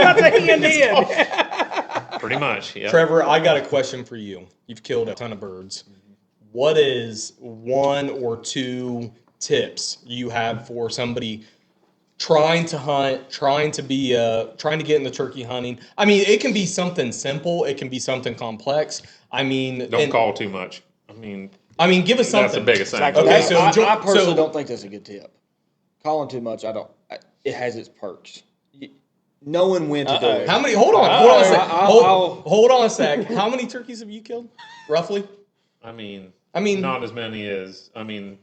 Pretty much. Yeah. Trevor, I got a question for you. You've killed a ton of birds. What is one or two tips you have for somebody trying to hunt, trying to get into turkey hunting? I mean, it can be something simple. It can be something complex. I mean, Don't call too much. I mean, give us something. That's the biggest thing. Exactly. Okay, so I personally so- don't think that's a good tip. Calling too much, it has its perks. Knowing when to do it. How many? Hold on a sec. I'll- Hold on a sec. How many turkeys have you killed, roughly? I mean, not as many as I'm trying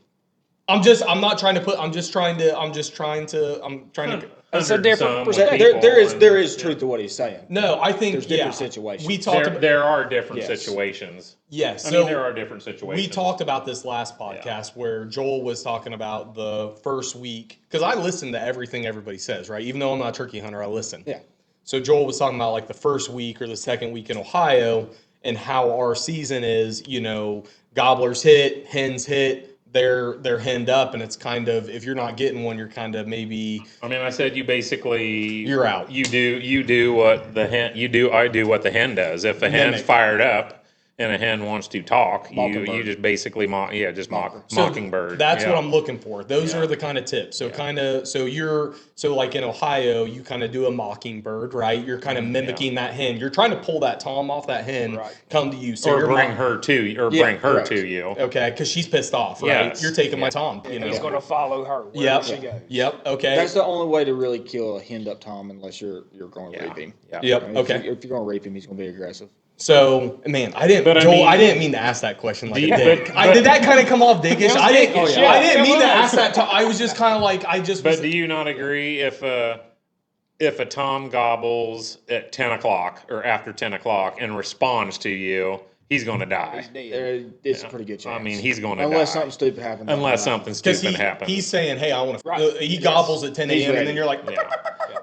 to. It's a different some perspective. people There is and- truth to what he's saying. No, I think There's different situations. We talked There, about there are different Yes. situations. yes. I So mean, there are different situations. we talked about this last podcast where Joel was talking about the first week because I listen to everything everybody says, right? Even though I'm not a turkey hunter, I listen. Yeah. So Joel was talking about like the first week or the second week in Ohio and how our season is. Gobblers hit, hens hit. They're henned up, and it's kind of if you're not getting one, you're kind of maybe I mean, I said you basically You're out. You do what the hen I do what the hen does. If a hen's Mimic. fired up and a hen wants to talk, you Mockingbird. just basically So mockingbird. That's Yeah. what I'm looking for. Those Yeah. are the kind of tips. So like in Ohio, you kind of do a mockingbird, right? You're kind of mimicking that hen. You're trying to pull that tom off that hen, Right. come to you. So Or you're bring mock- her to you, or Yeah, bring her correct. to you. Okay, because she's pissed off, right? Yes. You're taking my tom. He's going to follow her wherever she goes. Yep. Okay. That's the only way to really kill a henned up tom unless you're going to reap him. Yeah. Yep. I mean, Okay. If you're going to reap him, he's going to be aggressive. So, man, I didn't, But I Joel. mean- I didn't mean to ask that question like Do a you- dick. but- Did that kind of come off dickish? I didn't. dickish, yeah. I didn't mean to Come on. ask that. I was just kind of like I just. But Was, do you not agree if a tom gobbles at 10 o'clock or after 10 o'clock and responds to you, he's going to die? It's a pretty good chance. I mean, he's going to unless die. something stupid happens. Unless something because stupid happens. he's saying, "Hey, I want to." Right. He gobbles at 10 He's a.m. and ready. then you're like, Yeah.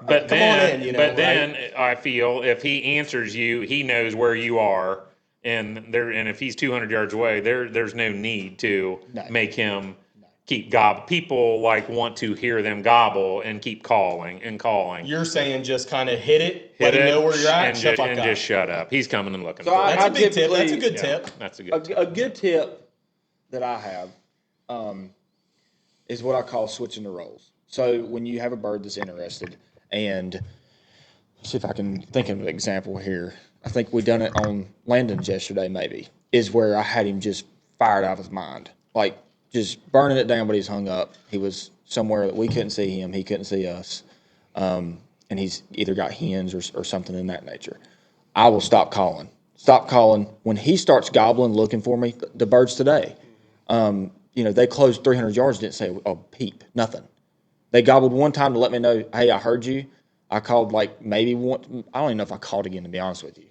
But Come then, on in, then I feel if he answers you, he knows where you are, and if he's 200 yards away, there's no need to make him keep gobble. People want to hear them gobble and keep calling and calling. You're saying just kind of hit it, Hit let him it know where you're at, and, shut just, the fuck up. just shut up. He's coming and looking So for I- you. That's a big tip. That's a typically- good tip. That's a good. A good tip that I have is what I call switching the roles. So when you have a bird that's interested, and see if I can think of an example here. I think we done it on Landon's yesterday, maybe, is where I had him just fired out of his mind. Like just burning it down, but he's hung up. He was somewhere that we couldn't see him. He couldn't see us. And he's either got hens or something in that nature. I will stop calling. Stop calling. When he starts gobbling, looking for me, the birds today, they closed 300 yards, didn't say a peep, nothing. They gobbled one time to let me know, hey, I heard you. I called maybe one. I don't even know if I called again, to be honest with you.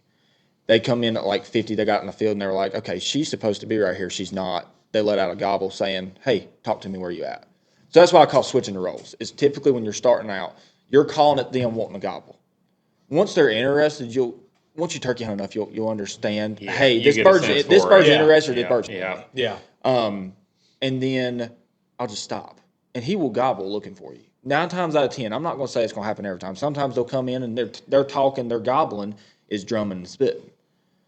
They come in at 50. They got in the field and they were like, okay, she's supposed to be right here. She's not. They let out a gobble saying, hey, talk to me, where you at? So that's what I call switching the roles. It's typically when you're starting out, you're calling at them wanting to gobble. Once they're interested, once you turkey hunt enough, you'll understand. Yeah, Hey, you this get a bird's sense this for bird's it. interested. Yeah, This bird's yeah. Yeah. and then I'll just stop, and he will gobble looking for you. 9 times out of 10, I'm not going to say it's going to happen every time. Sometimes they'll come in and they're talking, they're gobbling is drumming and spitting.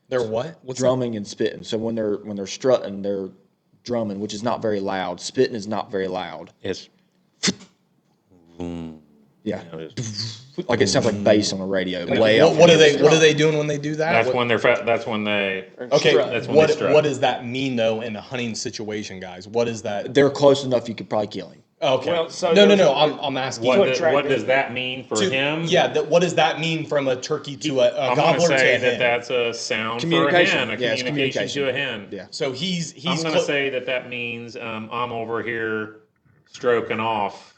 They're what? What's Drumming and spitting. So when they're strutting, they're drumming, which is not very loud. Spitting is not very loud. It's Yeah. Like it sounds like bass on the radio. What are they doing when they do that? that's What- when they're that's when they Okay, That's when they strut. what does that mean though in a hunting situation, guys? What is that? They're close enough you could probably kill him. Okay. Well, so no. there's a- I'm asking. what, attract what him. does that mean for him? Yeah. What does that mean from a turkey to a I'm going to gobbler to say a that hen? that's a sound for a Communication. hen, a Yeah, it's communication to a communication. hen. Yeah. So he's I'm going to say that means I'm over here stroking off.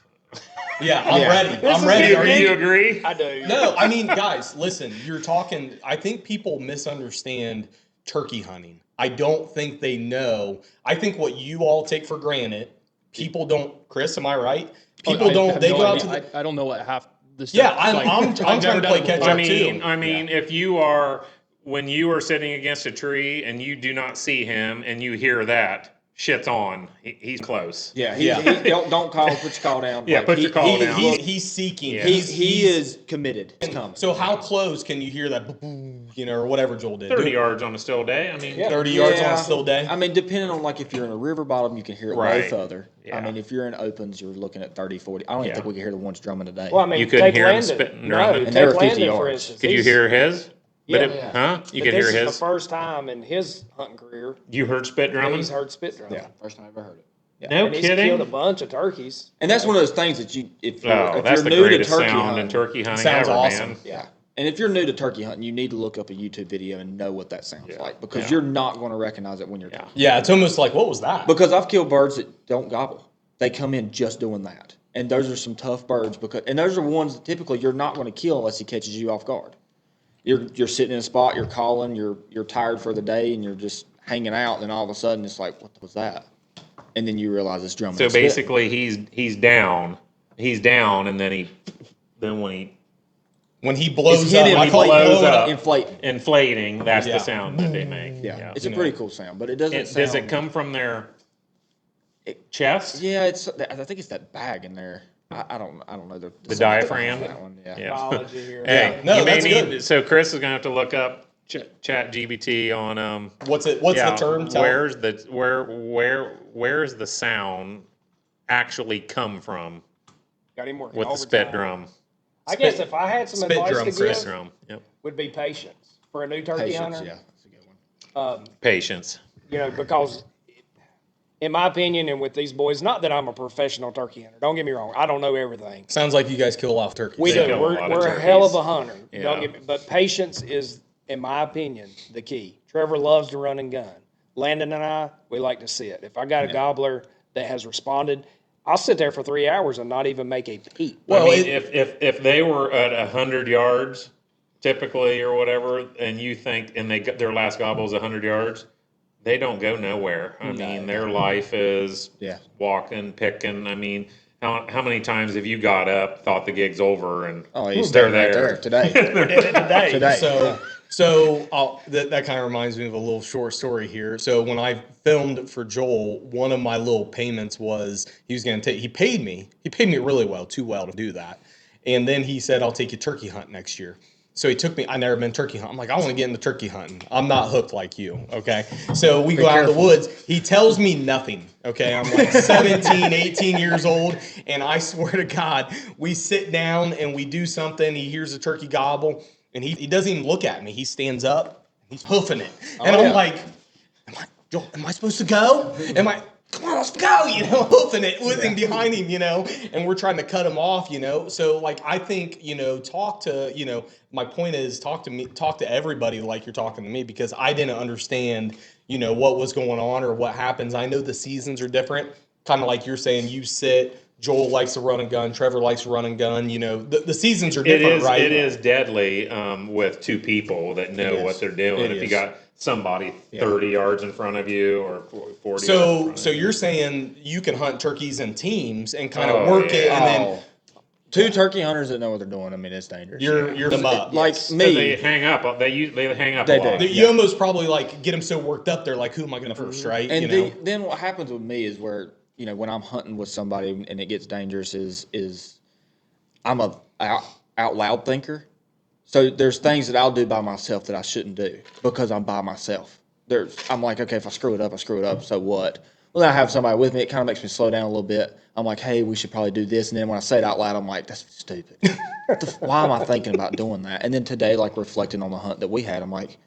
yeah. I'm Yeah. ready. This I'm is ready. good. Are Do you? you agree? I do. No. I mean, guys, listen. You're talking. I think people misunderstand turkey hunting. I don't think they know. I think what you all take for granted, people don't. Chris, am I right? People I don't. have They no go out idea. to the. I don't know what half the Yeah, stuff- I'm like, I'm I've trying never to done play it catch before. up too. I mean, when you are sitting against a tree and you do not see him and you hear that, shit's on. He's close. Yeah. Yeah. He don't call. Put your call down. Yeah, put your call down. He's seeking. Yeah. He is committed. It's coming. So how close can you hear that? You know, or whatever Joel did. 30 yards on a still day. I mean, 30 yards on a still day. I mean, depending on like if you're in a river bottom, you can hear it way Right. further. Yeah. I mean, if you're in opens, you're looking at 30, 40. I don't even Yeah. think we can hear the ones drumming today. Well, I mean, You couldn't take hear him Landon. spitting No, drumming. take And they were 50 Landon, for yards. instance. could you He's- hear his? Yeah. You But could hear this is his. the first time in his hunting career You heard spit that drumming? he's heard spit drum. Yeah. First time I ever heard it. No And he's killed a kidding. bunch of turkeys. And that's one of those things that you, if you're, Oh, if that's you're the new to greatest turkey sound hunting, in turkey hunting Sounds ever, awesome. man. yeah. And if you're new to turkey hunting, you need to look up a YouTube video and know what that sounds Yeah. like because Yeah. you're not going to recognize it when you're Yeah. talking. Yeah, it's almost like, what was that? Because I've killed birds that don't gobble. They come in just doing that. And those are some tough birds and those are ones that typically you're not going to kill unless he catches you off guard. You're sitting in a spot, you're calling, you're tired for the day, and you're just hanging out. And then all of a sudden, it's like, what was that? And then you realize it's drumming. So and spitting. basically, he's down, and then When he blows It's up, hitting, I he call it blows blowing up. inflating. inflating, that's Yeah. the sound that they make. Yeah, it's You a know. pretty cool sound, but it doesn't. Does it sound- come from their chest? Yeah, I think it's that bag in there. I don't know the diaphragm? That one, yeah. Yeah. Biology here. Hey, No, you may that's need. good. So Chris is gonna have to look up Chat GBT on What's the term? Tell where's the sound actually come from Got him working with the overtime. spit drum? I guess if I had some spit advice drum, to Chris. give, Drum. Yep. would be patience for a new turkey Patience, hunter. yeah, that's a good one. Patience. You know, because in my opinion, and with these boys, not that I'm a professional turkey hunter. Don't get me wrong. I don't know everything. Sounds like you guys kill a lot of turkeys. We They do. kill a lot of We're a hell of turkeys. a hunter. Yeah. Don't get me, but patience is, in my opinion, the key. Trevor loves to run and gun. Landon and I, we like to sit. If I got a gobbler that has responded, I'll sit there for 3 hours and not even make a peep. Well, I mean, if they were at 100 yards, typically or whatever, and you think and they got their last gobble is 100 yards, they don't go nowhere. I mean, their life is Yeah. walking, picking. I mean, how many times have you got up, thought the gig's over, and Oh, he's they're there right there. there today. Today. Today. So that kind of reminds me of a little short story here. So when I filmed for Joel, one of my little payments was he paid me really well, too well to do that. And then he said, I'll take you turkey hunt next year. So he took me, I never been turkey hunting. I'm like, I want to get into turkey hunting. I'm not hooked like you. Okay. So we go out in the woods. He tells me nothing. Okay. I'm like 17, 18 years old. And I swear to God, we sit down and we do something. He hears a turkey gobble and he doesn't even look at me. He stands up, he's hoofing it. And I'm like, Joel, am I supposed to go? Come on, let's go, hoofing it with him behind him, and we're trying to cut him off, So like, I think, my point is talk to everybody like you're talking to me because I didn't understand, what was going on or what happens. I know the seasons are different, kind of like you're saying, you sit, Joel likes to run and gun, Trevor likes to run and gun, the seasons are different, right? It is deadly with two people that know what they're doing. If you got somebody 30 yards in front of you or 40 yards in front of So you. you're saying you can hunt turkeys in teams and kind of work it, and then Two turkey hunters that know what they're doing. I mean, it's dangerous. you're them up. Like So they me. hang up. They hang up They a lot. do. You almost probably like get them so worked up. They're like, who am I going to first, right? And then what happens with me is where when I'm hunting with somebody and it gets dangerous is I'm a out loud thinker. So there's things that I'll do by myself that I shouldn't do because I'm by myself. I'm like, okay, if I screw it up, I screw it up. So what? Well, then I have somebody with me. It kind of makes me slow down a little bit. I'm like, hey, we should probably do this. And then when I say it out loud, I'm like, that's stupid. Why am I thinking about doing that? And then today, like reflecting on the hunt that we had, I'm like,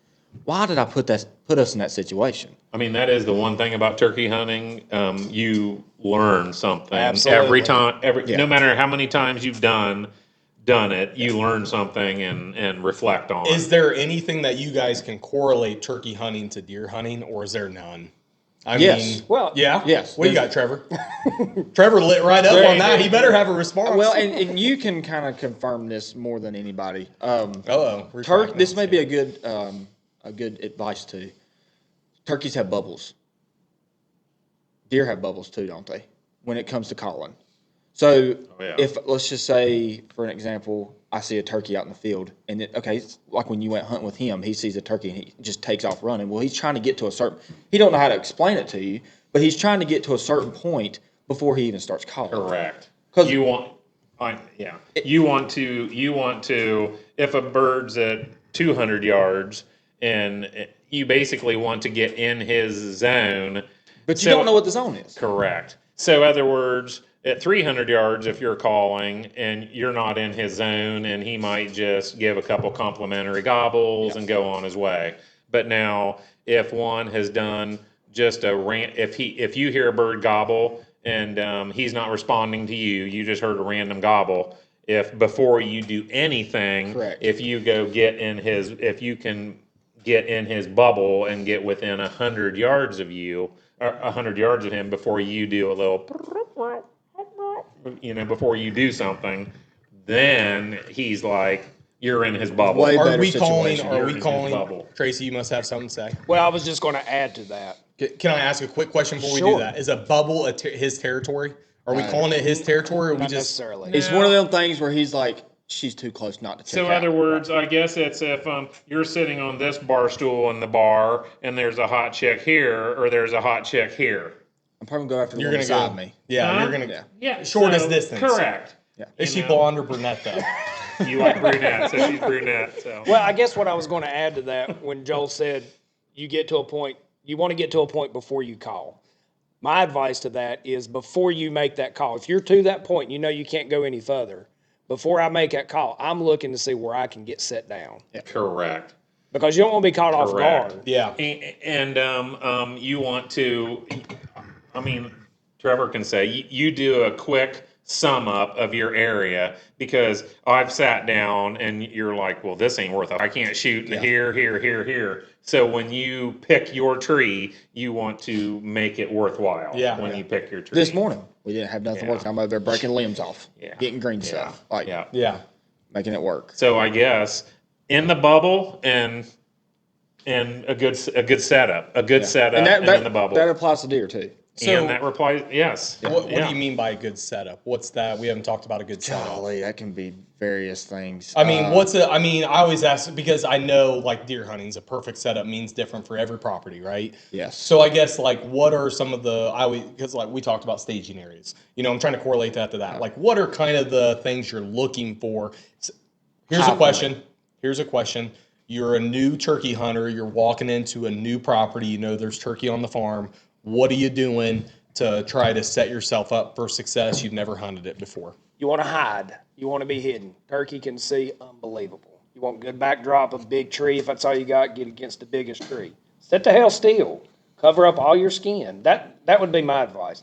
why did I put us in that situation? I mean, that is the one thing about turkey hunting. You learn something Absolutely. every time. Yeah. No matter how many times you've done it, you learn something and reflect on. Is there anything that you guys can correlate turkey hunting to deer hunting, or is there none? I Yes. mean, Well, yeah. yes. What do you got, Trevor? Trevor lit right up on that. He better have a response. Well, and you can kind of confirm this more than anybody. Uh-oh. This may be a good advice too. Turkeys have bubbles. Deer have bubbles too, don't they? When it comes to calling. So yeah. if, let's just say, for an example, I see a turkey out in the field, and it's like when you went hunting with him, he sees a turkey and he just takes off running. Well, he's trying to get to a certain, he don't know how to explain it to you, but he's trying to get to a certain point before he even starts calling. Correct. 'Cause- You want to, if a bird's at 200 yards, and you basically want to get in his zone. But you don't know what the zone is. Correct. So, other words, at 300 yards, if you're calling and you're not in his zone, and he might just give a couple complimentary gobbles and go on his way. But now, if one has done just if you hear a bird gobble and he's not responding to you, you just heard a random gobble. If before you do anything, Correct. if you if you can get in his bubble and get within 100 yards of you, or 100 yards of him before you do a little, before you do something, then he's like, you're in his bubble. Way Are better we calling? situation. Are You're we in his calling? bubble. Tracy, you must have something to say. Well, I was just going to add to that. Can I ask a quick question before we Sure. do that? Is a bubble his territory? Are we calling it his territory, or we Not just? necessarily. It's one of them things where he's like, she's too close not to check So, out. other words, I guess it's if you're sitting on this bar stool in the bar and there's a hot chick here or there's a hot chick here. I'm probably going to go after the You're one gonna beside go. me. Yeah, Huh? you're gonna. Yeah. Yeah. Shortest distance. Correct. Is You she know. blonde or brunette though? You like brunette, so she's brunette. So. Well, I guess what I was going to add to that when Joel said you want to get to a point before you call. My advice to that is before you make that call, if you're to that point, you know you can't go any further. Before I make that call, I'm looking to see where I can get set down. Correct. Because you don't want to be caught off Correct. guard. Yeah. And you want to, I mean, Trevor can say, you do a quick sum up of your area, because I've sat down and you're like, well, this ain't worth it. I can't shoot here. So when you pick your tree, you want to make it worthwhile. Yeah. When you pick your tree. This morning, we didn't have nothing Yeah. working. I'm over there breaking limbs off, Yeah. getting green stuff, like Yeah. making it work. So I guess in the bubble and a good setup, and in the bubble. That applies to deer too. So and that replies, yes. what Yeah. do you mean by a good setup? What's that? We haven't talked about a good setup. Golly, that can be various things. I mean, I always ask because I know like deer hunting's a perfect setup means different for every property, right? Yes. So I guess like what are some of because like we talked about staging areas. I'm trying to correlate that to that. Like what are kind of the things you're looking for? Here's a question. You're a new turkey hunter. You're walking into a new property. There's turkey on the farm. What are you doing to try to set yourself up for success? You've never hunted it before. You want to hide. You want to be hidden. Turkey can see unbelievable. You want good backdrop, a big tree. If that's all you got, get against the biggest tree. Sit the hell still. Cover up all your skin. That would be my advice.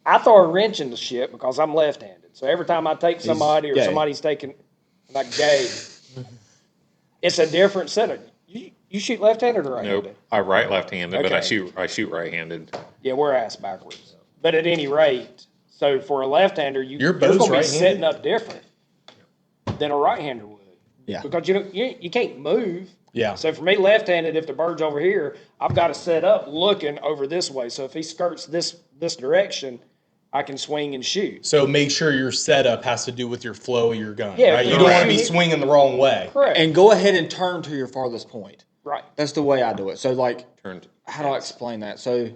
I throw a wrench in the shit because I'm left-handed. So every time I take somebody or gay. somebody's taking, not gay, it's a different setup. You shoot left-handed or right-handed? Nope. I left-handed, but I Okay. shoot right-handed. Yeah, we're ass backwards. But at any rate, so for a left-hander, Your you're bow's going to be right-handed? setting up different than a right-hander would. Yeah. Because you can't move. Yeah. So for me, left-handed, if the bird's over here, I've got to set up looking over this way. So if he skirts this direction, I can swing and shoot. So make sure your setup has to do with your flow of your gun, Yeah, right? You if don't you're want to be shooting- swinging the wrong way. Correct. And go ahead and turn to your farthest point. Right. That's the way I do it. So like, Turned. how do I explain that? So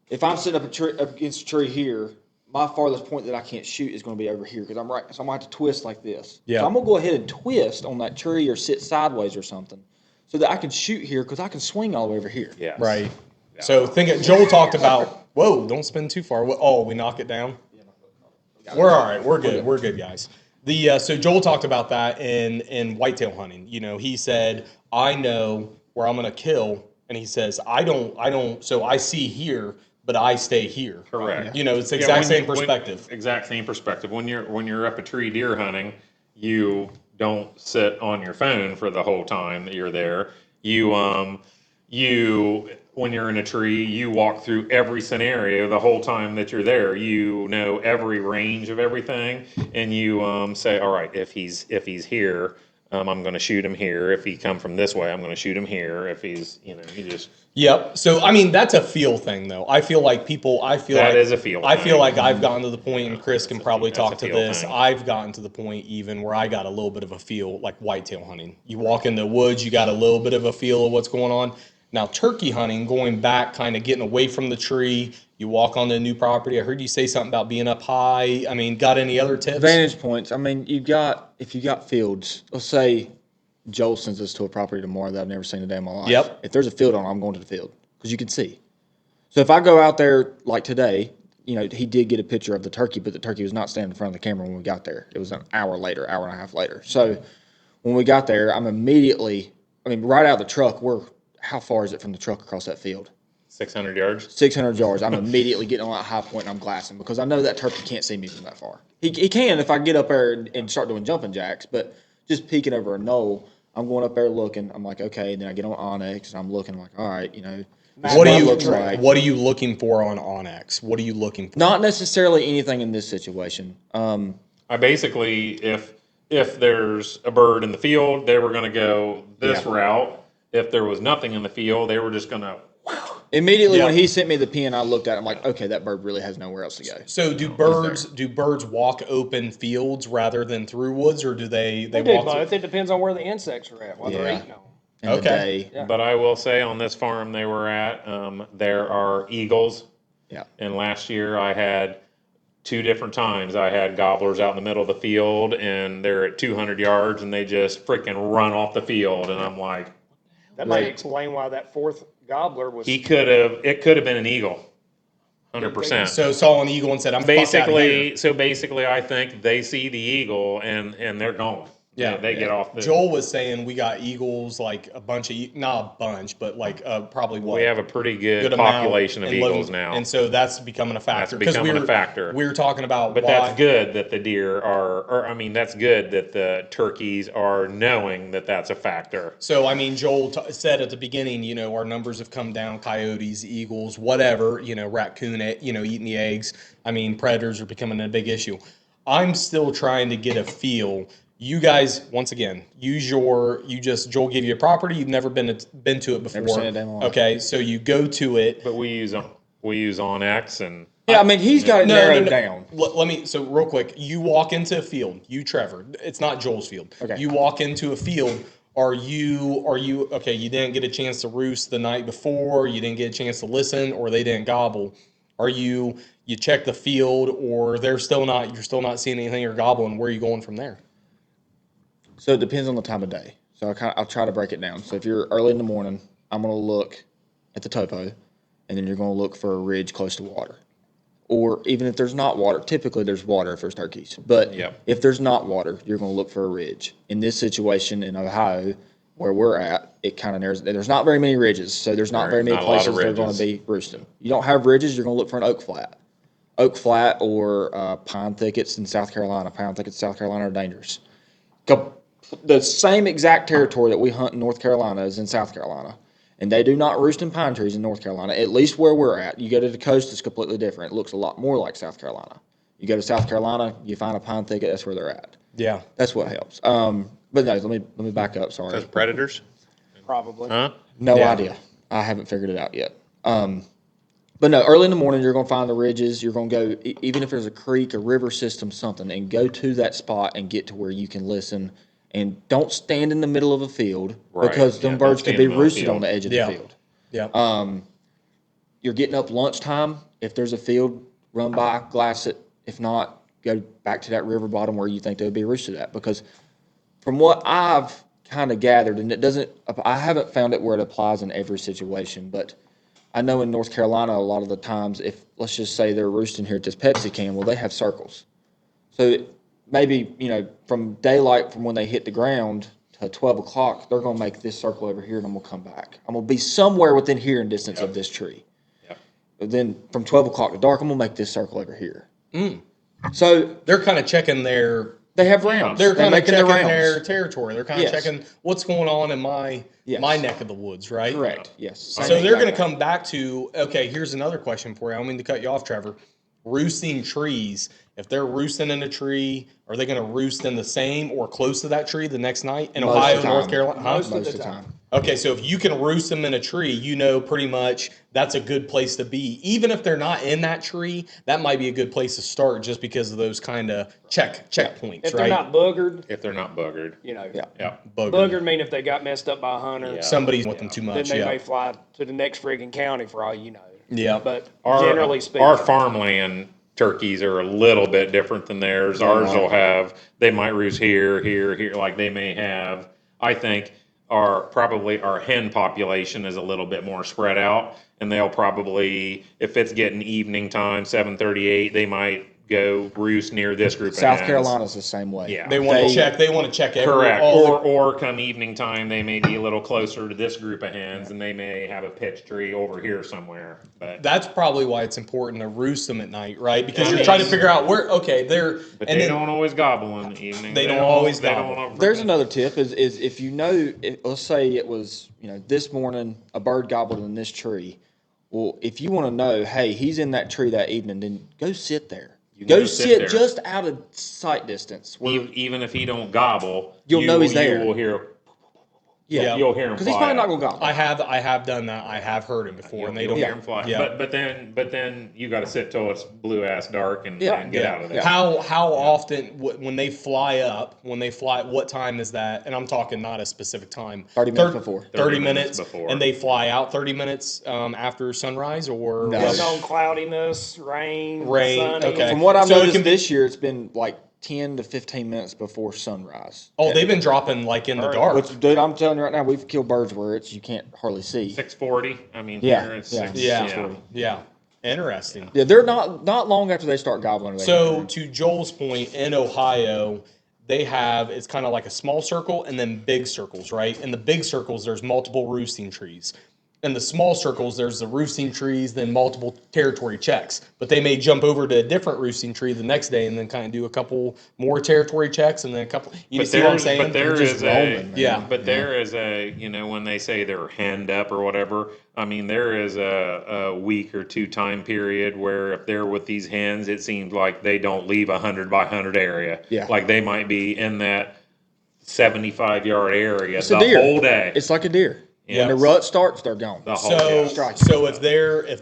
if I'm sitting up against a tree here, my farthest point that I can't shoot is going to be over here because I'm right. So I'm going to have to twist like this. Yeah. So I'm going to go ahead and twist on that tree or sit sideways or something so that I can shoot here because I can swing all the way over here. Yes. Right. So Joel talked about Whoa, don't spin too far. Oh, we knock it down? We're all right. We're good. We're good, guys. So Joel talked about that in whitetail hunting. He said, I know where I'm going to kill. And he says, I don't, so I see here, but I stay here. Correct. It's the exact when same you- when- perspective. exact same perspective. When you're up a tree deer hunting, you don't sit on your phone for the whole time that you're there. You when you're in a tree, you walk through every scenario the whole time that you're there. You know every range of everything, and you say, all right, if he's here, I'm going to shoot him here. If he come from this way, I'm going to shoot him here. If he's, you just. Yep. So, that's a feel thing, though. I feel like That is a feel I feel thing. like I've gotten to the point, and Chris can probably talk to feel this. thing. I've gotten to the point even where I got a little bit of a feel like whitetail hunting. You walk in the woods, you got a little bit of a feel of what's going on. Now, turkey hunting, going back, kind of getting away from the tree, you walk onto a new property. I heard you say something about being up high. Got any other tips? Vantage points. If you got fields, let's say Joel sends us to a property tomorrow that I've never seen a day in my life. Yep. If there's a field on, I'm going to the field because you can see. So if I go out there like today, he did get a picture of the turkey, but the turkey was not standing in front of the camera when we got there. It was an hour later, hour and a half later. So when we got there, I'm immediately, right out of the truck, how far is it from the truck across that field? 600 yards. 600 yards. I'm immediately getting on that high point and I'm glassing because I know that turkey can't see me from that far. He can if I get up there and start doing jumping jacks, but just peeking over a knoll, I'm going up there looking. I'm like, okay. And then I get on Onyx and I'm looking like, all right, What are you looks like. What are you looking for on Onyx? What are you looking for? Not necessarily anything in this situation. I basically, if there's a bird in the field, they were going to go this route. If there was nothing in the field, they were just going to. Immediately Yeah. when he sent me the pin, I looked at it. I'm like, okay, that bird really has nowhere else to go. So do birds walk open fields rather than through woods, or do they They do walk? both. It depends on where the insects are at, what they're Yeah. eating on. In the Okay. day. But I will say on this farm they were at, there are eagles. Yeah. And last year I had 2 different times. I had gobblers out in the middle of the field, and they're at 200 yards, and they just freaking run off the field. And I'm like, That might explain why that fourth gobbler was. it could have been an eagle, 100%. So saw an eagle and said, "I'm fucked out of here." Basically, I think they see the eagle and they're gone. Yeah. They get off the. Joel was saying we got eagles, like a bunch of, not a bunch, but like probably what? We have a pretty good amount population of and eagles living- now. and so that's becoming a factor. That's becoming a factor. We were talking about, But why, that's good that the deer are, that's good that the turkeys are knowing that that's a factor. So Joel said at the beginning, our numbers have come down. Coyotes, eagles, whatever, raccoon, eating the eggs. Predators are becoming a big issue. I'm still trying to get a feel. You guys, once again, Joel gave you a property. You've never been to it before. Never seen it in my life. Okay, so you go to it. But we use Onyx and Yeah, he's got it narrowed down. Let me, so real quick, you walk into a field, you, Trevor, it's not Joel's field. Okay. You walk into a field, are you, okay, you didn't get a chance to roost the night before, you didn't get a chance to listen, or they didn't gobble. Are you check the field, or you're still not seeing anything or gobbling, where are you going from there? So it depends on the time of day. So I'll try to break it down. So if you're early in the morning, I'm going to look at the topo, and then you're going to look for a ridge close to water. Or even if there's not water, typically there's water if there's turkeys. But if there's not water, you're going to look for a ridge. In this situation in Ohio, where we're at, it kind of narrows. There's not very many ridges, so there's not very many not a lot of places they're going to ridges. be roosting. You don't have ridges, you're going to look for an oak flat or pine thickets in South Carolina. Pine thickets in South Carolina are dangerous. The same exact territory that we hunt in North Carolina is in South Carolina. And they do not roost in pine trees in North Carolina, at least where we're at. You go to the coast, it's completely different. It looks a lot more like South Carolina. You go to South Carolina, you find a pine thicket, that's where they're at. Yeah. That's what helps. But no, let me back up, sorry. those predators, Probably. huh? No Yeah. idea. I haven't figured it out yet. But no, early in the morning, you're going to find the ridges. You're going to go, even if there's a creek, a river system, something, and go to that spot and get to where you can listen. And don't stand in the middle of a field Right. because Yeah, them don't birds stand could be in the middle of the roosted field. on the edge of Yeah. the field. Yeah. You're getting up lunchtime. If there's a field, run by, glass it. If not, go back to that river bottom where you think they would be roosted at. Because from what I've kind of gathered, and I haven't found it where it applies in every situation, but I know in North Carolina, a lot of the times, if let's just say they're roosting here at this Pepsi can, well, they have circles. So maybe, from daylight from when they hit the ground to 12 o'clock, they're going to make this circle over here and I'm going to come back. I'm going to be somewhere within hearing distance of this tree. Yep. But then from 12 o'clock to dark, I'm going to make this circle over here. So They're kind of checking their. they have rounds. They're kind of making checking rounds. their territory. They're kind of Yes. checking what's going on in my Yes. neck of the woods, right? Correct. Yes. So they're going to come back to, okay, here's another question for you. I don't mean to cut you off, Trevor. Roosting trees. If they're roosting in a tree, are they going to roost in the same or close to that tree the next night in Most of Ohio, the North time. Carolina? Huh? Most of the time. Okay, so if you can roost them in a tree, pretty much that's a good place to be. Even if they're not in that tree, that might be a good place to start just because of those kind of checkpoints, If right? they're not boogered, If they're not boogered. Yeah. Yeah. boogered mean if they got messed up by a hunter, Yeah. Somebody's with them too then much. they Yeah. may fly to the next friggin' county for all you know. Yeah. But Our, generally speaking, our farmland turkeys are a little bit different than theirs. Ours will have, they might roost here, here, here. Like they may have, I think, our hen population is a little bit more spread out. And they'll probably, if it's getting evening time, 7:38, they might go roost near this group of South hens. Carolina's the same way. Yeah. They want to check. They want to check every. Correct. all Or come evening time, they may be a little closer to this group of hens, and they may have a pitch tree over here somewhere. But that's probably why it's important to roost them at night, right? Because Yeah, you're trying to figure out where. Okay, they're. but and they then- don't always gobble in the evening. They don't always They gobble. don't. There's another tip is if let's say it was, this morning a bird gobbled in this tree. Well, if you want to know, hey, he's in that tree that evening, then go sit there. You Go go sit sit there. just out of sight distance. Where, Even if he don't gobble, You'll know he's there. You will hear. Yeah. You'll hear him. because he's probably not going to gobble. I have done that. I have heard it before, and they You'll don't. hear him fly. Yeah. But then you got to sit till it's blue ass dark and get out of there. How often when they fly up? What time is that? And I'm talking not a specific time. 30 minutes before. 30 minutes before. and they fly out 30 minutes after sunrise, or No. Depends on cloudiness, rain, Rain, sunny. okay. From what I've So it noticed can be- this year, it's been like 10 to 15 minutes before sunrise. Oh, they've been dropping like in the dark. Which, dude, I'm telling you right now, we've killed birds where you can't hardly see. 6:40. I mean, Yeah, here it's yeah. 6. Yeah. Interesting. Yeah, they're not long after they start gobbling. So to Joel's point, in Ohio, it's kind of like a small circle and then big circles, right? In the big circles, there's multiple roosting trees. In the small circles, there's the roosting trees, then multiple territory checks. But they may jump over to a different roosting tree the next day and then kind of do a couple more territory checks and then a couple. You see what I'm saying? But there Just is roaming, a man. Yeah. But there is a when they say they're henned up or whatever. I mean, there is a week or two time period where if they're with these hens, it seems like they don't leave 100 by 100 area. Yeah. Like they might be in that 75-yard area It's a the deer. whole day. It's like a deer. Yeah. When the rut starts, they're gone. The whole So, day. so if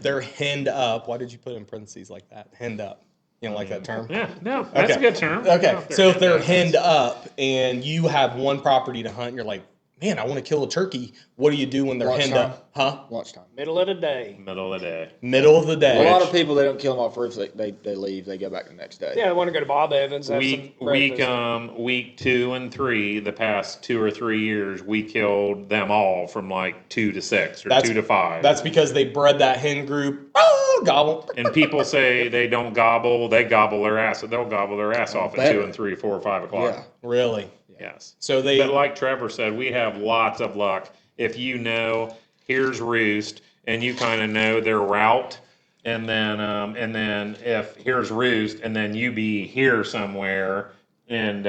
they're henned up, why did you put it in parentheses like that? Henned up. You don't like that term? Yeah, no, that's Okay. a good term. Okay, No, so if they're henned up, henned up and you have one property to hunt, and you're like, man, I want to kill a turkey. What do you do when they're henned Lunchtime. up? Huh? Lunchtime. Middle of the day. middle of the day. Middle of the day. A lot of people, they don't kill them off first. They leave. They go back the next day. Yeah, I want to go to Bob Evans. Have Week some breakfast. week 2 and 3, the past 2 or 3 years, we killed them all from like 2 to 6 or 2 to 5. That's because they bred that hen group. Oh, gobble. And people say they don't gobble, they gobble their ass. They'll gobble their ass off at bet. 2 and 3, 4 or 5 o'clock. Yeah. Really? Yes. So they. But like Trevor said, we have lots of luck. If you know, here's roost, and you kind of know their route, and then if here's roost, and then you be here somewhere, and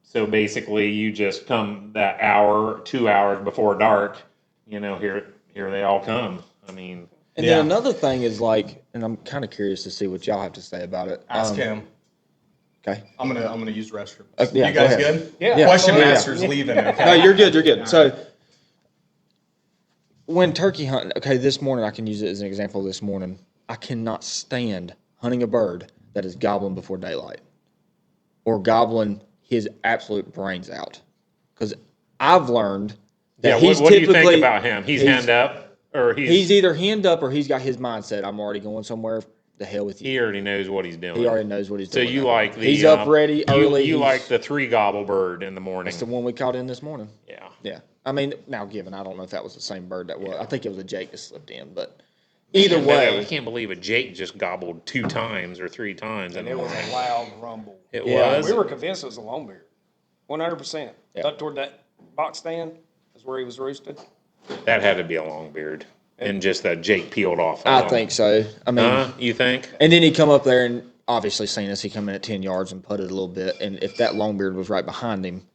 so basically you just come that hour, 2 hours before dark. Here they all come. I mean, And Yeah. then another thing is like, and I'm kind of curious to see what y'all have to say about it. Ask him. Okay. I'm gonna use the restroom. Yeah, you guys go ahead. good? Yeah. Question Yeah. master's leaving. Okay. No, you're good. You're good. So when turkey hunting, okay, this morning I can use it as an example. This morning, I cannot stand hunting a bird that is gobbling before daylight or gobbling his absolute brains out, because I've learned that yeah. he's What do you typically think about him? He's hand up, or he's either hand up or he's got his mindset. I'm already going somewhere. The hell with you. he already knows what he's doing. He already knows what he's So doing. you like the he's up ready you, early. You he's- like the 3 gobble bird in the morning. That's the one we caught in this morning. Yeah. Yeah. I mean, now given, I don't know if that was the same bird that was. I think it was a Jake that slipped in, but Either I way, can't believe a Jake just gobbled 2 times or 3 times. And it was a loud rumble. It Yeah. was. We were convinced it was a longbeard. 100%. Up toward that box stand is where he was roosted. That had to be a long beard. And just that Jake peeled off. I think so. I mean, You think? and then he come up there and obviously seen us. He come in at 10 yards and putted a little bit. And if that long beard was right behind him,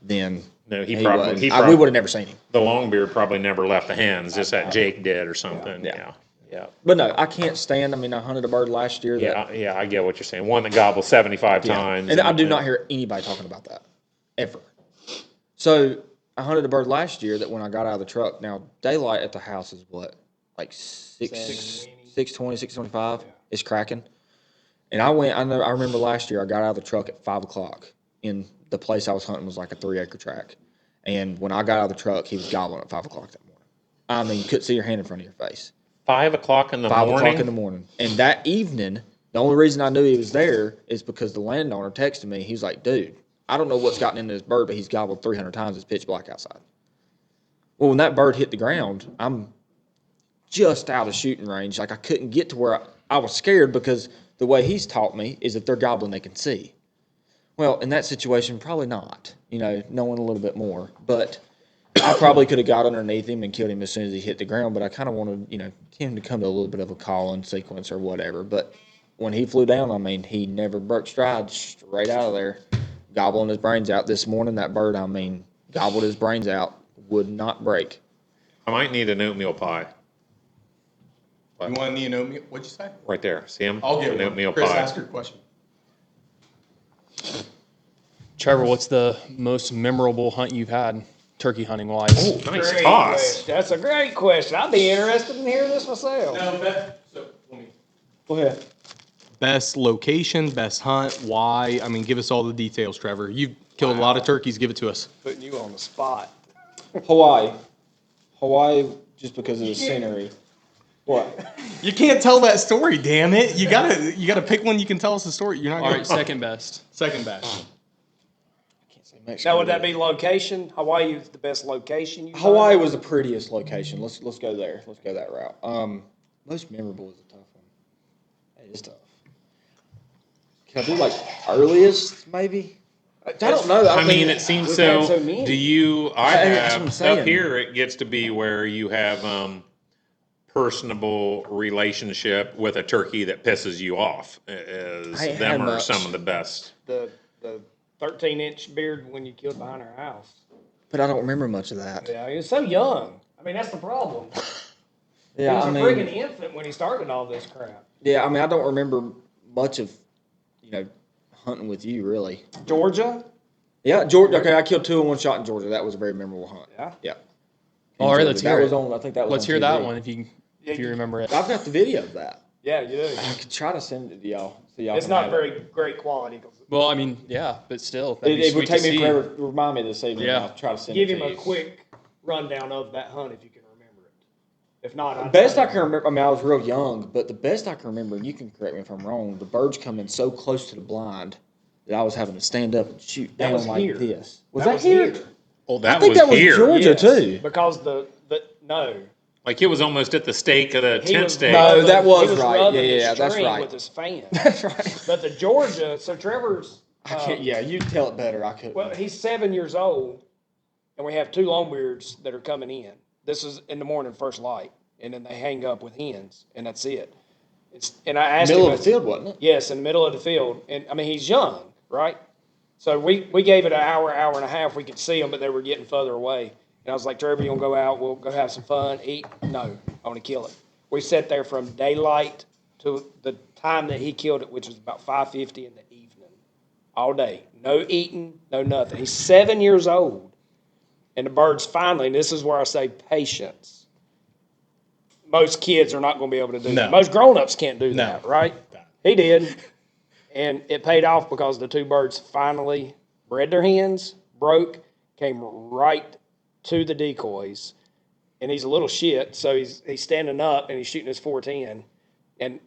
then No, we probably would have never seen him. the long beard probably never left the hens, just that Jake did or something. Yeah. Yeah. But no, I can't stand. I mean, I hunted a bird last year. Yeah, I get what you're saying. One that gobbled 75 times. And I do not hear anybody talking about that ever. So I hunted a bird last year that when I got out of the truck, now daylight at the house is what, like 6:20, 6:25. It's cracking. And I remember last year I got out of the truck at 5 o'clock. In the place I was hunting was like a 3-acre tract. And when I got out of the truck, he was gobbling at 5 o'clock that morning. I mean, you couldn't see your hand in front of your face. 5 o'clock in the 5 morning. o'clock in the morning. And that evening, the only reason I knew he was there is because the landowner texted me. He's like, dude, I don't know what's gotten into this bird, but he's gobbled 300 times. It's pitch black outside. Well, when that bird hit the ground, I'm just out of shooting range. Like, I couldn't get to where I was scared because the way he's taught me is if they're gobbling, they can see. Well, in that situation, probably not, knowing a little bit more. But I probably could have got underneath him and killed him as soon as he hit the ground, but I kind of wanted, him to come to a little bit of a call-in sequence or whatever. But when he flew down, I mean, he never broke stride, straight out of there, gobbling his brains out. This morning, that bird, gobbled his brains out, would not break. I might need an oatmeal pie. You want me an oatmeal? What'd you say? Right there. See him? I'll get an one. oatmeal Chris, pie. ask your question. Trevor, what's the most memorable hunt you've had, turkey hunting wise? Oh, nice Great toss. question. That's a great question. I'd be interested in hearing this myself. Go ahead. Best location, best hunt, why? I mean, give us all the details, Trevor. You've killed a lot of turkeys. Give it to us. Putting you on the spot. Hawaii, just because of the scenery. What? You can't tell that story, damn it. You gotta pick one you can tell us the story. You're not All gonna right, second best. second best. Now, would that be location? Hawaii is the best location you Hawaii found? was the prettiest location. Let's go there. Let's go that route. Most memorable is a tough one. It is tough. Can I do like earliest maybe? I don't know. I mean, it seems we've so. had so many. Do you? That's what I'm Up saying. here, it gets to be where you have personable relationship with a turkey that pisses you off. Is I ain't them had are much. some of the best. The 13-inch beard when you killed behind our house. But I don't remember much of that. Yeah, he was so young. I mean, that's the problem. He Yeah, was I a mean, friggin' infant when he started all this crap. yeah, I mean, I don't remember much of, hunting with you really. Georgia? Yeah, Georgia. Okay, I killed 2 in one shot in Georgia. That was a very memorable hunt. Yeah. Yeah. All right, let's that hear was it. on. I think that was. Let's on hear that TV. one if you remember it. I've got the video of that. Yeah, you do. I could try to send it to y'all. So y'all It's can not have very great quality. 'Cause Well, I mean, yeah, but still, that'd be It would sweet take to me see. forever to remind me this evening. Yeah. I'll try to send give it him to a you. quick rundown of that hunt if you can remember it. If not, I'd Best try I to- can remember, I mean, I was real young, but the best I can remember, and you can correct me if I'm wrong, the birds coming so close to the blind that I was having to stand up and shoot That down was like here. this. Was That that, was here? here. Oh, that I think was that was here. Georgia Yes, too. because no. Like it was almost at the stake of the He tent was stake. No, rubbing- that was he right. rubbing Yeah, the yeah, that's string right. With his fan. That's right. But the Georgia, so Trevor's, I can't, yeah, you tell it better. I couldn't. well, he's 7 years old, and we have 2 longbeards that are coming in. This is in the morning, first light, and then they hang up with hens, and that's it. And I asked Middle him, of the field, wasn't it? yes, in the middle of the field, and I mean he's young, right? So we gave it an hour and a half. We could see them, but they were getting further away. And I was like, Trevor, you gonna go out? We'll go have some fun, eat? No, I want to kill it. We sat there from daylight to the time that he killed it, which was about 5:50 in the evening, all day. No eating, no nothing. He's 7 years old, and the birds finally. And this is where I say patience. Most kids are not going to be able to do that. Most grown-ups can't do that, right? He did. And it paid off because the 2 birds finally bred their hens, broke, came right to the decoys. And he's a little shit, so he's standing up and he's shooting his 410. And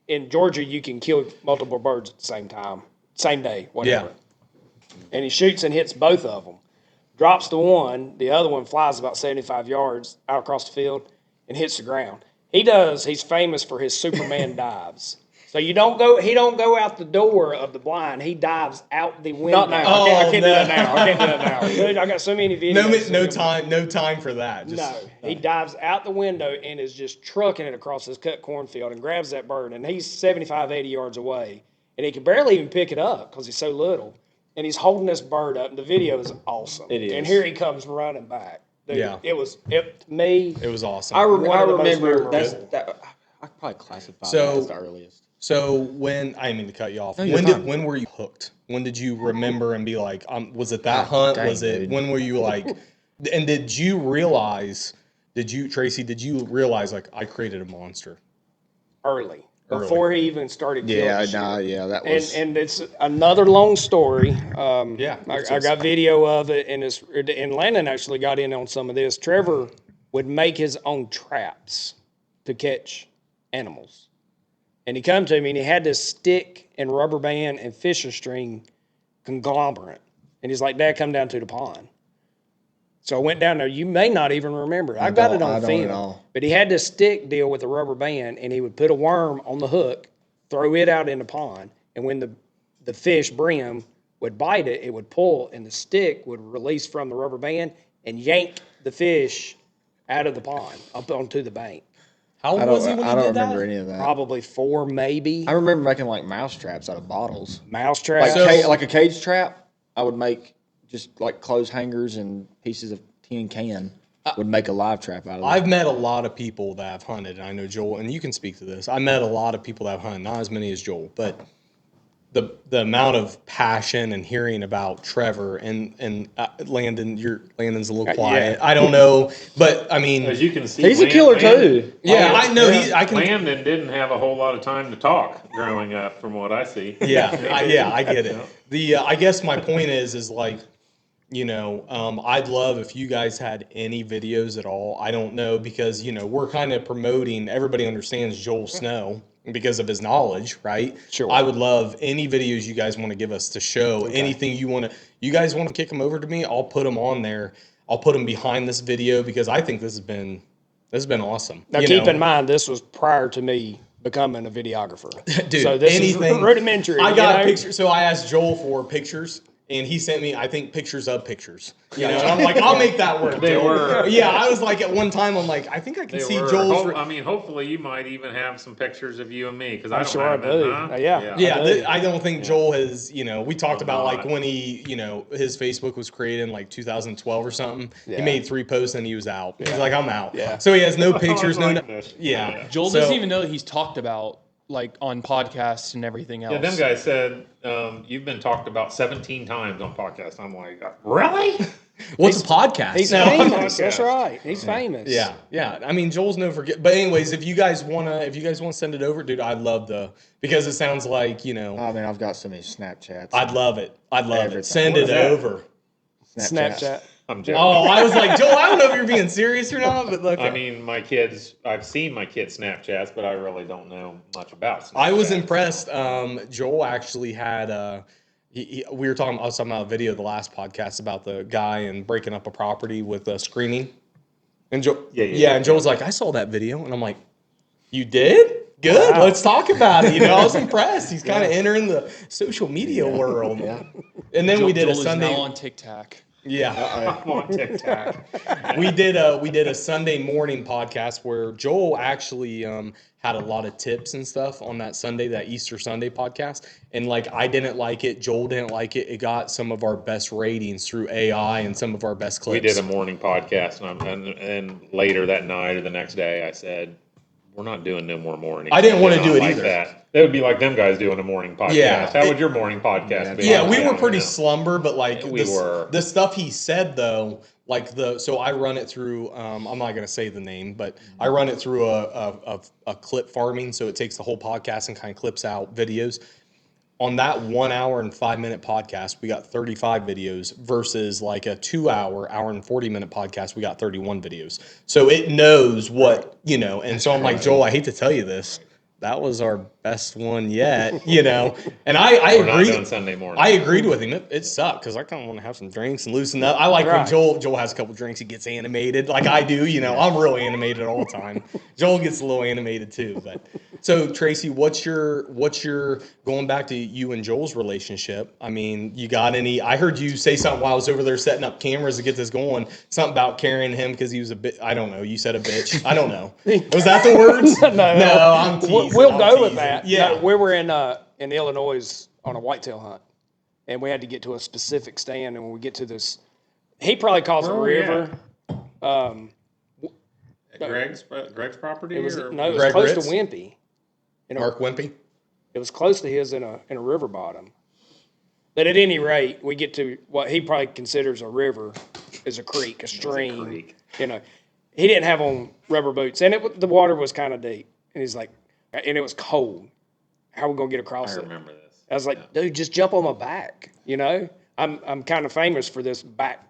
in Georgia, you can kill multiple birds at the same time, same day, whatever. Yeah. And he shoots and hits both of them. Drops the one, the other one flies about 75 yards out across the field and hits the ground. He does. He's famous for his Superman dives. So he don't go out the door of the blind. He dives out the window. Not now. I can't do no. that now. I can't do that now. Dude, I got so many videos. No time for that. No, he dives out the window and is just trucking it across this cut cornfield and grabs that bird. And he's 75, 80 yards away. And he can barely even pick it up because he's so little. And he's holding this bird up. And the video is awesome. It is. And here he comes running back. Dude, Yeah. to me. It was awesome. I One of the most remember memorable. I could probably classify So- that as the earliest. So when I didn't mean to cut you off, you're fine. when were you hooked? When did you remember and be like, was it that hunt? dang, Was it dude. when were you like? And did you realize? Tracy? Did you realize like I created a monster? Early. Before he even started killing Yeah, shit. that was. And it's another long story. Yeah, I got video of it, and Landon actually got in on some of this. Trevor would make his own traps to catch animals, and he come to me and he had this stick and rubber band and fishing string conglomerate, and he's like, "Dad, come down to the pond." So I went down there. You may not even remember it. I got it I on don't film. at all. But he had this stick deal with a rubber band, and he would put a worm on the hook, throw it out in the pond, and when the fish brim would bite it, it would pull, and the stick would release from the rubber band and yank the fish out of the pond up onto the bank. How old I was he when don't, he I don't did remember that? any of that. Probably 4, maybe. I remember making like mouse traps out of bottles. Mouse traps. Like a cage trap, I would make just like clothes hangers and pieces of tin can. Would make a live trap out of it. I've met a lot of people that have hunted. I know Joel, and you can speak to this. I met a lot of people that have hunted, not as many as Joel, but the amount of passion and hearing about Trevor and Landon. Landon's a little quiet. I don't know, but I mean, As you can see, He's a killer too. yeah, I know. I can. Landon didn't have a whole lot of time to talk growing up, from what I see. Yeah, I get it. I guess my point is like, I'd love if you guys had any videos at all. I don't know, because we're kind of promoting. Everybody understands Joel Snow because of his knowledge, right? Sure. I would love any videos you guys want to give us to show anything you want to. You guys want to kick them over to me? I'll put them on there. I'll put them behind this video because I think this has been awesome. Now, keep in mind, this was prior to me becoming a videographer. Dude, so this anything is rudimentary. I got pictures. So I asked Joel for pictures, and he sent me, I think, pictures of pictures. And I'm like, I'll make that work. They Joel. were. Yeah, I was like, at one time, I'm like, I think I can see Joel's. I mean, hopefully you might even have some pictures of you and me, because I don't sure I have do. it. Huh? Yeah, I don't think Joel has, we talked about like not. when he, his Facebook was created in like 2012 or something. He made 3 posts and he was out. He's like, I'm out. Yeah. So he has no pictures, like this. Yeah. Joel So- doesn't even know that he's talked about like on podcasts and everything else. Yeah, them guys said you've been talked about 17 times on podcasts. I'm like, really? What's a podcast? He's famous. That's right. He's famous. Yeah. I mean, Joel's no forget. But anyways, if you guys wanna send it over, dude, I'd love because it sounds like I mean, I've got so many Snapchats. I'd love it. Everything. Send What it is that? over. Snapchat. I'm joking. Oh, I was like, Joel, I don't know if you're being serious or not, but look. I mean, I've seen my kids' Snapchats, but I really don't know much about Snapchat. I was impressed. Joel actually had I was talking about a video the last podcast about the guy and breaking up a property with a screening. And and Joel's like, I saw that video, and I'm like, you did? Good. Wow. Let's talk about it. I was impressed. He's kind of entering the social media world. And then we did Joel a Sunday. is now on TikTok. Yeah. I'm on TikTok. we did a Sunday morning podcast where Joel actually had a lot of tips and stuff on that Easter Sunday podcast. And like, I didn't like it. Joel didn't like it. It got some of our best ratings through AI and some of our best clips. We did a morning podcast, and later that night or the next day, I said, we're not doing no more morning. I didn't want to Not do it like either. That would be like them guys doing a morning podcast. Yeah. How would your morning podcast be? Yeah, we were pretty Yeah. slumber, but like We were. the stuff he said though, like so I run it through. I'm not gonna say the name, but I run it through a clip farming, so it takes the whole podcast and kind of clips out videos. On that 1 hour and 5 minute podcast, we got 35 videos versus like a 2 hour and 40 minute podcast, we got 31 videos. So it knows what, and so I'm like, Joel, I hate to tell you this, that was our best one yet, you know. And I We're not agree. doing Sunday morning. I agreed with him. It sucked because I kind of want to have some drinks and loosen up. I like when Right. Joel has a couple drinks, he gets animated like I do. You know, I'm real animated all the time. Joel gets a little animated too. But so Tracy, what's your going back to you and Joel's relationship? I mean, you got any? I heard you say something while I was over there setting up cameras to get this going. Something about carrying him because he was a bit. I don't know. You said a bitch. I don't know. Was that the words? No, I'm teasing. We'll I'm go with teasing. that. Yeah. No, we were in Illinois on a whitetail hunt, and we had to get to a specific stand. And when we get to this, he probably calls it a Where were we river. At Greg's property? It was or- no, it was Greg close Ritz? to Wimpy. Mark Wimpy. It was close to his in a river bottom. But at any rate, we get to what he probably considers a river, is a creek, a stream. creek. You know, he didn't have on rubber boots, and the water was kind of deep. And he's like, and it was cold. How are we gonna get across I it? remember this. I was like, dude, just jump on my back. You know, I'm kind of famous for this back.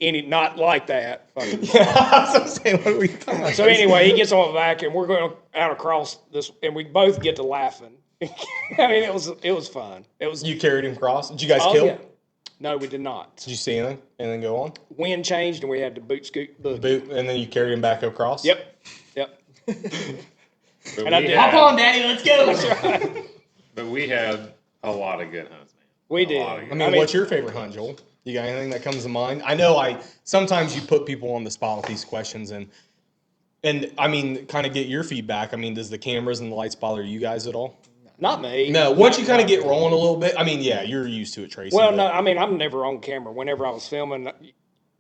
Not like that. Fucking- I was saying, what are we talking about? So anyway, he gets on my back, and we're going out across this, and we both get to laughing. I mean, it was fun. It was. You carried him across. Did you guys Oh, kill? yeah. No, we did not. Did you see anything and then go on? Wind changed, and we had to boot scoot. Boogie. Boot, and then you carried him back across? Yep. But And I we did. had- Hop on, Daddy, let's go. But we had a lot of good hunts, man. We A did. lot of good I mean, what's your favorite hunt, Joel? You got anything that comes to mind? I know sometimes you put people on the spot with these questions and I mean, kind of get your feedback. I mean, does the cameras and the lights bother you guys at all? Not me. No. Once you kind of get rolling a little bit, I mean, yeah, you're used to it, Tracy. Well, but- no, I mean, I'm never on camera. Whenever I was filming,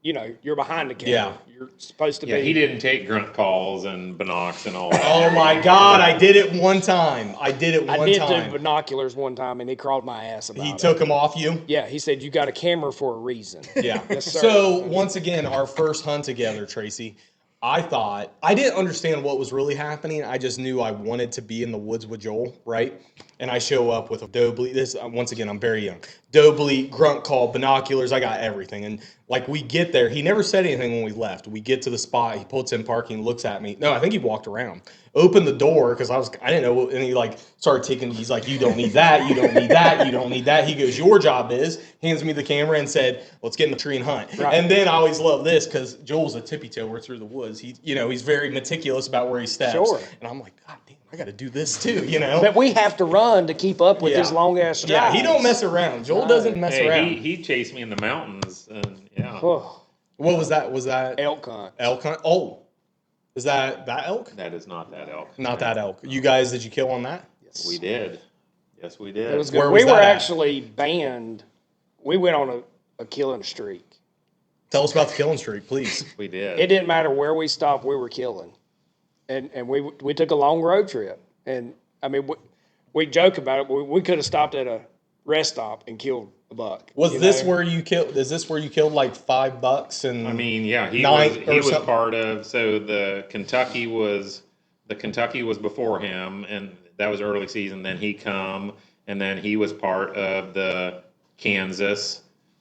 you know, you're behind the camera. Yeah. You're supposed to Yeah, be. he didn't take grunt calls and binocs and all that. Oh my God, I did it one time. I did it I one did time. do binoculars one time, and he crawled my ass about He it. took them off you? Yeah, he said, you got a camera for a reason. Yeah. Yes, sir. So once again, our first hunt together, Tracy, I thought I didn't understand what was really happening. I just knew I wanted to be in the woods with Joel, right? And I show up with a doe bleed. This once again, I'm very young. Doe bleed, grunt call, binoculars. I got everything. And like we get there, he never said anything when we left. We get to the spot. He puts in parking, looks at me. No, I think he walked around, opened the door because I didn't know. And he like started taking. He's like, you don't need that. You don't need that. You don't need that. He goes, your job is. Hands me the camera and said, let's get in the tree and hunt. Right. And then I always love this because Joel's a tippy toer through the woods. He's very meticulous about where he steps. Sure. And I'm like, God damn, I got to do this too. You know. But we have to run to keep up with Yeah. his long ass strides. Yeah, he don't mess around. Joel doesn't mess Hey, around. he chased me in the mountains, and yeah, Oh, What was that? Was that elk hunt. elk hunt? Oh, is that elk? that is not that elk. Not that elk. You guys, did you kill on that? We did. Yes, we did. It was Where good. was We were that at? actually banned. We went on a killing streak. Tell us about the killing streak, please. We did. It didn't matter where we stopped, we were killing. And we took a long road trip. And I mean, we joke about it, but we could have stopped at a rest stop and killed a buck. Was you this know? where you killed? Is this where you killed like $5 and? I mean, yeah, he Nine or was something. part of. So the Kentucky was before him, and that was early season. Then he come, and then he was part of the Kansas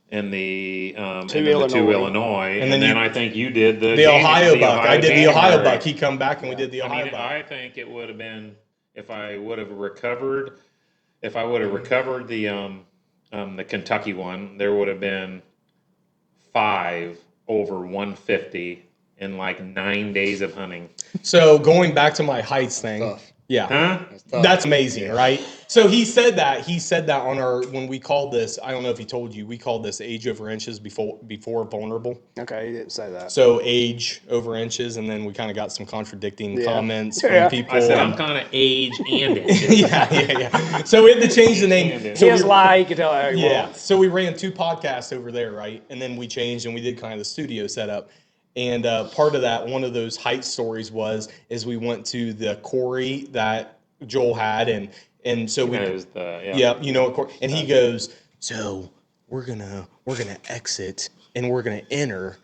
and the two Illinois, and then I think you did the Ohio buck. I did the Ohio January. buck. He come back and we did the I Ohio mean, buck. I think it would have been if I would have recovered the Kentucky one, there would have been 5 over 150 in like 9 days of hunting. So going back to my heights thing. tough. Yeah. Huh? That's amazing, right? So he said that on our, when we called this, I don't know if he told you, we called this age over inches before vulnerable. Okay, he didn't say that. So age over inches, and then we kind of got some contradicting comments Yeah. from people. I said I'm kind of age and inches. yeah. So we had to change the name. So His lie, you can tell how he yeah. was. So we ran 2 podcasts over there, right? And then we changed and we did kind of the studio setup. And part of that, one of those height stories is we went to the quarry that Joel had, and so we, you know, of course, and he goes, so we're gonna exit and we're gonna enter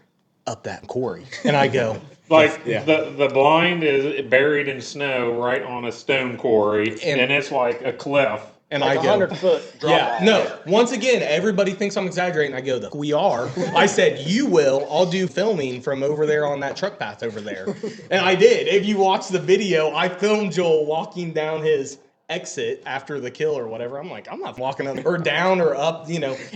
up that quarry, and I go, Like the blind is buried in snow right on a stone quarry, and it's like a cliff. And like I go, 100-foot drop yeah, off. no. Once again, everybody thinks I'm exaggerating. I go, we are. I said, you will. I'll do filming from over there on that truck path over there. And I did. If you watch the video, I filmed Joel walking down his exit after the kill or whatever. I'm like, I'm not walking up or down or up,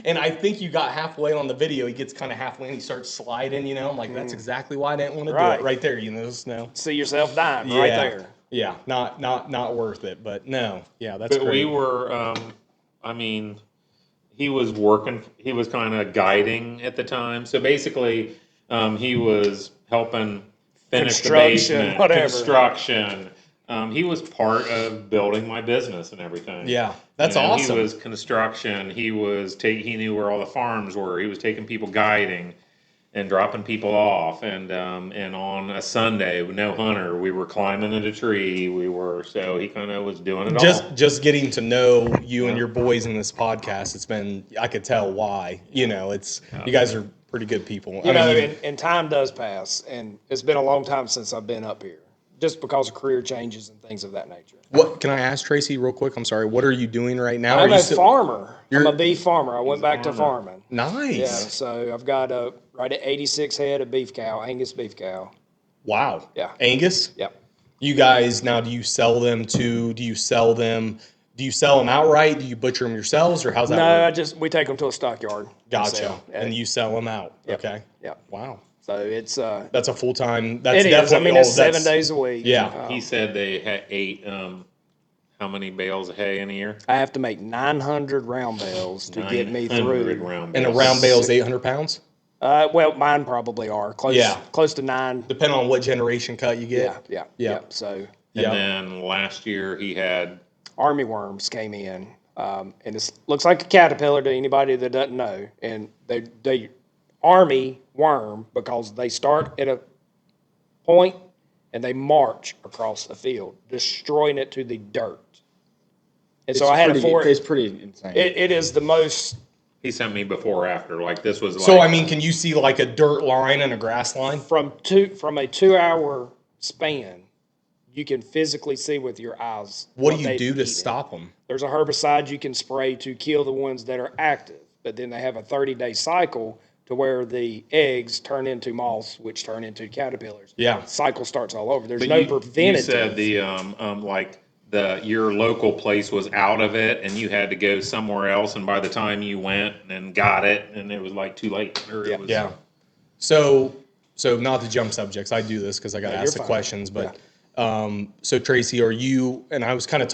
And I think you got halfway on the video. He gets kind of halfway and he starts sliding, I'm like, that's exactly why I didn't want to do Right. it right there, the snow. See yourself dying right there. Yeah, not worth it, but no. Yeah, that's But great. we were, he was working, he was kind of guiding at the time. So basically, he was helping finish the Construction, basement, whatever. construction. He was part of building my business and everything. Yeah, that's awesome. He was construction. He was he knew where all the farms were. He was taking people guiding and dropping people off. And on a Sunday with no hunter, we were climbing in a tree. So he kind of was doing it all. Just getting to know you and your boys in this podcast, it's been, I could tell why. You guys are pretty good people. And time does pass, and it's been a long time since I've been up here, just because of career changes and things of that nature. What can I ask Tracy real quick? I'm sorry. What are you doing right now? I'm Are a you still- farmer. I'm You're- a beef farmer. I went back to farming. Nice. Yeah, so I've got right at 86 head of beef cow, Angus beef cow. Wow. Yeah. Angus? Yep. You guys now, do you sell them outright? Do you butcher them yourselves, or how's that work? We take them to a stockyard. Gotcha. And you sell them out. Yep. Okay. Yep. Wow. So it's That's a full time. That's it is. definitely. It's 7 days a week. Yeah. He said they had ate how many bales of hay in a year? I have to make 900 round bales to get me 900 through. round And a bales. round bale is 800 pounds. Well, mine probably are close to 9. Depending on what generation cut you get. Yeah. So And Yeah. then last year he had army worms came in, and it looks like a caterpillar to anybody that doesn't know. And they army worm because they start at a point and they march across the field, destroying it to the dirt. And so I had It's pretty insane. It is the most. he sent me before or after. Like this was like So can you see like a dirt line and a grass line? From a 2-hour span, you can physically see with your eyes. What do you they've do to eaten. stop them? There's a herbicide you can spray to kill the ones that are active, but then they have a 30-day cycle to where the eggs turn into moths, which turn into caterpillars. Yeah. Cycle starts all over. There's But no you preventative. said your local place was out of it, and you had to go somewhere else. And by the time you went and got it, and it was like too late. Or it was, Yeah. So not to jump subjects, I do this because I got to you're ask the fine. questions. But so Tracy, are you? And I was kind of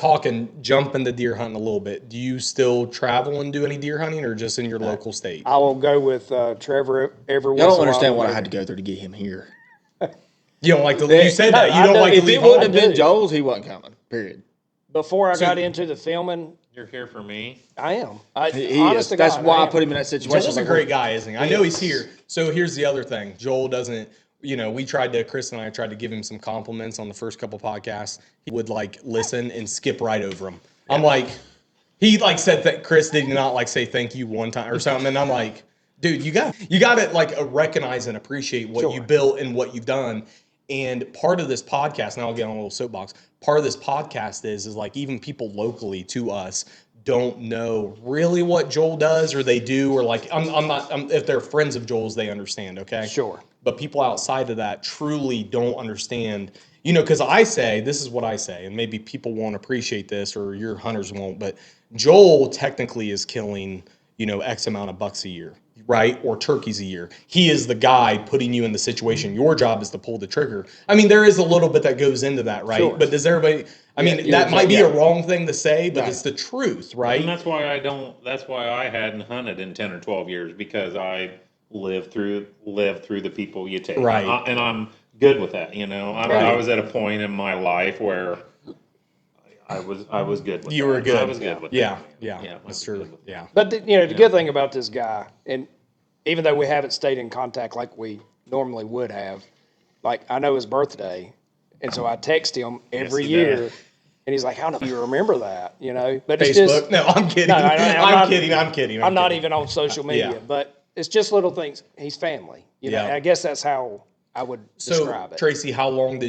jumping to deer hunting a little bit. Do you still travel and do any deer hunting, or just in your local state? I will go with Trevor every once in a Y'all don't while. understand what I had to go through to get him here. You don't like to. You said that you I don't know. like to If leave it wouldn't home. have been Joel's, he wasn't coming. Period. Before I got into the filming, You're here for me. I am. He honest is. to That's God, why I am. put him in that situation. Joel's a great guy, isn't he? I know he's here. So here's the other thing. Joel doesn't. Chris and I tried to give him some compliments on the first couple podcasts. He would listen and skip right over them. I'm like, he said that Chris did not say thank you one time or something, and I'm like, dude, you got to recognize and appreciate what you built and what you've done. And part of this podcast, and I'll get on a little soapbox. Part of this podcast is even people locally to us don't know really what Joel does, or they do, or if they're friends of Joel's, they understand. Okay, Sure. But people outside of that truly don't understand. Because this is what I say, and maybe people won't appreciate this, or your hunters won't. But Joel technically is killing X amount of bucks a year. Right? Or turkeys a year. He is the guy putting you in the situation. Your job is to pull the trigger. There is a little bit that goes into that, right? Sure. But does everybody, that might be a wrong thing to say, but it's the truth, right? And that's why I hadn't hunted in 10 or 12 years, because I lived through the people you take. Right. And I'm good with that. I was at a point in my life where I was good with You that. were good. I was good with Yeah, that. yeah, that's true. Yeah. But the good thing about this guy, and even though we haven't stayed in contact like we normally would have, I know his birthday, and so I text him every he year, does. and he's like, "How do you remember that?" But Facebook? it's just No, I'm kidding. I'm kidding. I'm not even on social media, Yeah. but it's just little things. He's family, Yeah. and I guess that's how I would describe it. Tracy, how long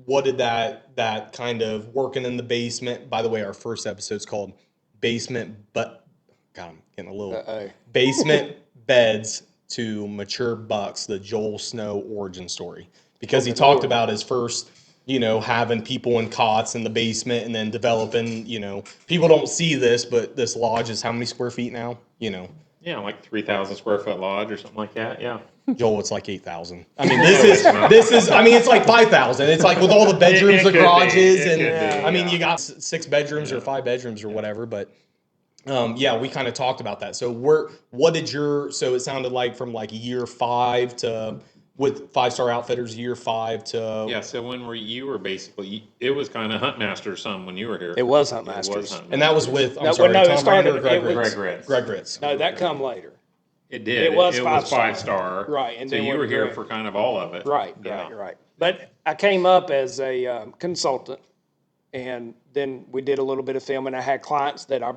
what did that kind of working in the basement, by the way, our first episode's called basement, but God, I'm getting a little basement beds to mature bucks, the Joel Snow origin story, because he talked about his first, having people in cots in the basement and then developing, people don't see this, but this lodge is how many square feet now? Yeah, like 3,000 square foot lodge or something like that. Yeah. Joel, it's like 8,000. I mean, it's like 5,000. It's like with all the bedrooms, the garages, and you got 6 bedrooms or 5 bedrooms or whatever. But we kind of talked about that. So so it sounded like from like year 5 to with 5-star outfitters, year 5 to. Yeah. So you were basically, it was kind of Huntmaster some when you were here. It was Huntmasters. And that was with, No, Tom it started- Brand or Greg it was- Ritz? Greg Ritz. Greg Ritz. No, that come later. It did. It was It was 5-star. 5-star. Right, and so then you went were here Greg. for kind of all of it. Right. But I came up as a consultant, and then we did a little bit of filming. I had clients that I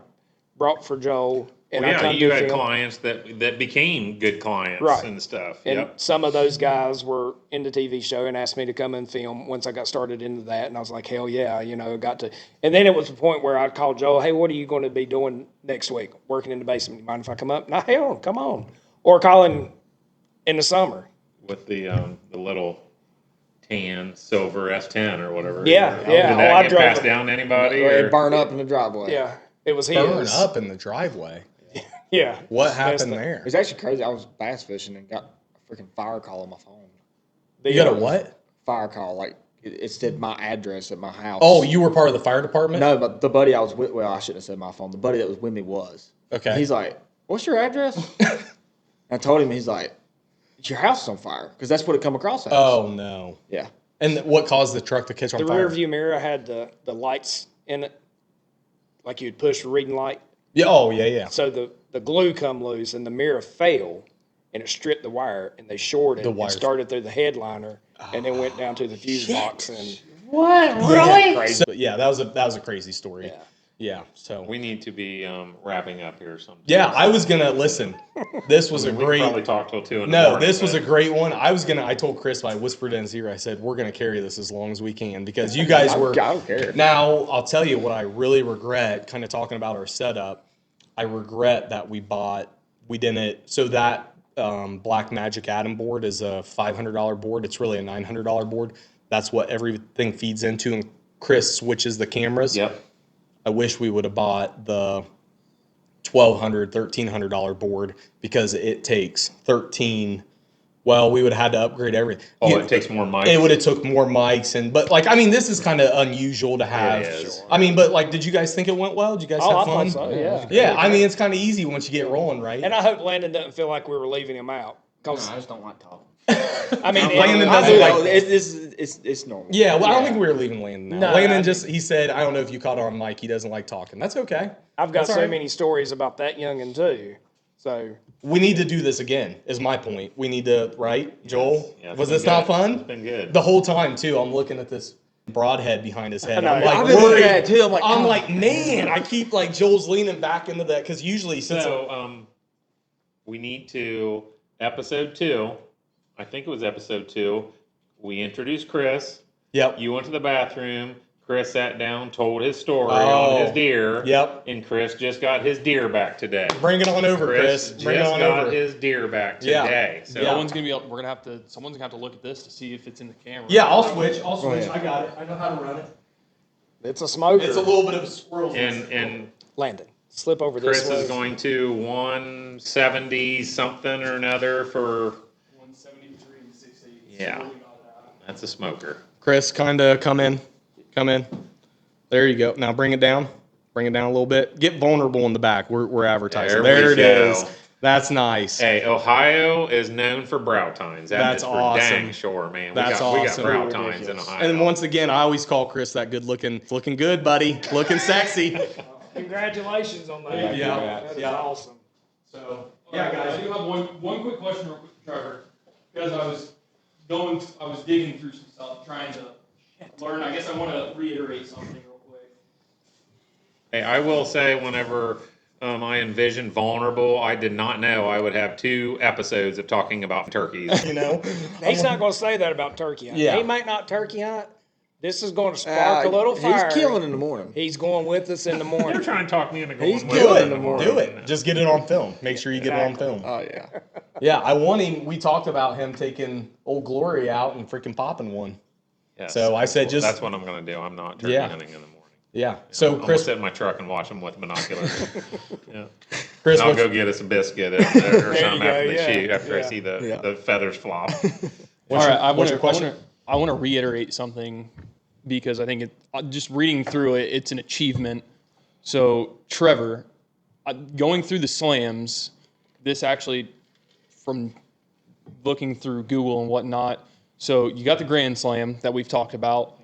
brought for Joel, and I come you to had film. clients that became good clients Right. and stuff. And Yep. some of those guys were in the TV show and asked me to come and film once I got started into that. And I was like, hell yeah, got to. And then it was the point where I'd call Joel, hey, what are you going to be doing next week? Working in the basement. You mind if I come up? No, hell, come on. Or calling in the summer. With the little tan silver S10 or whatever. Yeah, Did yeah. that I get drove passed it. down to anybody? Or Or? it burn up in the driveway. Yeah, it was his. Burn up in the driveway. Yeah. What happened there? It's actually crazy. I was bass fishing and got a freaking fire call on my phone. You got a what? Fire call, like it said my address at my house. Oh, you were part of the fire department? No, but the buddy I was with, well, I shouldn't have said my phone. The buddy that was with me was. Okay. He's like, what's your address? I told him, he's like, your house is on fire. Because that's what it come across as. Oh, no. Yeah. And what caused the truck to catch on The fire? rear view mirror had the lights in it, like you'd push a reading light. Yeah. Oh, yeah. So the glue come loose and the mirror fell, and it stripped the wire, and they shorted The and wires. started through the headliner, and then went down to the fuse box. And So, yeah, that was a crazy story. Yeah. Yeah. So. We need to be wrapping up here sometime. Yeah, I was gonna listen. This was a We great. probably talk till 2 in the No, morning. this was a but- great one. I told Chris, I whispered in his ear, I said, we're going to carry this as long as we can because you guys were. I don't care. Now, I'll tell you what I really regret, kind of talking about our setup. I regret that we didn't. So that Black Magic Atom board is a $500 board. It's really a $900 board. That's what everything feeds into. And Chris switches the cameras. Yep. I wish we would have bought the $1,200, $1,300 board because it takes 13. Well, we would have had to upgrade everything. Oh, it takes more mics. It would have took more mics this is kind of unusual to have. It is. Did you guys think it went well? Did you guys have I fun? thought so, yeah. Yeah, it's kind of easy once you get rolling, right? And I hope Landon doesn't feel like we were leaving him out. Cause I just don't like talking. Landon I doesn't do, like. though. It's normal. Yeah, well, I don't think we were leaving Landon now. No, Landon I he said, I don't know if you caught it on mic, he doesn't like talking. That's okay. I've got That's all so right. many stories about that youngin' too. So We need to do this again, is my point. We need to, right, Joel? Yeah, it's Was been this not good. fun? It's been good. The whole time, too, I'm looking at this broadhead behind his head. I know. I'm like, I've been looking worried. at it too. I'm like, Man, I keep Joel's leaning back into that because usually since So, we need to, episode 2, I think it was episode 2, we introduced Chris. Yep. You went to the bathroom. Chris sat down, told his story Oh, on his deer. yep. And Chris just got his deer back today. Bring it on over, Chris. Bring it just on got over. his deer back Yeah. today. So Yeah. Someone's gonna have to look at this to see if it's in the camera. Yeah, I'll switch. ahead. I got it. I know how to run it. it's a smoker. It's a little bit of a squirrel. and Landon, slip over Chris this way. is going to 170 something or another for 173.68. Yeah. That's a smoker. Chris, kind of come in. There you go. Now bring it down. Bring it down a little bit. Get vulnerable in the back. We're advertising. There There we it go. is. That's nice. Hey, Ohio is known for brow tines. That's is for awesome. dang sure, man. That's we got awesome. brow tines in Ohio. And once again, I always call Chris that good looking good, buddy. Looking sexy. Congratulations on that. Yeah. That is Yeah. awesome. So, Yeah, guys, I do have one quick question real quick, Trevor. Because I was digging through some stuff, trying to learn. I guess I want to reiterate something real quick. Hey, I will say, whenever I envisioned Vulnerable, I did not know I would have 2 episodes of talking about turkeys. He's not going to say that about turkey hunt. Yeah. He might not turkey hunt, This is going to spark a little fire. He's killing in the morning. He's going with us in the morning. You're trying to talk me into going He's with killing it in the morning. Do it. Just get it on film. Make sure you get it on film. Oh yeah. Yeah, I want him. We talked about him taking Old Glory out and freaking popping one. Yes, So I said just- that's what I'm going to do. I'm not turkey Yeah. hunting in the morning. Yeah. So I'm gonna Chris, sit in my truck and watch them with binoculars. Yeah. Chris, And I'll what- go get us a biscuit or something after they shoot. After I see the feathers flop. All right, what's your question? I want to reiterate something because I think just reading through it, it's an achievement. So, Trevor, going through the slams, this actually, from looking through Google and whatnot, so you got the Grand Slam that we've talked about.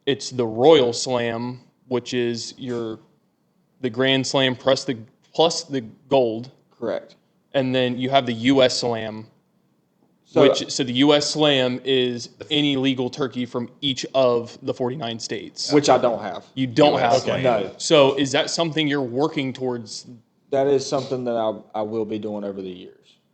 It's the Royal Slam, which is the Grand Slam plus the gold, Correct. and then you have the U.S. Slam. So, So the U.S. Slam is any legal turkey from each of the 49 states. which I don't have. You don't have. Slam. No. So is that something you're working towards? That is something that I will be doing over the years.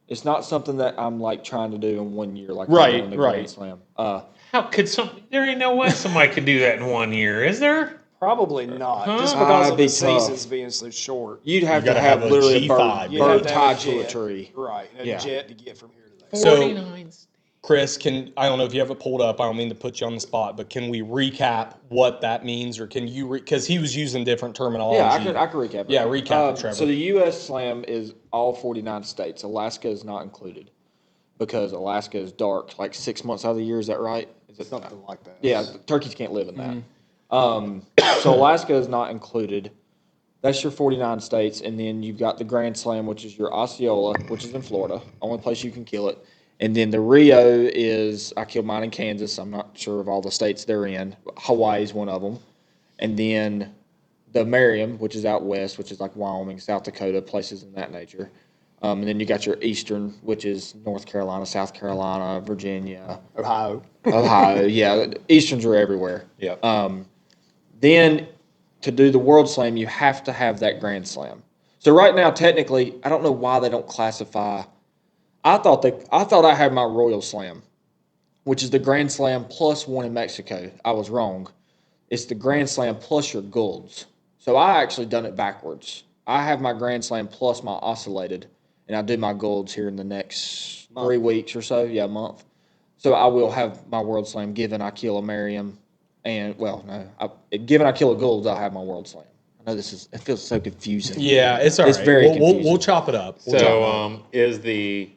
It's not something that I'm like trying to do in 1 year, like Right, doing the right. Grand Slam. How could there ain't no way somebody could do that in 1 year, is there? Probably not, just It'd because of be the tough. seasons being so short. You'd have You to gotta have have a literally a G5. bird, You have bird to have tied a to a jet. tree. Right, a Yeah. jet to get from here to there. So 49. Chris, I don't know if you have it pulled up. I don't mean to put you on the spot, but can we recap what that means, or can you? Because he was using different terminology. Yeah, I can recap it. Yeah, recap it, Trevor. So the U.S. Slam is all 49 states. Alaska is not included because Alaska is dark, like 6 months out of the year. Is that right? Is it Something like that. Yeah, turkeys can't live in that. So Alaska is not included. That's your 49 states, and then you've got the Grand Slam, which is your Osceola, which is in Florida, only place you can kill it. And then the Rio is, I killed mine in Kansas. I'm not sure of all the states they're in. Hawaii is one of them. And then the Merriam, which is out west, which is like Wyoming, South Dakota, places in that nature. And then you got your Eastern, which is North Carolina, South Carolina, Virginia, Ohio. Yeah, Easterns are everywhere. Yeah. Then to do the World Slam, you have to have that Grand Slam. So right now, technically, I don't know why they don't classify. I thought I had my Royal Slam, which is the Grand Slam plus one in Mexico. I was wrong. It's the Grand Slam plus your golds. So I actually done it backwards. I have my Grand Slam plus my oscillated, and I do my golds here in the next 3 weeks or so. Yeah, a month. So I will have my World Slam given I kill a Merriam, and given I kill a golds, I'll have my World Slam. I know it feels so confusing. yeah, it's all right. It's very we'll confusing. chop it up. We'll chop it up. So is the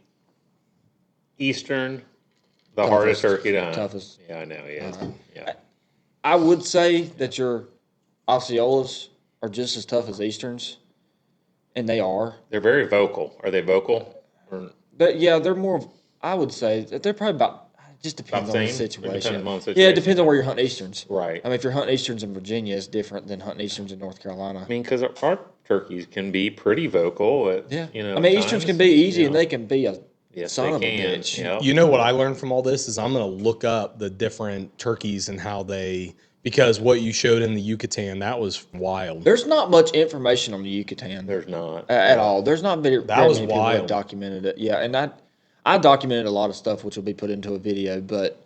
Eastern the hardest turkey to hunt? Toughest. Yeah, I know. Yeah. Yeah. I would say that your Osceolas are just as tough as Easterns, and they are. They're very vocal. Are they vocal? Or But yeah, they're more. I would say that they're probably about. It just depends About on the same? It situation. depends on the Yeah, it situation. depends on where you're hunting Easterns. Right. I mean, if you're hunting Easterns in Virginia, it's different than hunting Easterns in North Carolina. I mean, because our turkeys can be pretty vocal. At, Yeah. You know, I mean, times, Easterns can be easy, you and know. they can be a Yes, son they of a can. bitch. Yep. You know what I learned from all this is I'm going to look up the different turkeys and how because what you showed in the Yucatan, that was wild. There's not much information on the Yucatan There's not. at all. There's not very That very was many people that have wild. documented it. Yeah, and I documented a lot of stuff, which will be put into a video, but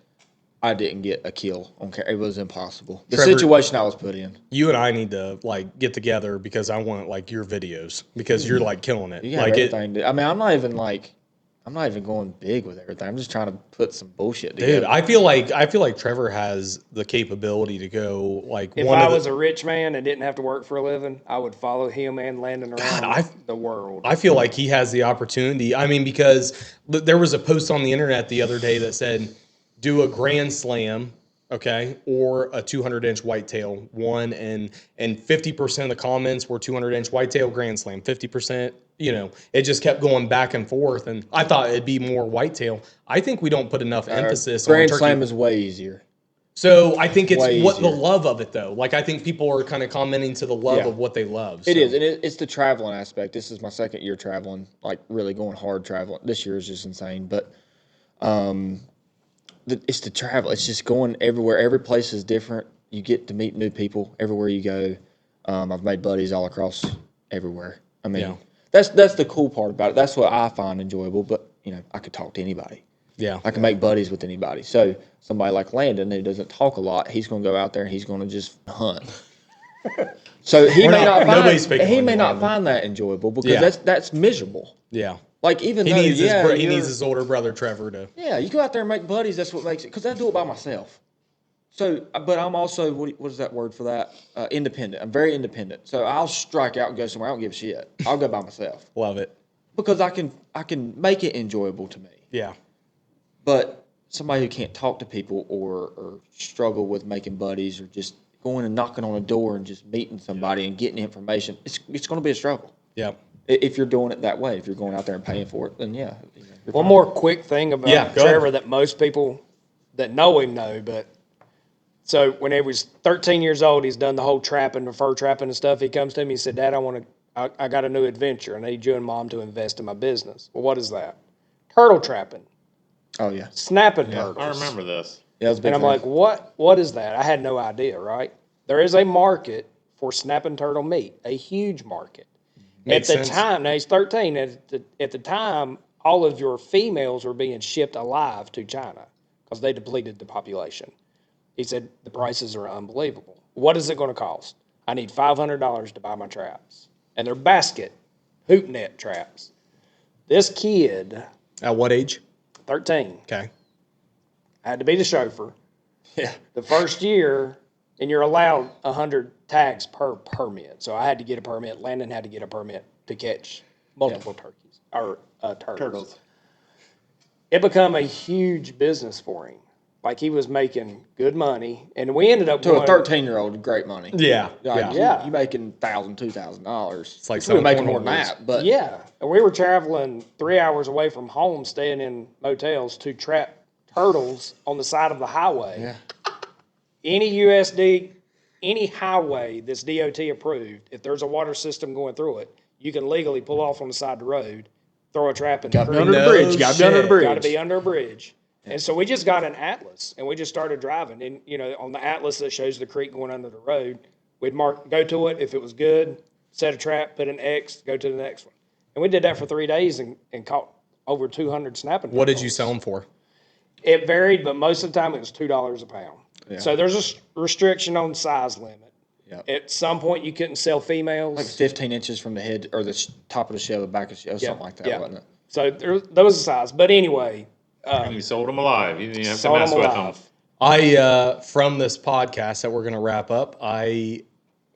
I didn't get a kill on camera. It was impossible. The Trevor- situation I was put in. You and I need to get together because I want your videos because you're killing it. You have everything. I mean, I'm not even going big with everything. I'm just trying to put some bullshit together. Dude, I feel like Trevor has the capability to go If I was a rich man and didn't have to work for a living, I would follow him and Landon around the world. I feel like he has the opportunity. I mean, because there was a post on the internet the other day that said, do a Grand Slam, okay, or a 200-inch whitetail one, and 50% of the comments were 200-inch whitetail Grand Slam, 50%. It just kept going back and forth, and I thought it'd be more whitetail. I think we don't put enough emphasis on Grand turkey. Slam is way easier. So I think it's way what the easier. love of it, though. I think people are kind of commenting to the love Yeah. of what they love. It so. is, and it's the traveling aspect. This is my second year traveling, really going hard traveling. This year is just insane, but it's the travel. It's just going everywhere. Every place is different. You get to meet new people everywhere you go. I've made buddies all across everywhere. I mean, Yeah. that's the cool part about it. That's what I find enjoyable. But I could talk to anybody. Yeah. I can make buddies with anybody. So somebody like Landon who doesn't talk a lot, he's going to go out there and he's going to just hunt. So he may not find that enjoyable because that's miserable. Yeah. Like even He though needs he you're- needs his older brother Trevor to. yeah, you go out there and make buddies. That's what makes it. Because I do it by myself. So, but I'm also what is that word for that? Independent. I'm very independent. So I'll strike out and go somewhere. I don't give a shit. I'll go by myself Love it. because I can make it enjoyable to me. Yeah. But somebody who can't talk to people or struggle with making buddies or just going and knocking on a door and just meeting somebody and getting information, it's going to be a struggle. Yeah. If you're doing it that way, if you're going out there and paying for it, then yeah. One more quick thing about Yeah, go Trevor ahead. that most people that know him know, but so when he was 13 years old, he's done the whole trapping, the fur trapping and stuff. He comes to me, he said, Dad, I got a new adventure. I need you and Mom to invest in my business. Well, what is that? Turtle trapping, Oh yeah. snapping turtles. I remember this. Yeah, it was a big And I'm thing. like, what is that? I had no idea, right? There is a market for snapping turtle meat, a huge market. Makes at the sense. time, now he's 13. At the time, all of your females were being shipped alive to China because they depleted the population. He said the prices are unbelievable. What is it going to cost? I need $500 to buy my traps, and they're basket hoop net traps. This kid, At what age? 13, Okay. had to be the chauffeur. Yeah. The first year, and you're allowed 100 tags per permit. So I had to get a permit. Landon had to get a permit to catch multiple turkeys or turtles. It became a huge business for him. Like he was making good money, and we ended up To a going- 13-year-old, great money. Yeah. Like, Yeah. You making $1,000, $2,000. It's like we're selling making corn more than on that, but Yeah, and we were traveling 3 hours away from home, staying in motels to trap turtles on the side of the highway. yeah. Any USD, any highway that's DOT approved, if there's a water system going through it, you can legally pull off on the side of the road, throw a trap in the creek. Under the No bridge. Got to be under the shit. bridge. Got to be under a bridge. And so we just got an atlas, and we just started driving. And, on the atlas that shows the creek going under the road, we'd go to it. If it was good, set a trap, put an X, go to the next one. And we did that for 3 days and caught over 200 snapping What did turtles. you sell them for? It varied, but most of the time it was $2 a pound. Yeah. So there's a restriction on size limit. Yep. At some point, you couldn't sell females. Like 15 inches from the head or the top of the shell, the back of the shell, something like that, yeah. wasn't it? So there was a size. But anyway, And you sold them alive. You didn't have to sold mess them with alive. them. From this podcast that we're going to wrap up, I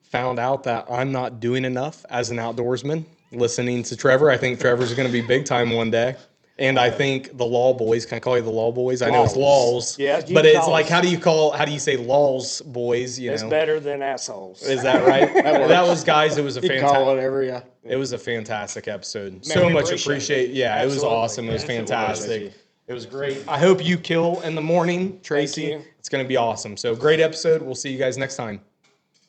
found out that I'm not doing enough as an outdoorsman. Listening to Trevor, I think Trevor's going to be big time one day. And I think the Law Boys, can I call you the Law Boys? I know it's Laws. Yeah, you but can it's call like, us. how do you say Laws Boys, It's know? better than assholes. Is that right? that was, guys, it was a You can fantastic. call it whatever, yeah. It was a fantastic episode. Man, So we much appreciate appreciate. it. Yeah, it was Absolutely. awesome. It was Yes, it was. fantastic. It was great. I hope you kill in the morning, Tracy. you. It's going to be awesome. So great episode. We'll see you guys next time.